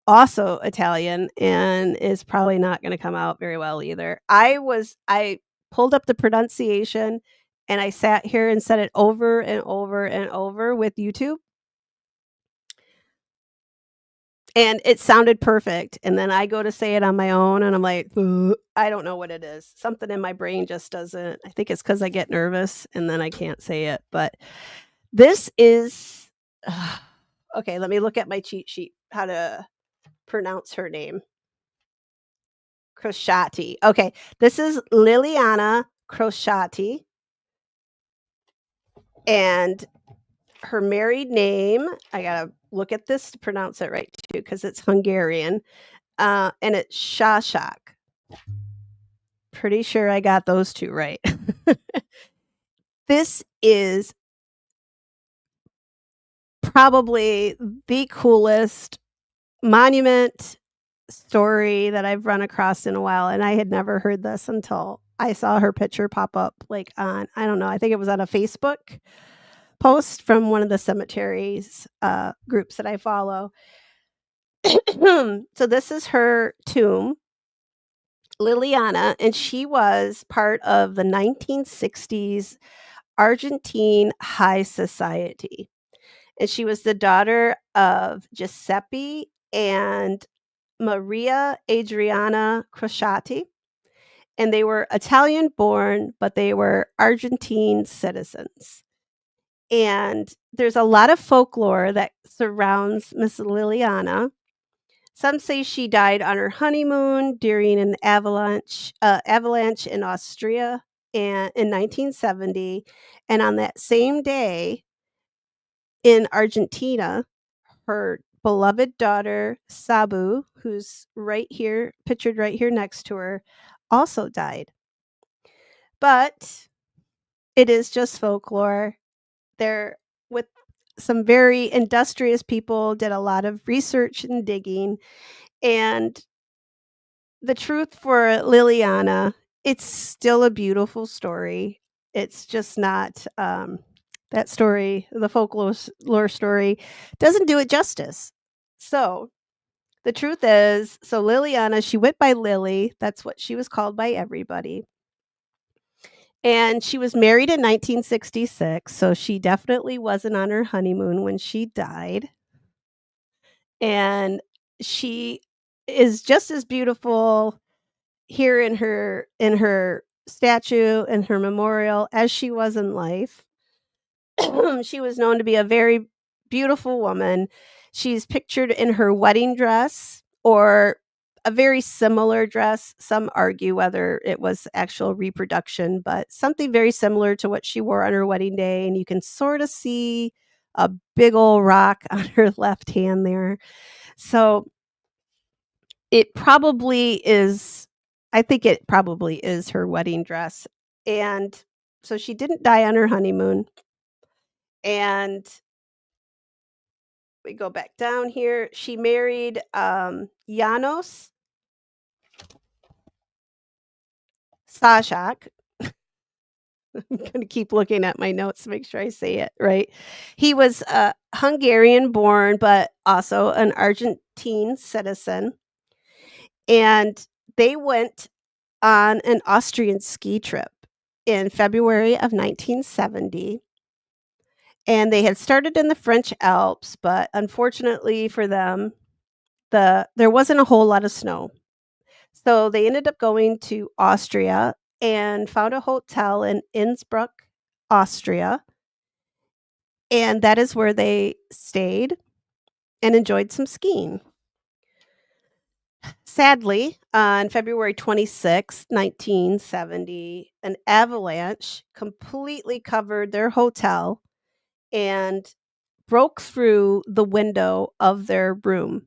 also Italian and is probably not gonna come out very well either. I pulled up the pronunciation and I sat here and said it over and over and over with YouTube, and it sounded perfect, and then I go to say it on my own, and I'm like, "Ugh," I don't know what it is. Something in my brain just doesn't. I think it's because I get nervous, and then I can't say it, but this is okay, let me look at my cheat sheet, how to pronounce her name. Crociati. Okay, this is Liliana Crociati, and her married name, I gotta look at this to pronounce it right too, because it's Hungarian, and it's Shashak. Pretty sure I got those 2 right. This is probably the coolest monument story that I've run across in a while, and I had never heard this until I saw her picture pop up, like, on I don't know, I think it was on a Facebook post from one of the cemeteries, groups that I follow. So this is her tomb, Liliana, and she was part of the 1960s Argentine high society. And she was the daughter of Giuseppe and Maria Adriana Crociati. and they were Italian born, but they were Argentine citizens. And there's a lot of folklore that surrounds Miss Liliana. Some say she died on her honeymoon during an avalanche in Austria and in 1970, and on that same day in Argentina, her beloved daughter Sabu, who's right here, pictured right here next to her, also died. But it is just folklore. They're with some very industrious people, did a lot of research and digging, and the truth for Liliana, it's still a beautiful story. It's just not, that story, the folklore lore story, doesn't do it justice. So, the truth is, so Liliana, she went by Lily, that's what she was called by everybody, and she was married in 1966, so she definitely wasn't on her honeymoon when she died, and she is just as beautiful here in her statue and her memorial as she was in life. She was known to be a very beautiful woman. She's pictured in her wedding dress or a very similar dress. Some argue whether it was actual reproduction, but something very similar to what she wore on her wedding day. And you can sort of see a big old rock on her left hand there. So it probably is, I think it probably is her wedding dress, and so she didn't die on her honeymoon, and we go back down here, she married, Janos Sajak. I'm gonna keep looking at my notes to make sure I say it right. He was, Hungarian born, but also an Argentine citizen, and they went on an Austrian ski trip in February of 1970. And they had started in the French Alps, but unfortunately for them, there wasn't a whole lot of snow. So they ended up going to Austria and found a hotel in Innsbruck, Austria, and that is where they stayed and enjoyed some skiing. Sadly, on February 26th, 1970, an avalanche completely covered their hotel and broke through the window of their room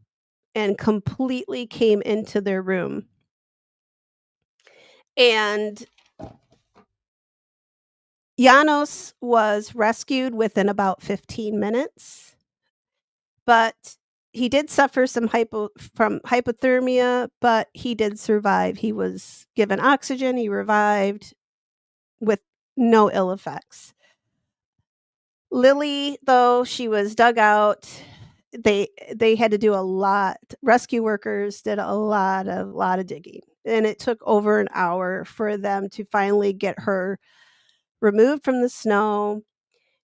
and completely came into their room. And Janos was rescued within about 15 minutes, but he did suffer from hypothermia, but he did survive. He was given oxygen, he revived with no ill effects. Lily, though, she was dug out. They had to do a lot. Rescue workers did a lot of digging, and it took over an hour for them to finally get her removed from the snow.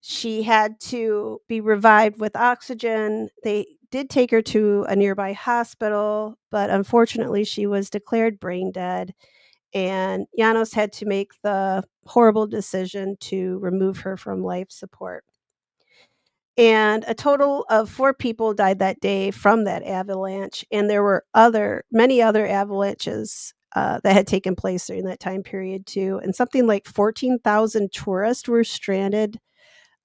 She had to be revived with oxygen. They did take her to a nearby hospital, but unfortunately, she was declared brain dead, and Janos had to make the horrible decision to remove her from life support. And a total of 4 people died that day from that avalanche, and there were many other avalanches, that had taken place during that time period too, and something like 14,000 tourists were stranded,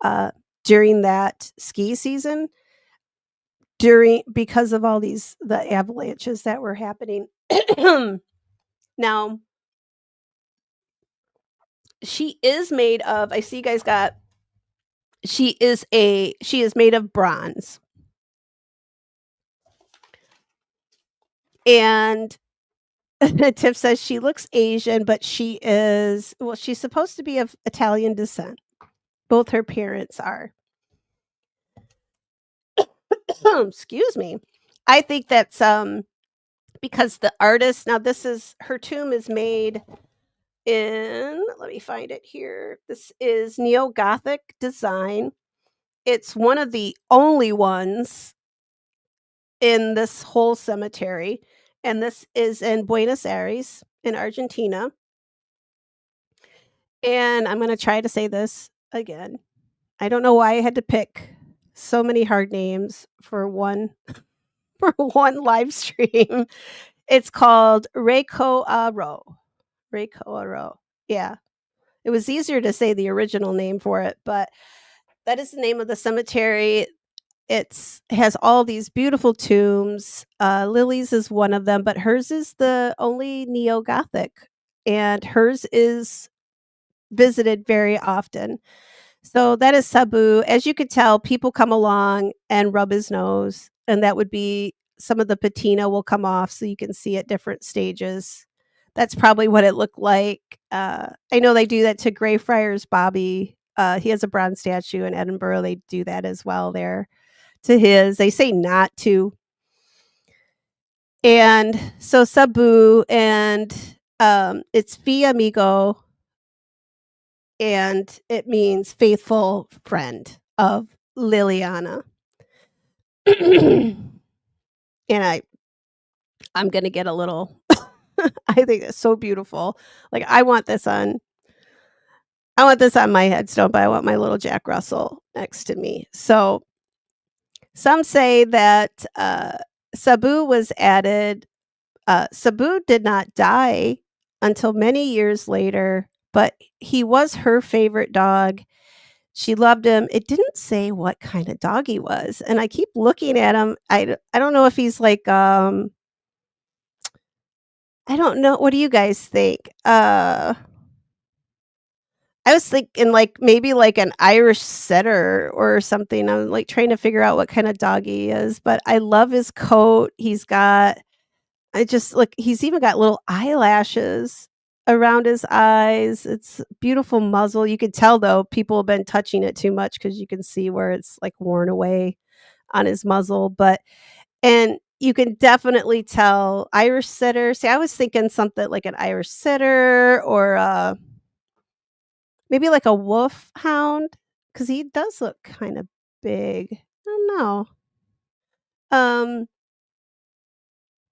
uh, during that ski season, during because of all the avalanches that were happening. Now, she is made of I see you guys got she is made of bronze, and Tiff says she looks Asian, but she's supposed to be of Italian descent. Both her parents are. Excuse me. I think that's because the artist, now this is her tomb is made in, let me find it here. This is neo-Gothic design. It's one of the only ones in this whole cemetery, and this is in Buenos Aires in Argentina. And I'm gonna try to say this again. I don't know why I had to pick so many hard names for one for one live stream. It's called Reiko Aro. Reiko Aro. Yeah. It was easier to say the original name for it, but that is the name of the cemetery. It's has all these beautiful tombs. Lily's is one of them, but hers is the only neo-Gothic, and hers is visited very often. So that is Sabu. As you could tell, people come along and rub his nose, and that would be some of the patina will come off so you can see at different stages. That's probably what it looked like. I know they do that to Greyfriars Bobby. He has a bronze statue in Edinburgh. They do that as well there to his. They say not to. And so Sabu and it's Fi Amigo, and it means faithful friend of Liliana. And I'm gonna get a little I think it's so beautiful. Like I want this on my headstone, but I want my little Jack Russell next to me. So some say that Sabu was added. Sabu did not die until many years later, but he was her favorite dog. She loved him. It didn't say what kind of dog he was, and I keep looking at him. I don't know if he's like, I don't know. What do you guys think? I was thinking like maybe like an Irish setter or something. I'm like trying to figure out what kind of dog he is, but I love his coat. I just look, he's even got little eyelashes around his eyes. It's beautiful muzzle. You could tell though people have been touching it too much because you can see where it's like worn away on his muzzle. But and you can definitely tell Irish setter. See, I was thinking something like an Irish setter or maybe like a wolf hound because he does look kind of big. I don't know. Um,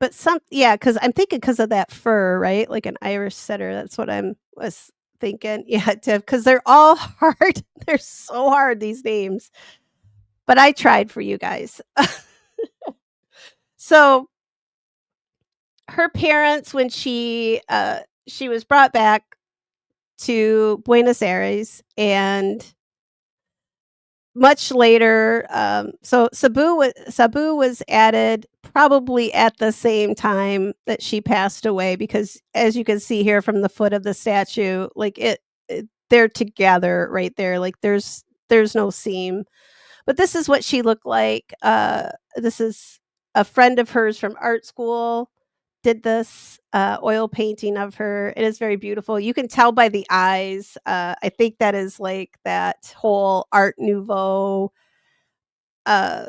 but yeah, because I'm thinking because of that fur, right? Like an Irish setter. That's what I'm was thinking. Yeah, Tiff, because they're all hard. They're so hard these names. But I tried for you guys. So her parents, when she was brought back to Buenos Aires, and much later, so Sabu was added probably at the same time that she passed away because, as you can see here from the foot of the statue, like they're together right there. Like there's no seam, but this is what she looked like. This is a friend of hers from art school did this oil painting of her. It is very beautiful. You can tell by the eyes. I think that is like that whole Art Nouveau uh,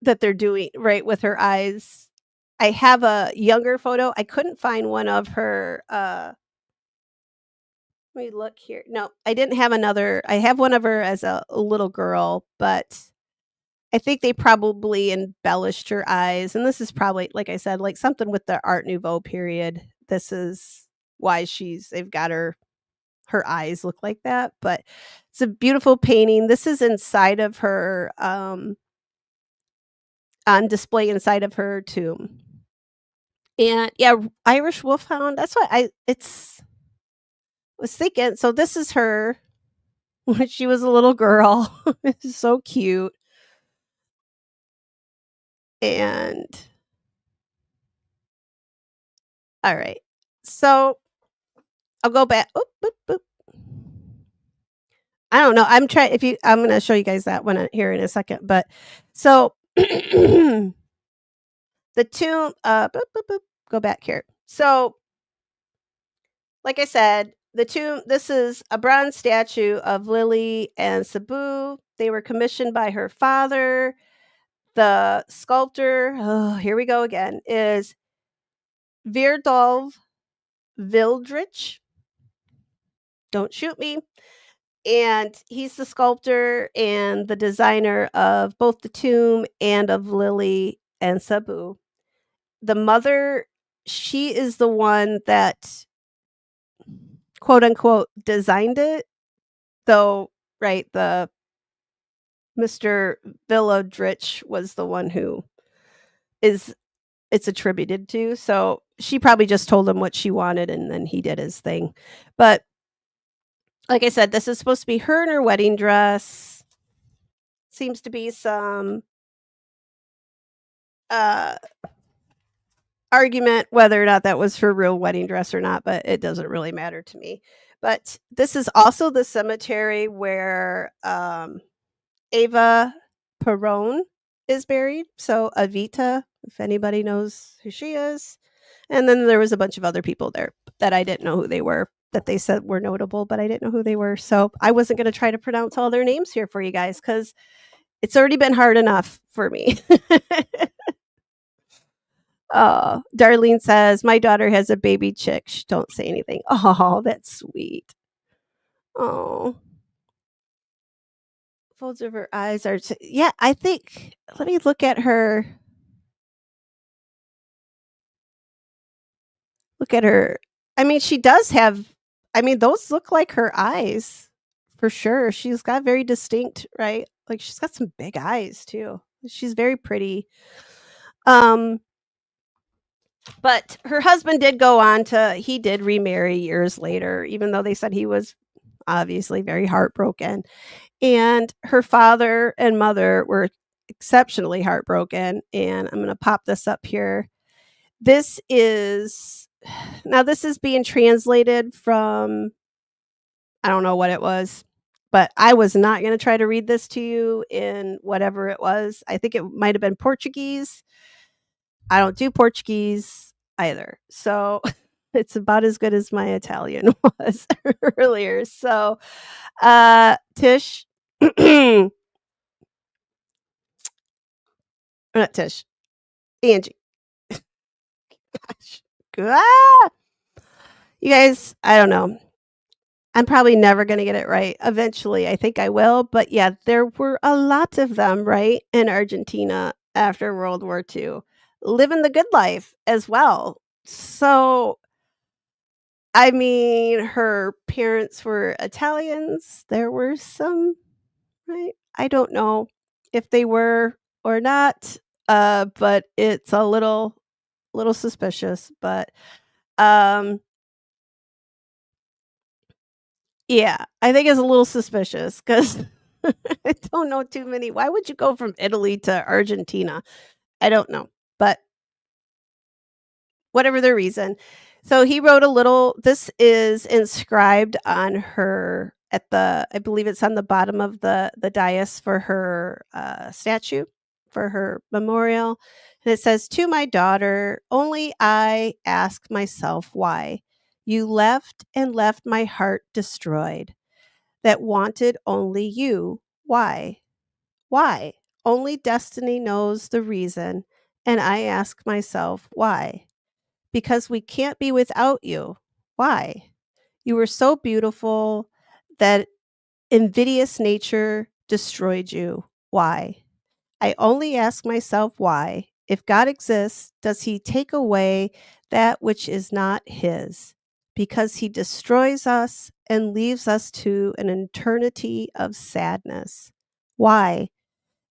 that they're doing right with her eyes. I have a younger photo. I couldn't find one of her. Let me look here. No, I didn't have another. I have one of her as a little girl, but I think they probably embellished her eyes, and this is probably, like I said, like something with the Art Nouveau period. This is why they've got her eyes look like that, but it's a beautiful painting. This is inside of her, on display inside of her tomb. And yeah, Irish Wolfhound, that's what I it's was thinking. So this is her when she was a little girl. It's so cute. And all right. So I'll go back. Oop, boop, boop. I don't know. I'm gonna show you guys that one here in a second. But so the tomb boop, boop, boop, go back here. So like I said, the tomb, this is a bronze statue of Lily and Sabu. They were commissioned by her father. The sculptor, oh, here we go again, is Virdolf Vildrich. Don't shoot me. And he's the sculptor and the designer of both the tomb and of Lily and Sabu. The mother, she is the one that quote unquote designed it, though, right, the Mr. Villodrich was the one who is it's attributed to. So she probably just told him what she wanted and then he did his thing. But like I said, this is supposed to be her in her wedding dress. Seems to be some uh argument whether or not that was her real wedding dress or not, but it doesn't really matter to me. But this is also the cemetery where Ava Perón is buried. So Evita, if anybody knows who she is. And then there was a bunch of other people there that I didn't know who they were, that they said were notable, but I didn't know who they were. So I wasn't going to try to pronounce all their names here for you guys because it's already been hard enough for me. Darlene says, my daughter has a baby chick. Shh, don't say anything. Oh, that's sweet. Oh, folds of her eyes are. Yeah, I think. Let me look at her. Look at her. I mean, she does have. I mean, those look like her eyes for sure. She's got very distinct, right? Like she's got some big eyes too. She's very pretty. Um, but her husband did go on to. He did remarry years later, even though they said he was obviously very heartbroken. And her father and mother were exceptionally heartbroken. And I'm going to pop this up here. This is now this is being translated from I don't know what it was, but I was not going to try to read this to you in whatever it was. I think it might have been Portuguese. I don't do Portuguese either. So it's about as good as my Italian was earlier. So Tish not Tish, Angie. Gosh. Ah! You guys, I don't know. I'm probably never going to get it right. Eventually, I think I will. But yeah, there were a lot of them, right, in Argentina after World War II, living the good life as well. So, I mean, her parents were Italians. There were some, right? I don't know if they were or not, but it's a little suspicious. But um, yeah, I think it's a little suspicious because I don't know too many. Why would you go from Italy to Argentina? I don't know, but whatever the reason. So he wrote a little. This is inscribed on her at the. I believe it's on the bottom of the dais for her statue, for her memorial, and it says, "To my daughter, only I ask myself why you left and left my heart destroyed. That wanted only you. Why? Why? Only destiny knows the reason, and I ask myself, why? Because we can't be without you. Why? You were so beautiful that invidious nature destroyed you. Why? I only ask myself why. If God exists, does he take away that which is not his? Because he destroys us and leaves us to an eternity of sadness. Why?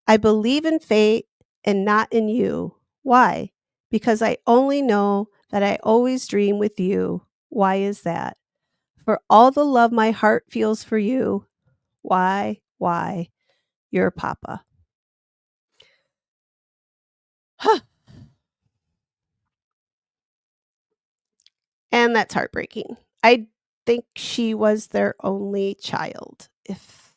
I believe in fate and not in you. Why? Because I only know that I always dream with you. Why is that? For all the love my heart feels for you. Why? Your papa. And that's heartbreaking. I think she was their only child, if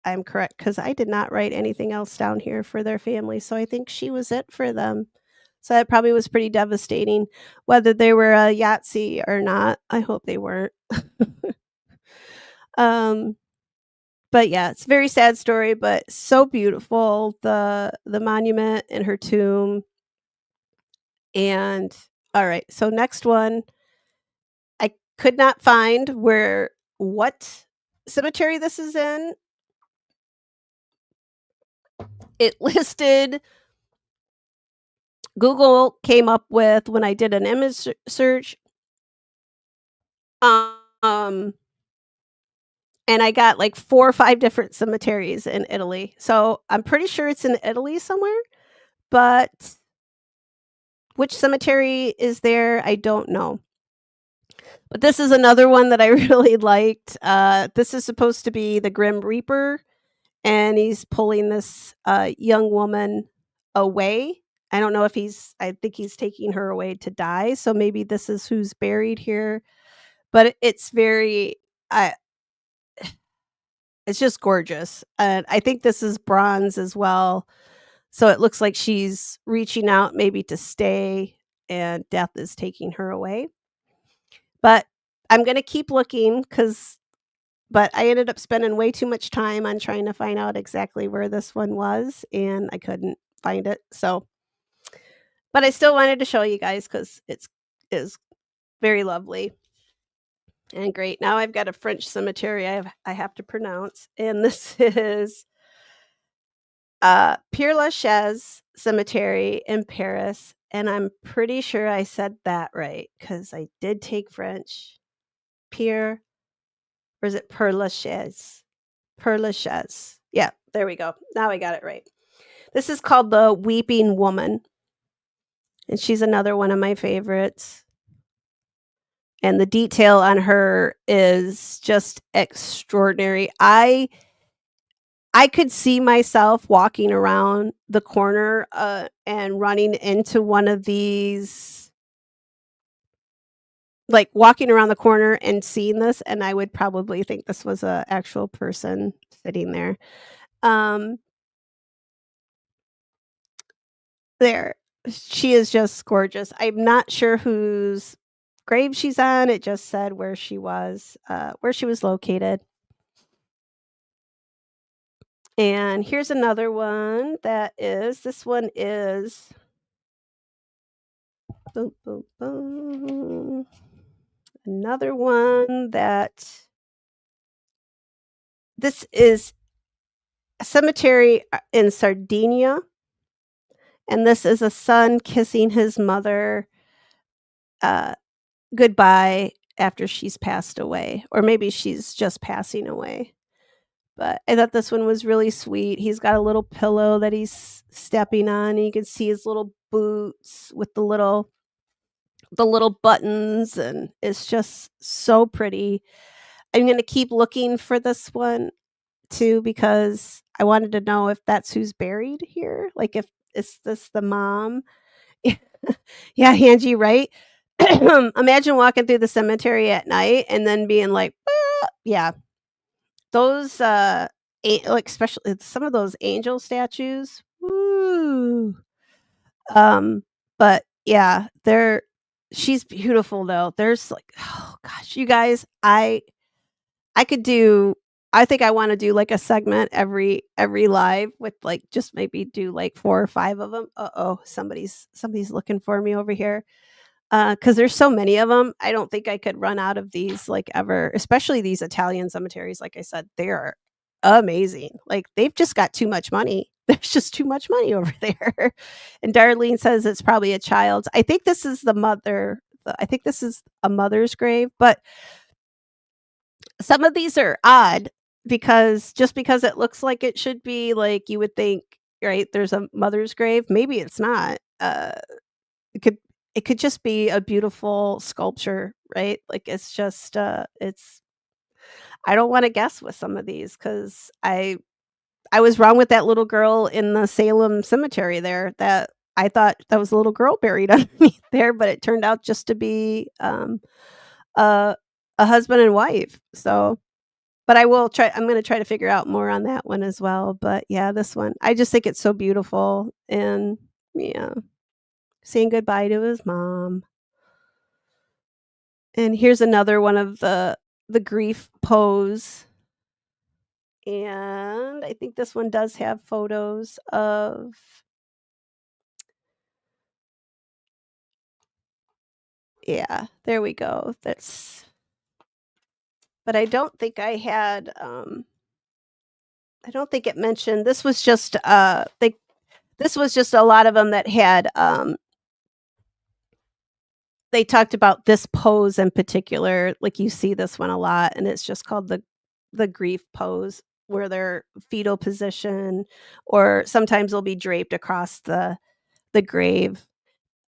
I'm correct, because I did not write anything else down here for their family. So I think she was it for them. So that probably was pretty devastating, whether they were a Yahtzee or not. I hope they weren't. um, but yeah, it's a very sad story, but so beautiful. The monument in her tomb. And all right, so next one, I could not find where what cemetery this is in. It listed Google came up with when I did an image search. Um, and I got like 4 or 5 different cemeteries in Italy. So, I'm pretty sure it's in Italy somewhere, but which cemetery is there, I don't know. But this is another one that I really liked. This is supposed to be the Grim Reaper, and he's pulling this, young woman away. I don't know if I think he's taking her away to die, so maybe this is who's buried here, but it's very I it's just gorgeous, and I think this is bronze as well, so it looks like she's reaching out maybe to stay, and death is taking her away. But I'm gonna keep looking, but I ended up spending way too much time on trying to find out exactly where this one was, and I couldn't find it, so but I still wanted to show you guys because it's is very lovely and great. Now I've got a French cemetery I have to pronounce, and this is, Père Lachaise Cemetery in Paris, and I'm pretty sure I said that right because I did take French. Père or is it Père Lachaise? Père Lachaise. Yeah, there we go. Now I got it right. This is called The Weeping Woman, and she's another one of my favorites. And the detail on her is just extraordinary. I could see myself walking around the corner, and running into one of these like, walking around the corner and seeing this, and I would probably think this was a actual person sitting there. Um, there. She is just gorgeous. I'm not sure whose grave she's on, it just said where she was located. And here's another one this one is boom, boom, boom. Another one this is a cemetery in Sardinia, and this is a son kissing his mother uh, goodbye after she's passed away, or maybe she's just passing away. But I thought this one was really sweet. He's got a little pillow that he's stepping on, and you can see his little boots with the little buttons, and it's just so pretty. I'm gonna keep looking for this one too because I wanted to know if that's who's buried here. Like if is this the mom? Yeah, Angie, right? Imagine walking through the cemetery at night and then being like, "Ah," yeah, those like especially some of those angel statues. Woo. Um, but yeah, she's beautiful though. There's like, oh gosh, you guys, I could do I think I wanna do, like, a segment every live with, like, just maybe do, like, 4 or 5 of them. Uh-oh, somebody's looking for me over here. Because there's so many of them. I don't think I could run out of these, like, ever, especially these Italian cemeteries, like I said, they are amazing. Like, they've just got too much money. There's just too much money over there. And Darlene says it's probably a child's. I think this is a mother's grave, but some of these are odd because it looks like it should be, like, you would think, right, there's a mother's grave, maybe it's not. It could it could just be a beautiful sculpture, right? Like, it's just, it's I don't wanna guess with some of these because I was wrong with that little girl in the Salem cemetery there that I thought that was a little girl buried underneath there, but it turned out just to be, a a husband and wife, so but I'm gonna try to figure out more on that one as well, but yeah, this one, I just think it's so beautiful and yeah, saying goodbye to his mom. And here's another one of the grief pose, and I think this one does have photos of yeah, there we go. That's but I don't think it mentioned this was just a lot of them that had, they talked about this pose in particular, like, you see this one a lot, and it's just called the grief pose, where they're fetal position, or sometimes they'll be draped across the grave.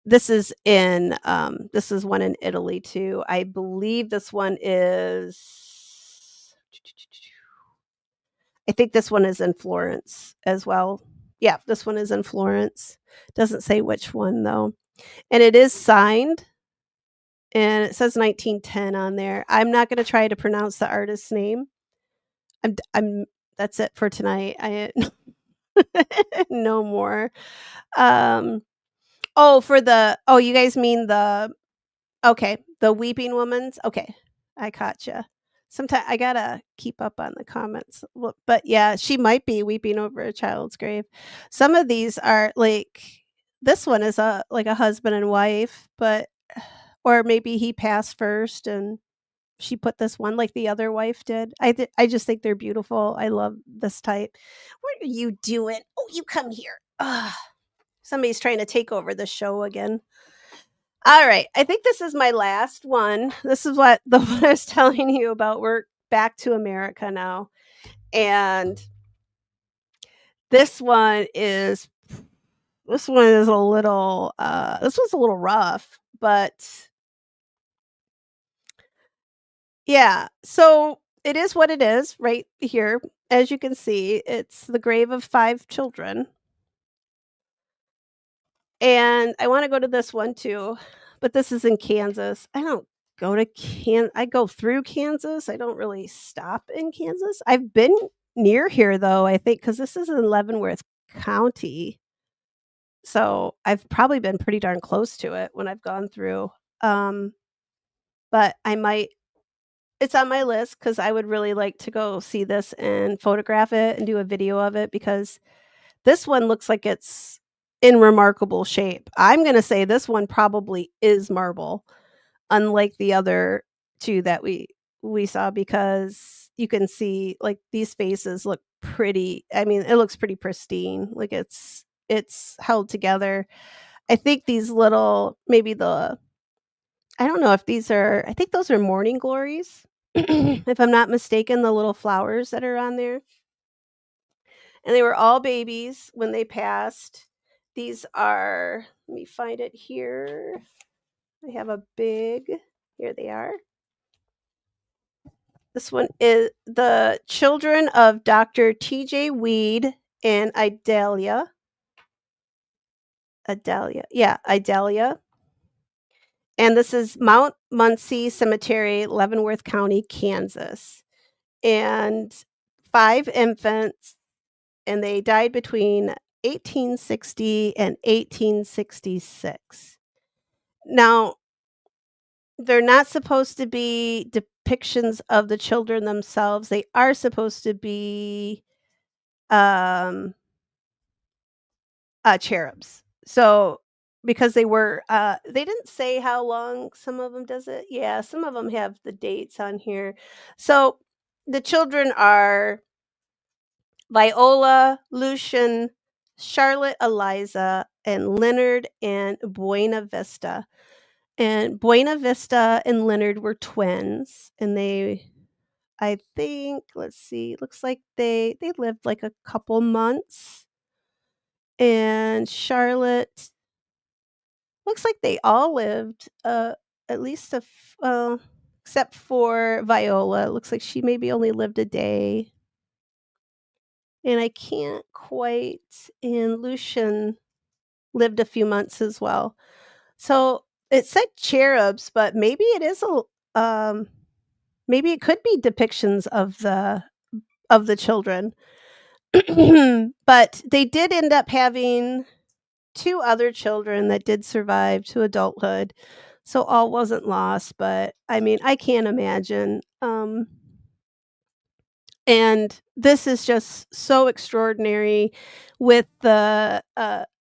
This is one in Italy too. I believe this one is I think this one is in Florence as well. Yeah, this one is in Florence. Doesn't say which one though. And it is signed, and it says 1910 on there. I'm not gonna try to pronounce the artist's name. I'm that's it for tonight. I no more. Um, you guys mean okay, the Weeping Woman's? Okay, I caught you. Sometimes I gotta keep up on the comments, but yeah, she might be weeping over a child's grave. Some of these are like this one is like a husband and wife, but or maybe he passed first and she put this one like the other wife did. I just think they're beautiful. I love this type. What are you doing? Oh, you come here. Ugh, somebody's trying to take over the show again. All right, I think this is my last one. This is what the one I was telling you about. We're back to America now, and this one is this one is a little this one's a little rough, but yeah. So it is what it is right here. As you can see, it's the grave of 5 children. And I wanna go to this one too, but this is in Kansas. I don't go to I go through Kansas, I don't really stop in Kansas. I've been near here though, I think, because this is in Leavenworth County, so I've probably been pretty darn close to it when I've gone through, um, but I might it's on my list because I would really like to go see this and photograph it and do a video of it because this one looks like it's in remarkable shape. I'm gonna say this one probably is marble, unlike the other 2 that we saw because you can see, like, these faces look pretty I mean, it looks pretty pristine, like, it's held together. I think these little maybe the I don't know if these are I think those are morning glories, if I'm not mistaken, the little flowers that are on there. And they were all babies when they passed. These are let me find it here. I have a big here they are. This one is the children of Dr. TJ Weed and Idalia. Idalia. Yeah, Idalia. And this is Mount Muncie Cemetery, Leavenworth County, Kansas. And 5 infants, and they died between 1860 and 1866. Now, they're not supposed to be depictions of the children themselves. They are supposed to be, um, cherubs. So, because they didn't say how long some of them does it. Yeah, some of them have the dates on here. So, the children are Viola, Lucian, Charlotte Eliza, and Leonard and Buena Vista. And Buena Vista and Leonard were twins, and they I think, let's see, looks like they lived like a couple months. And Charlotte looks like they all lived at least except for Viola. It looks like she maybe only lived a day. And I can't quite and Lucian lived a few months as well. So it said cherubs, but maybe it is maybe it could be depictions of the children. But they did end up having 2 other children that did survive to adulthood. So all wasn't lost, but I mean, I can't imagine. And this is just so extraordinary with the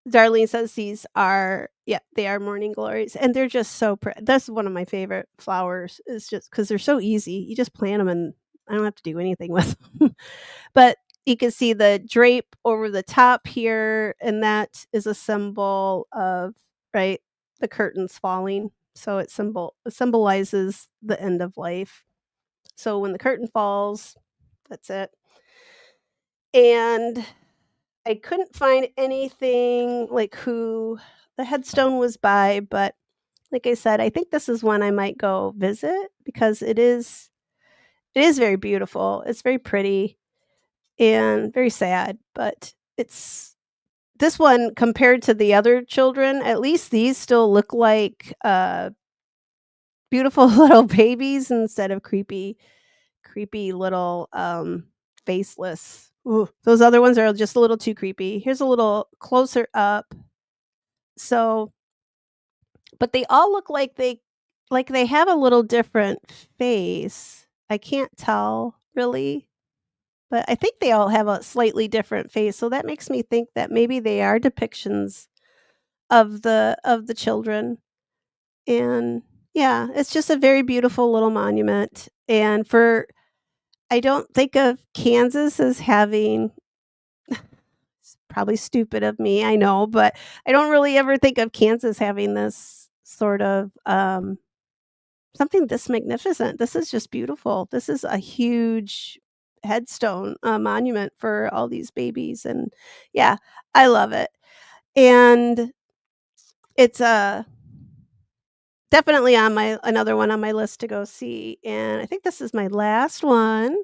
Darlene says these are yeah, they are morning glories and they're just so that's one of my favorite flowers is just because they're so easy. You just plant them and I don't have to do anything with them. But you can see the drape over the top here, and that is a symbol of right the curtains falling. so it symbolizes the end of life. So when the curtain falls, that's it. And I couldn't find anything like who the headstone was by, but like I said, I think this is one I might go visit because it is very beautiful. It's very pretty and very sad, but it's this one compared to the other children, at least these still look like beautiful little babies instead of creepy little faceless. Ooh, those other ones are just a little too creepy. Here's a little closer up. So, but they all look like they have a little different face. I can't tell really, but I think they all have a slightly different face. So that makes me think that maybe they are depictions of the children. And yeah, it's just a very beautiful little monument. And for I don't think of Kansas as having it's probably stupid of me, I know, but I don't really ever think of Kansas having this sort of something this magnificent. This is just beautiful. This is a huge headstone monument for all these babies, and yeah, I love it. And it's definitely on my another one on my list to go see. And I think this is my last one.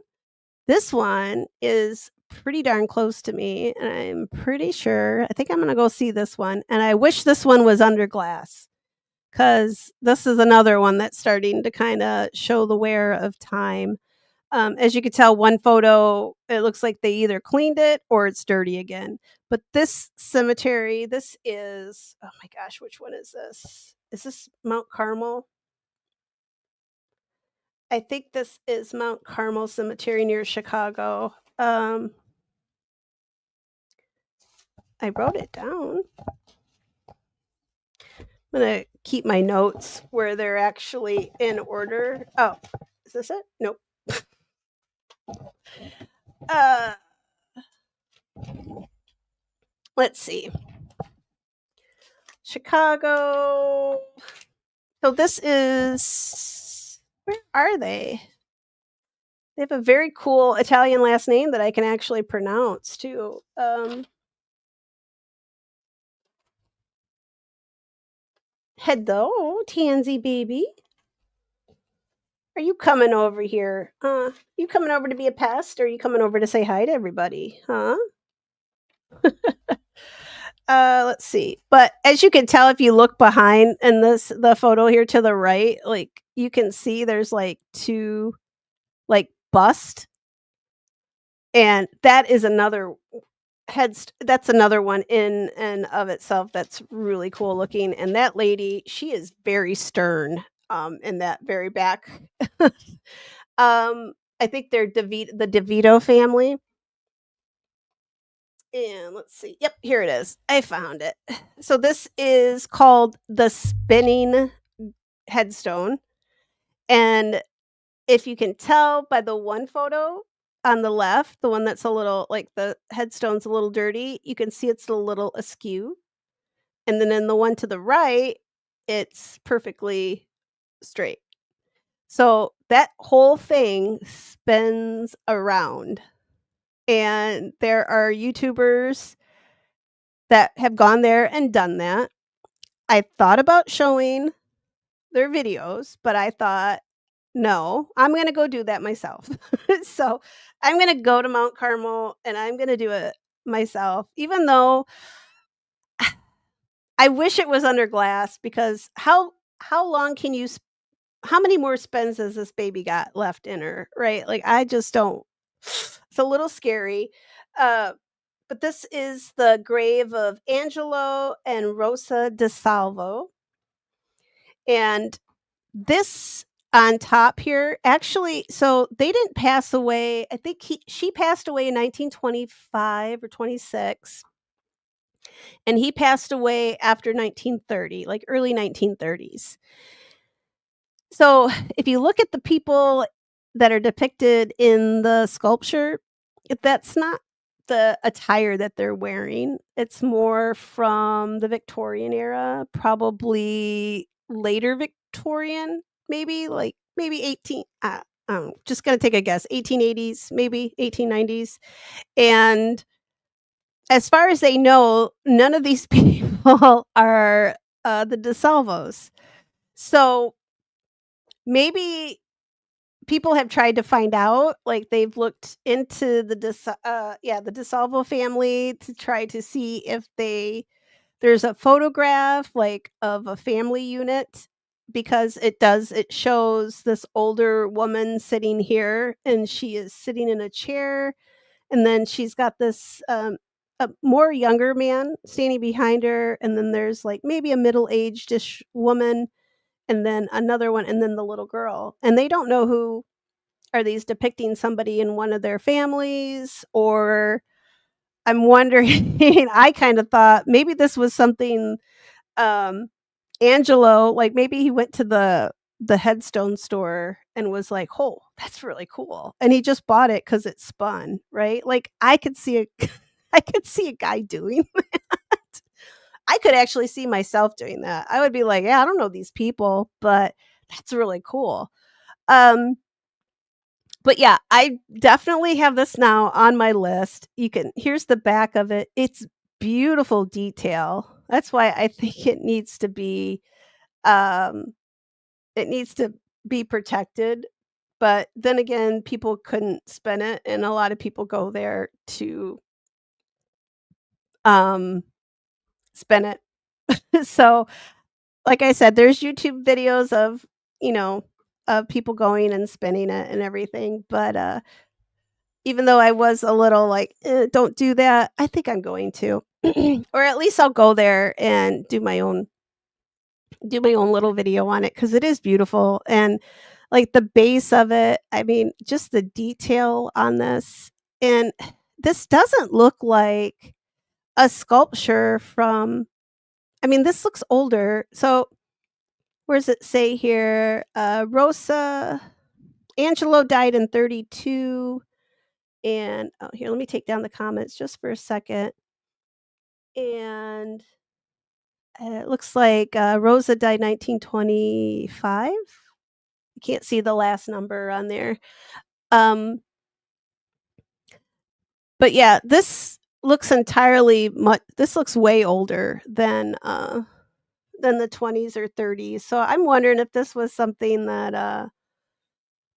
This one is pretty darn close to me, and I'm pretty sure I think I'm gonna go see this one, and I wish this one was under glass, because this is another one that's starting to kinda show the wear of time. As you could tell, one photo, it looks like they either cleaned it or it's dirty again. But this cemetery, this is oh my gosh, which one is this? Is this Mount Carmel? I think this is Mount Carmel Cemetery near Chicago. I wrote it down. I'm gonna keep my notes where they're actually in order. Oh, is this it? Nope. Uh, let's see. Chicago. So this is where are they? They have a very cool Italian last name that I can actually pronounce too. Hello, Tansy baby. Are you coming over here? You coming over to be a pest, or are you coming over to say hi to everybody? Huh? Let's see. But as you can tell, if you look behind in the photo here to the right, like you can see there's like two like bust, and that is another that's another one in and of itself that's really cool looking. And that lady, she is very stern in that very back. I think they're the DeVito family. And let's see. Yep, here it is. I found it. So this is called the spinning headstone. And if you can tell by the one photo on the left, the one that's a little like the headstone's a little dirty, you can see it's a little askew. And then in the one to the right, it's perfectly straight. So that whole thing spins around. And there are YouTubers that have gone there and done that. I thought about showing their videos, but I thought, no, I'm going to go do that myself. So I'm going to go to Mount Carmel and I'm going to do it myself, even though I wish it was under glass, because how long can you how many more spins has this baby got left in her, right? Like I just don't. It's a little scary. Uh, but this is the grave of Angelo and Rosa DeSalvo. And this on top here, actually, so they didn't pass away. I think she passed away in 1925 or 26, and he passed away after 1930, like early 1930s. So if you look at the people that are depicted in the sculpture, that's not the attire that they're wearing. It's more from the Victorian era, probably later Victorian, maybe like maybe 18 just going to take a guess, 1880s, maybe 1890s. And as far as they know, none of these people are the DeSalvos. So maybe people have tried to find out, like they've looked into the DeSalvo family to try to see if there's a photograph like of a family unit, because it shows this older woman sitting here and she is sitting in a chair, and then she's got this a more younger man standing behind her, and then there's like maybe a middle-aged-ish woman, and then another one, and then the little girl, and they don't know who are these depicting somebody in one of their families, or I'm wondering I kind of thought maybe this was something um Angelo, like maybe he went to the headstone store and was like, "Oh, that's really cool." And he just bought it cuz it spun, right? Like I could see a I could see a guy doing that. I could actually see myself doing that. I would be like, "Yeah, I don't know these people, but that's really cool." Um But yeah, I definitely have this now on my list. You can Here's the back of it. It's beautiful detail. That's why I think um it needs to be protected. But then again, people couldn't spin it, and a lot of people go there to um spin it. So, like I said, there's YouTube videos of, you know, of people going and spinning it and everything, but even though I was a little like, "Don't do that," I think I'm going to. Or at least I'll go there and do my own little video on it, because it is beautiful, and, like, the base of it, I mean, just the detail on this, and this doesn't look like a sculpture from I mean, this looks older. So, where does it say here? Rosa Angelo died in '32. And oh, here, let me take down the comments just for a second. And it looks like Rosa died 1925. You can't see the last number on there. Um, but yeah, this looks this looks way older than the 20s or 30s. So I'm wondering if this was something that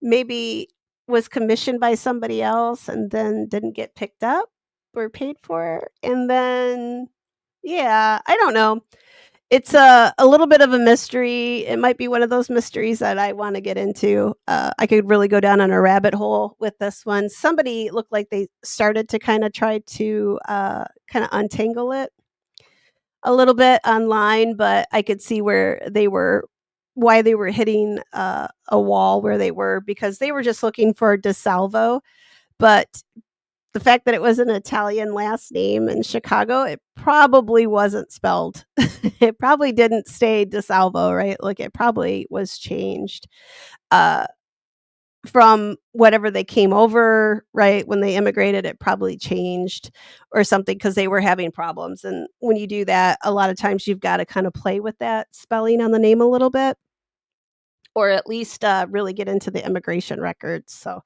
maybe was commissioned by somebody else and then didn't get picked up or paid for. And then, yeah, I don't know. It's a little bit of a mystery. It might be one of those mysteries that I want to get into. I could really go down on a rabbit hole with this one. Somebody looked like they started to kind of try to kind of untangle it a little bit online, but I could see why they were hitting a wall where they were, because they were just looking for DeSalvo. But the fact that it was an Italian last name in Chicago, it probably wasn't spelled. It probably didn't stay DeSalvo, right? Like it probably was changed uh, from whatever they came over, right? When they immigrated, it probably changed or something because they were having problems. And when you do that, a lot of times you've got to kind of play with that spelling on the name a little bit, or at least really get into the immigration records. So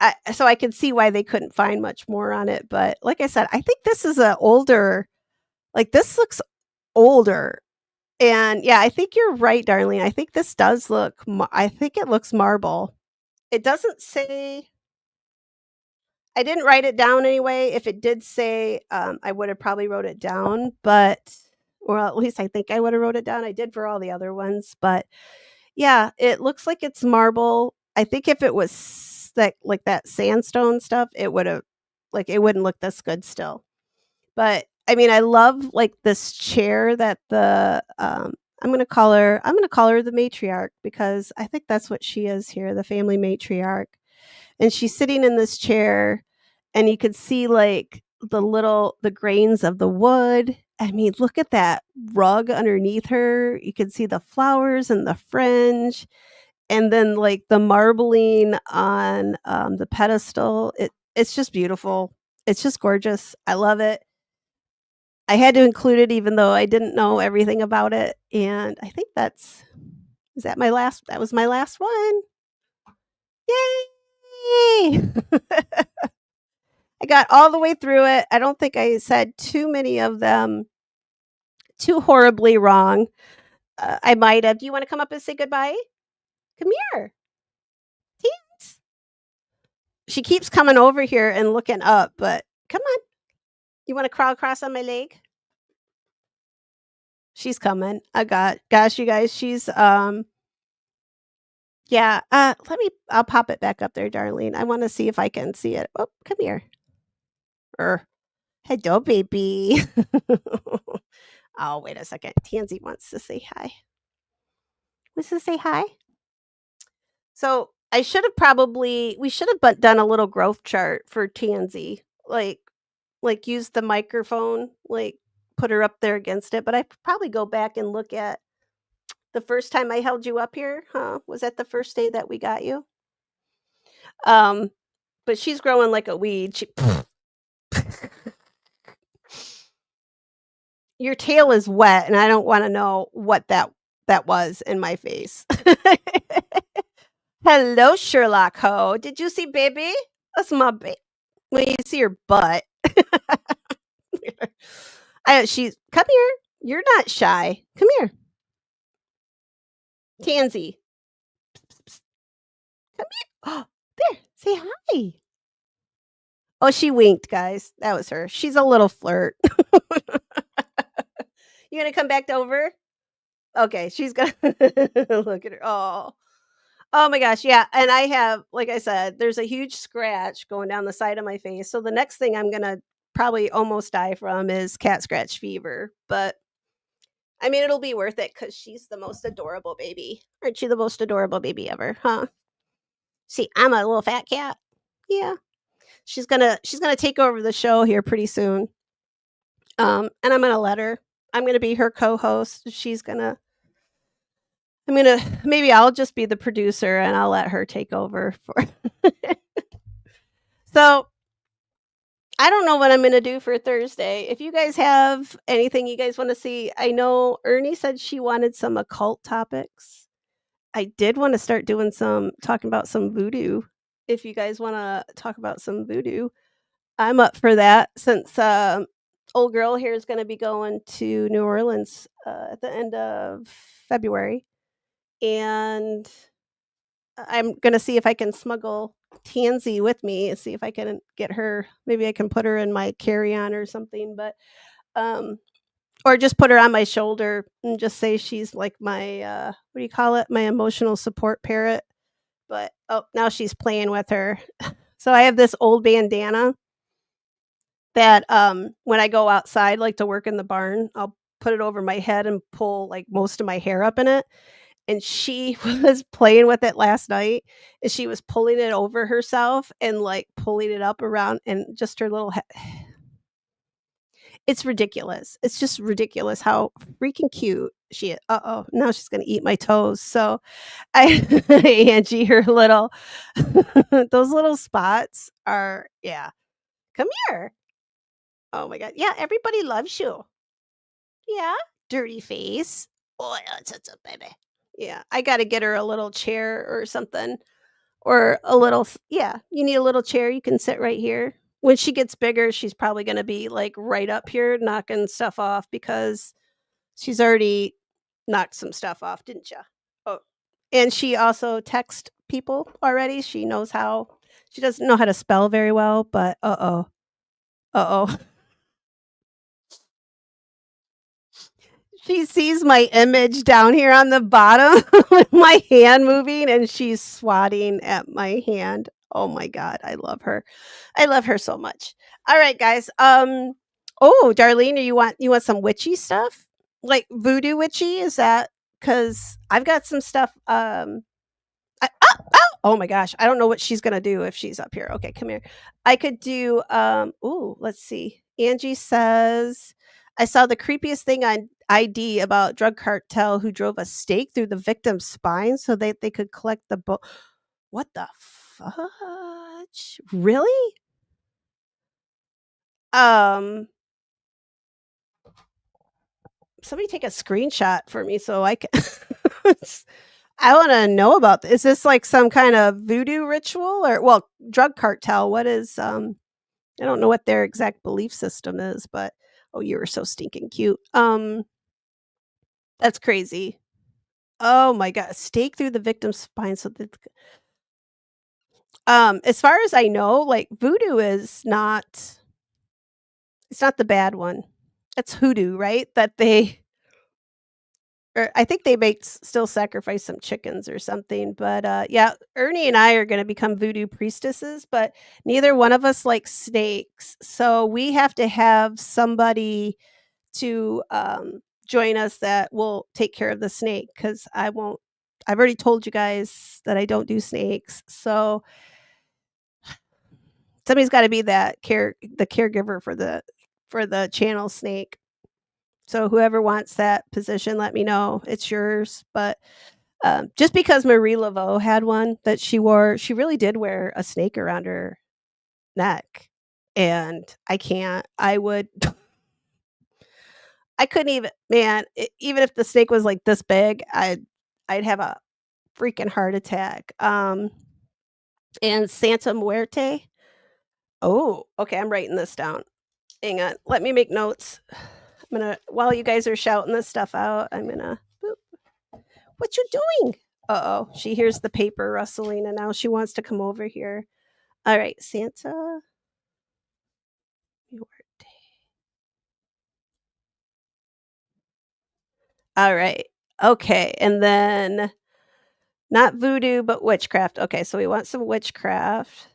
I can see why they couldn't find much more on it, but like I said, I think this is a older like, this looks older, and, yeah, I think you're right, darling, I think this does look I think it looks marble. It doesn't say I didn't write it down anyway. If it did say, I would have probably wrote it down, but well, at least I think I would have wrote it down. I did for all the other ones, but yeah, it looks like it's marble. I think if it was that sandstone stuff, it would have it wouldn't look this good still. But I mean, I love like this chair that I'm gonna call her the matriarch, because I think that's what she is here, the family matriarch. And she's sitting in this chair, and you could see like the grains of the wood. I mean, look at that rug underneath her. You can see the flowers and the fringe, and then like the marbling on the pedestal. It's just beautiful. It's just gorgeous. I love it. I had to include it even though I didn't know everything about it, and I think that's Is that my last that was my last one. Yay! I got all the way through it. I don't think I said too many of them too horribly wrong. I might have. Do you wanna come up and say goodbye? Come here. Teens. She keeps coming over here and looking up, but come on. You wanna crawl across on my leg? She's coming. Gosh, you guys, yeah, I'll pop it back up there, Darlene. I wanna see if I can see it. Oh, come here. Er, hello, baby. Oh, wait a second. Tansy wants to say hi. Wants to say hi? So, I should have probably we should have done a little growth chart for Tansy, use the microphone, put her up there against it, but I probably go back and look at the first time I held you up here, huh? Was that the first day that we got you? Um, but she's growing like a weed. Your tail is wet, and I don't wanna know what that was in my face. Hello, Sherlock Ho. Did you see baby? That's my ba Well, you see her butt. She's come here. You're not shy. Come here. Tansy. Come here. Oh, there. Say hi. Oh, she winked, guys. That was her. She's a little flirt. You gonna come back over? Okay, she's gonna look at her. Oh. Oh my gosh, yeah, and I have like I said, there's a huge scratch going down the side of my face, so the next thing I'm gonna probably almost die from is cat scratch fever, but, I mean, it'll be worth it because she's the most adorable baby. Aren't you the most adorable baby ever, huh? See, I'm a little fat cat. Yeah. She's gonna take over the show here pretty soon, and I'm gonna let her. I'm gonna be her co-host. I'm gonna maybe I'll just be the producer and I'll let her take over for So, I don't know what I'm gonna do for Thursday. If you guys have anything you guys wanna see, I know Ernie said she wanted some occult topics. I did wanna start doing some talking about some voodoo. If you guys wanna talk about some voodoo, I'm up for that since, old girl here is gonna be going to New Orleans, at the end of February, and I'm gonna see if I can smuggle Tansy with me and see if I can get her maybe I can put her in my carry-on or something, but, um or just put her on my shoulder and just say she's like my, what do you call it? My emotional support parrot, but oh, now she's playing with her. So I have this old bandana that, when I go outside, like, to work in the barn, I'll put it over my head and pull, like, most of my hair up in it, and she was playing with it last night, and she was pulling it over herself and, like, pulling it up around and just her little he it's ridiculous. It's just ridiculous how freaking cute she is. Uh-oh, now she's gonna eat my toes, so I Angie, her little those little spots are yeah. Come here. Oh my god. Yeah, everybody loves you. Yeah, dirty face. Oh, yeah, it's a baby. Yeah, I gotta get her a little chair or something, or a little yeah, you need a little chair, you can sit right here. When she gets bigger, she's probably gonna be, like, right up here knocking stuff off because she's already knocked some stuff off, didn't you? Oh, and she also texts people already, she doesn't know how to spell very well, but uh-oh, uh-oh. She sees my image down here on the bottom with my hand moving, and she's swatting at my hand. Oh my god, I love her. I love her so much. Alright, guys, oh, Darlene, you want some witchy stuff? Like, voodoo witchy? Is that? Because 'cause I've got some stuff, oh my gosh, I don't know what she's gonna do if she's up here. Okay, come here. I could do, ooh, let's see. Angie says, "I saw the creepiest thing on ID about drug cartel who drove a stake through the victim's spine so they could collect the What the fudge? Really? Um, somebody take a screenshot for me so I can I wanna know about is this like some kind of voodoo ritual or well, drug cartel? What is, I don't know what their exact belief system is, but oh, you were so stinking cute. That's crazy. Oh my god, stake through the victim's spine so that as far as I know, like, voodoo is not it's not the bad one. It's hoodoo, right? That they or I think they make still sacrifice some chickens or something, but, yeah, Ernie and I are gonna become voodoo priestesses, but neither one of us likes snakes, so we have to have somebody to, join us that will take care of the snake because I won't I've already told you guys that I don't do snakes, so somebody's gotta be the caregiver for the channel snake. So whoever wants that position, let me know. It's yours, but, just because Marie Laveau had one that she really did wear a snake around her neck, and I can't. I would I couldn't even man, even if the snake was, like, this big, I'd have a freaking heart attack. And Santa Muerte? Oh, okay, I'm writing this down. Hang on, let me make notes. I'm gonna while you guys are shouting this stuff out, I'm gonna boop. "What you doing?" Uh-oh, she hears the paper rustling, and now she wants to come over here. Alright, Santa Muerte. Alright, okay, and then not voodoo, but witchcraft. Okay, so we want some witchcraft.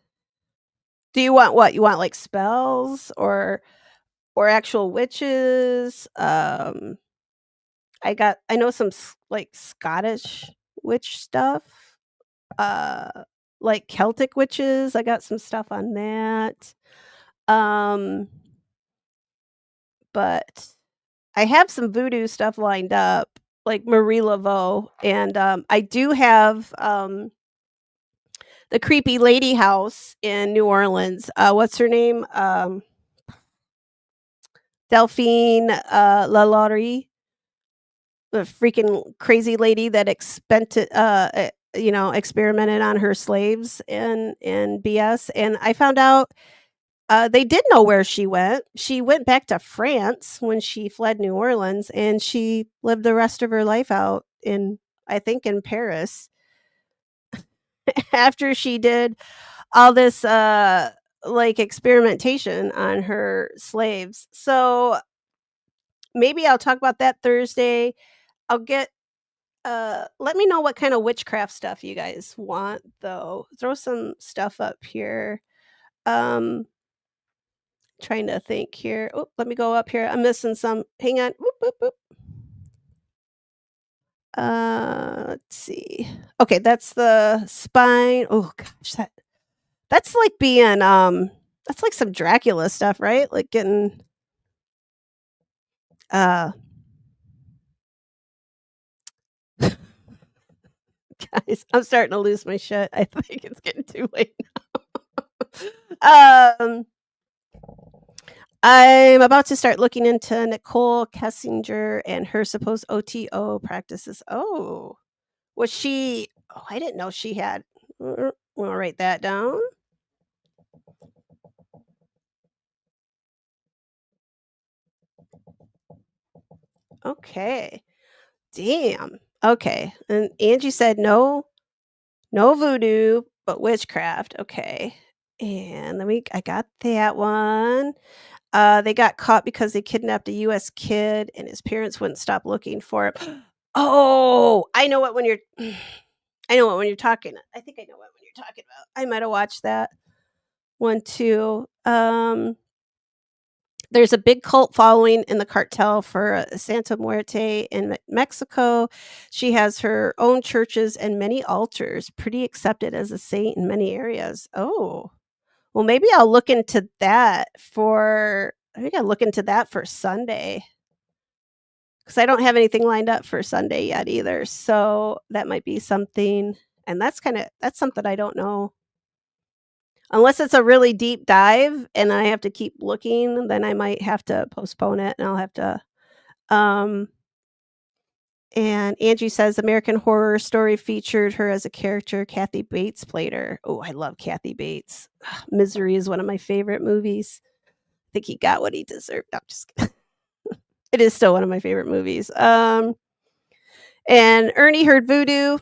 Do you want what? You want, like, spells or actual witches? I know some like, Scottish witch stuff, uh, like Celtic witches, I got some stuff on that. Um, but I have some voodoo stuff lined up, like Marie Laveau, and, I do have, the creepy lady house in New Orleans. What's her name? Delphine, Lalaurie, the freaking crazy lady that experimented on her slaves and BS, and I found out, they did know where she went. She went back to France when she fled New Orleans, and she lived the rest of her life out in I think in Paris after she did all this, like, experimentation on her slaves. So, maybe I'll talk about that Thursday. I'll get let me know what kind of witchcraft stuff you guys want, though. Throw some stuff up here. Um, trying to think here. Oh, let me go up here. I'm missing some. Hang on. Whoop, whoop, whoop. Let's see. Okay, that's the spine. Oh gosh, that's like being that's like some Dracula stuff, right? Like getting uh guys, I'm starting to lose my shit. I think it's getting too late. um I'm about to start looking into Nicole Kessinger and her supposed OTO practices. Oh, was she oh, I didn't know she had wanna write that down? Okay. Damn. Okay, and Angie said no voodoo, but witchcraft. Okay. And then I got that one. They got caught because they kidnapped a US kid and his parents wouldn't stop looking for him. Oh, I know what when you're I know what when you're talking. I think I know what when you're talking about. I might have watched that one too. There's a big cult following in the cartel for Santa Muerte in Mexico. She has her own churches and many altars, pretty accepted as a saint in many areas. Oh, well, maybe I'll look into that for. I think I'll look into that for Sunday because I don't have anything lined up for Sunday yet either. So that might be something. And that's something I don't know. Unless it's a really deep dive and I have to keep looking, then I might have to postpone it and I'll have to, um And Angie says American Horror Story featured her as a character. Kathy Bates played her. Oh, I love Kathy Bates. Misery is one of my favorite movies. I think he got what he deserved. No, just kidding. It is still one of my favorite movies. And Ernie heard voodoo.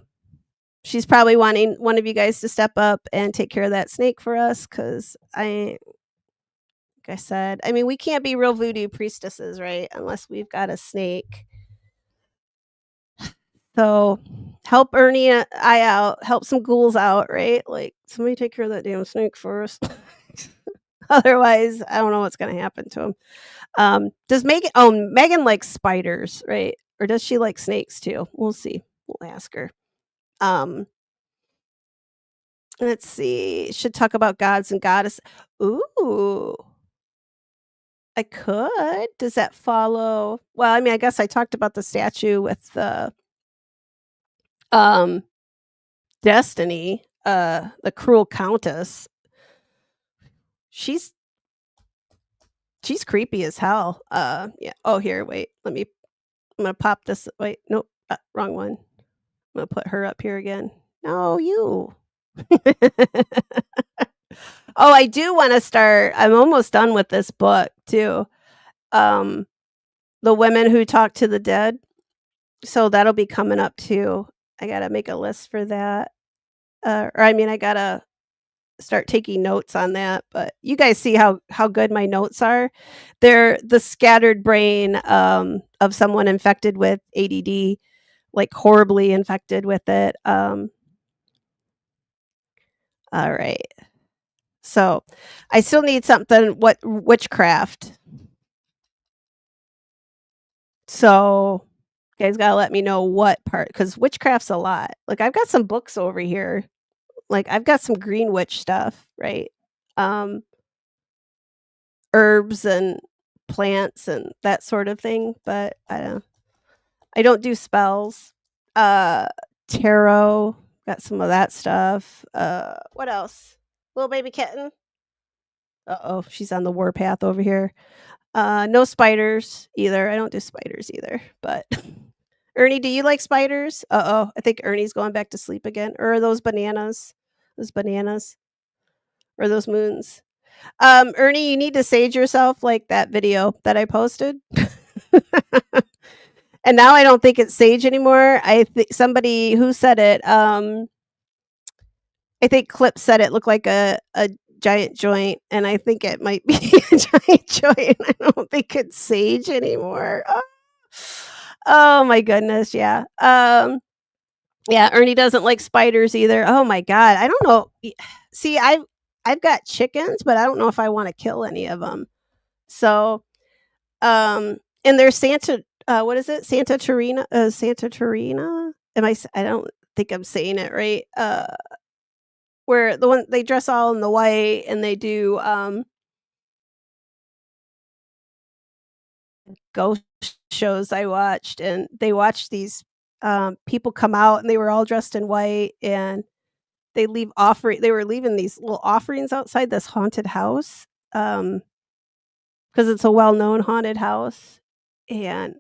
She's probably wanting one of you guys to step up and take care of that snake for us because like I said, I mean, we can't be real voodoo priestesses, right? Unless we've got a snake. So help Ernie and I out, help some ghouls out, right? Like somebody take care of that damn snake for us. Otherwise, I don't know what's gonna happen to him. Does Megan Megan likes spiders, right? Or does she like snakes too? We'll see. We'll ask her. Um, let's see. Should talk about gods and goddess. Ooh, I could. Does that follow? Well, I mean, I guess I talked about the statue with the um Destiny, the cruel countess. She's she's creepy as hell. Yeah. Oh, here, wait. I'm gonna pop this. Wait, nope, wrong one. I'm gonna put her up here again. No, you. Oh, I do want to start. I'm almost done with this book too. Um, The Women Who Talk to the Dead. So that'll be coming up too. I gotta make a list for that. Or I mean, I gotta start taking notes on that. But you guys see how good my notes are. They're the scattered brain of someone infected with ADD, like horribly infected with it. All right. So I still need something. What witchcraft? So you guys gotta let me know what part because witchcraft's a lot. Like I've got some books over here. Like I've got some green witch stuff, right? Um, Herbs and plants and that sort of thing. But I don't do spells. Uh, Tarot, got some of that stuff. What else? Little baby kitten. Uh-oh, she's on the warpath over here. No spiders either. I don't do spiders either, but Ernie, do you like spiders? Uh-oh, I think Ernie's going back to sleep again. Or are those bananas? Those bananas or those moons? Ernie, you need to sage yourself like that video that I posted. And now I don't think it's sage anymore. I think somebody who said it, I think Clip said it looked like a giant joint, and I think it might be a giant joint. I don't think it's sage anymore. Oh my goodness, yeah. Yeah, Ernie doesn't like spiders either. Oh my god, I don't know. See, I've got chickens, but I don't know if I want to kill any of them. So, and there's Santa. What is it? Santa Terina. Santa Terina. I don't think I'm saying it right. Where the one they dress all in the white and they do ghost shows I watched, and they watched these people come out and they were all dressed in white and they were leaving these little offerings outside this haunted house because it's a well-known haunted house. And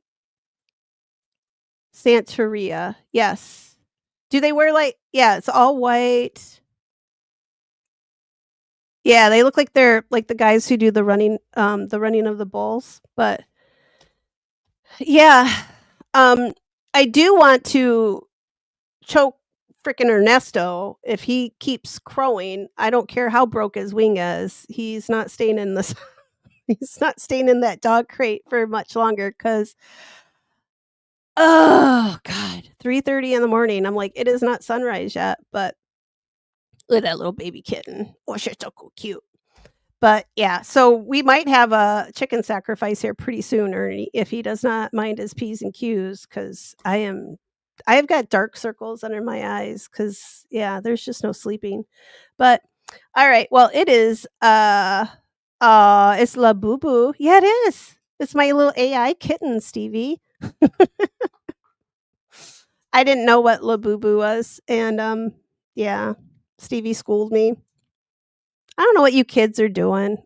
Santeria, yes. Do they wear like, yeah, it's all white. Yeah, they look like they're like the guys who do the running of the bulls. But yeah, I do want to choke freaking Ernesto if he keeps crowing. I don't care how broke his wing is. He's not staying in this. He's not staying in that dog crate for much longer because oh god, 3:30 in the morning. I'm like, it is not sunrise yet, but look at that little baby kitten. Oh, she's so cute. But yeah, so we might have a chicken sacrifice here pretty soon, Ernie, if he does not mind his P's and Q's, because I have got dark circles under my eyes because yeah, there's just no sleeping. But all right, well, it is it's La Boo Boo. Yeah, it is. It's my little AI kitten, Stevie. I didn't know what La Boo Boo was, and yeah, Stevie schooled me. I don't know what you kids are doing.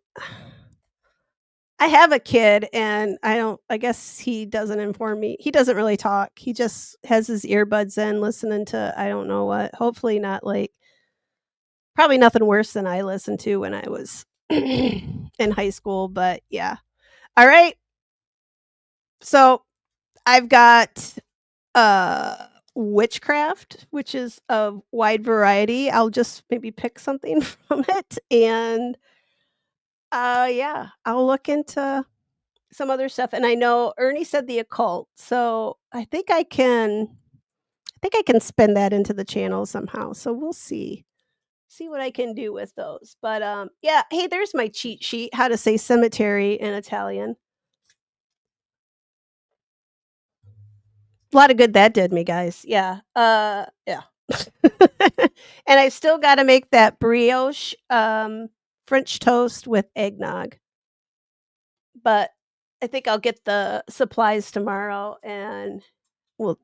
I have a kid, and I guess he doesn't inform me. He doesn't really talk. He just has his earbuds in listening to I don't know what. Hopefully not like probably nothing worse than I listened to when I was in high school, but yeah. All right. So, I've got witchcraft, which is a wide variety. I'll just maybe pick something from it and yeah, I'll look into some other stuff, and I know Ernie said the occult, so I think I can spin that into the channel somehow, so we'll see what I can do with those, but, yeah, hey, there's my cheat sheet, how to say cemetery in Italian. A lot of good that did me, guys, yeah, yeah. And I still gotta make that brioche, French toast with eggnog, but I think I'll get the supplies tomorrow and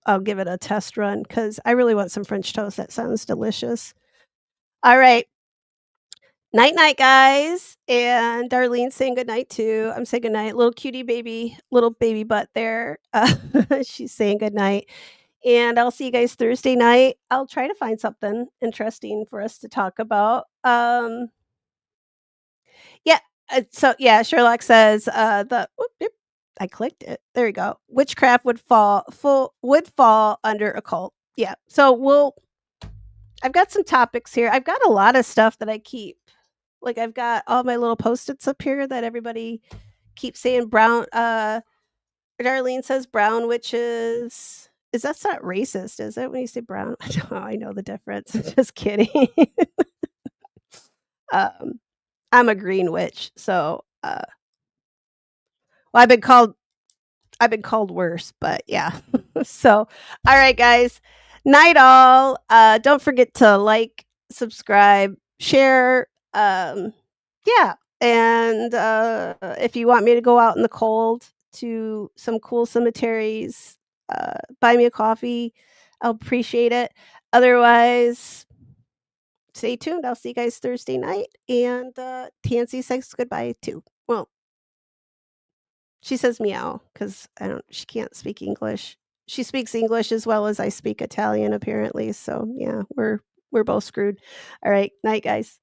I'll give it a test run because I really want some French toast, that sounds delicious. Alright, night night, guys, and Darlene's saying goodnight too. I'm saying goodnight, little cutie baby little baby butt there, she's saying goodnight, and I'll see you guys Thursday night. I'll try to find something interesting for us to talk about. Yeah, so yeah, Sherlock says, the oop, yep, I clicked it. There you go. Witchcraft would fall under occult. Yeah. So I've got some topics here. I've got a lot of stuff that I keep. Like I've got all my little post-its up here that everybody keeps saying brown Darlene says brown witches. That's not racist, is it when you say brown? I know the difference. Just kidding. um I'm a green witch, so well, I've been called worse, but yeah. So, all right, guys. Night all. Don't forget to like, subscribe, share. Yeah. And if you want me to go out in the cold to some cool cemeteries, buy me a coffee. I'll appreciate it. Otherwise, stay tuned. I'll see you guys Thursday night. And Tansy says goodbye too. Well, she says meow because she can't speak English. She speaks English as well as I speak Italian apparently, so yeah, we're both screwed. All right, night, guys.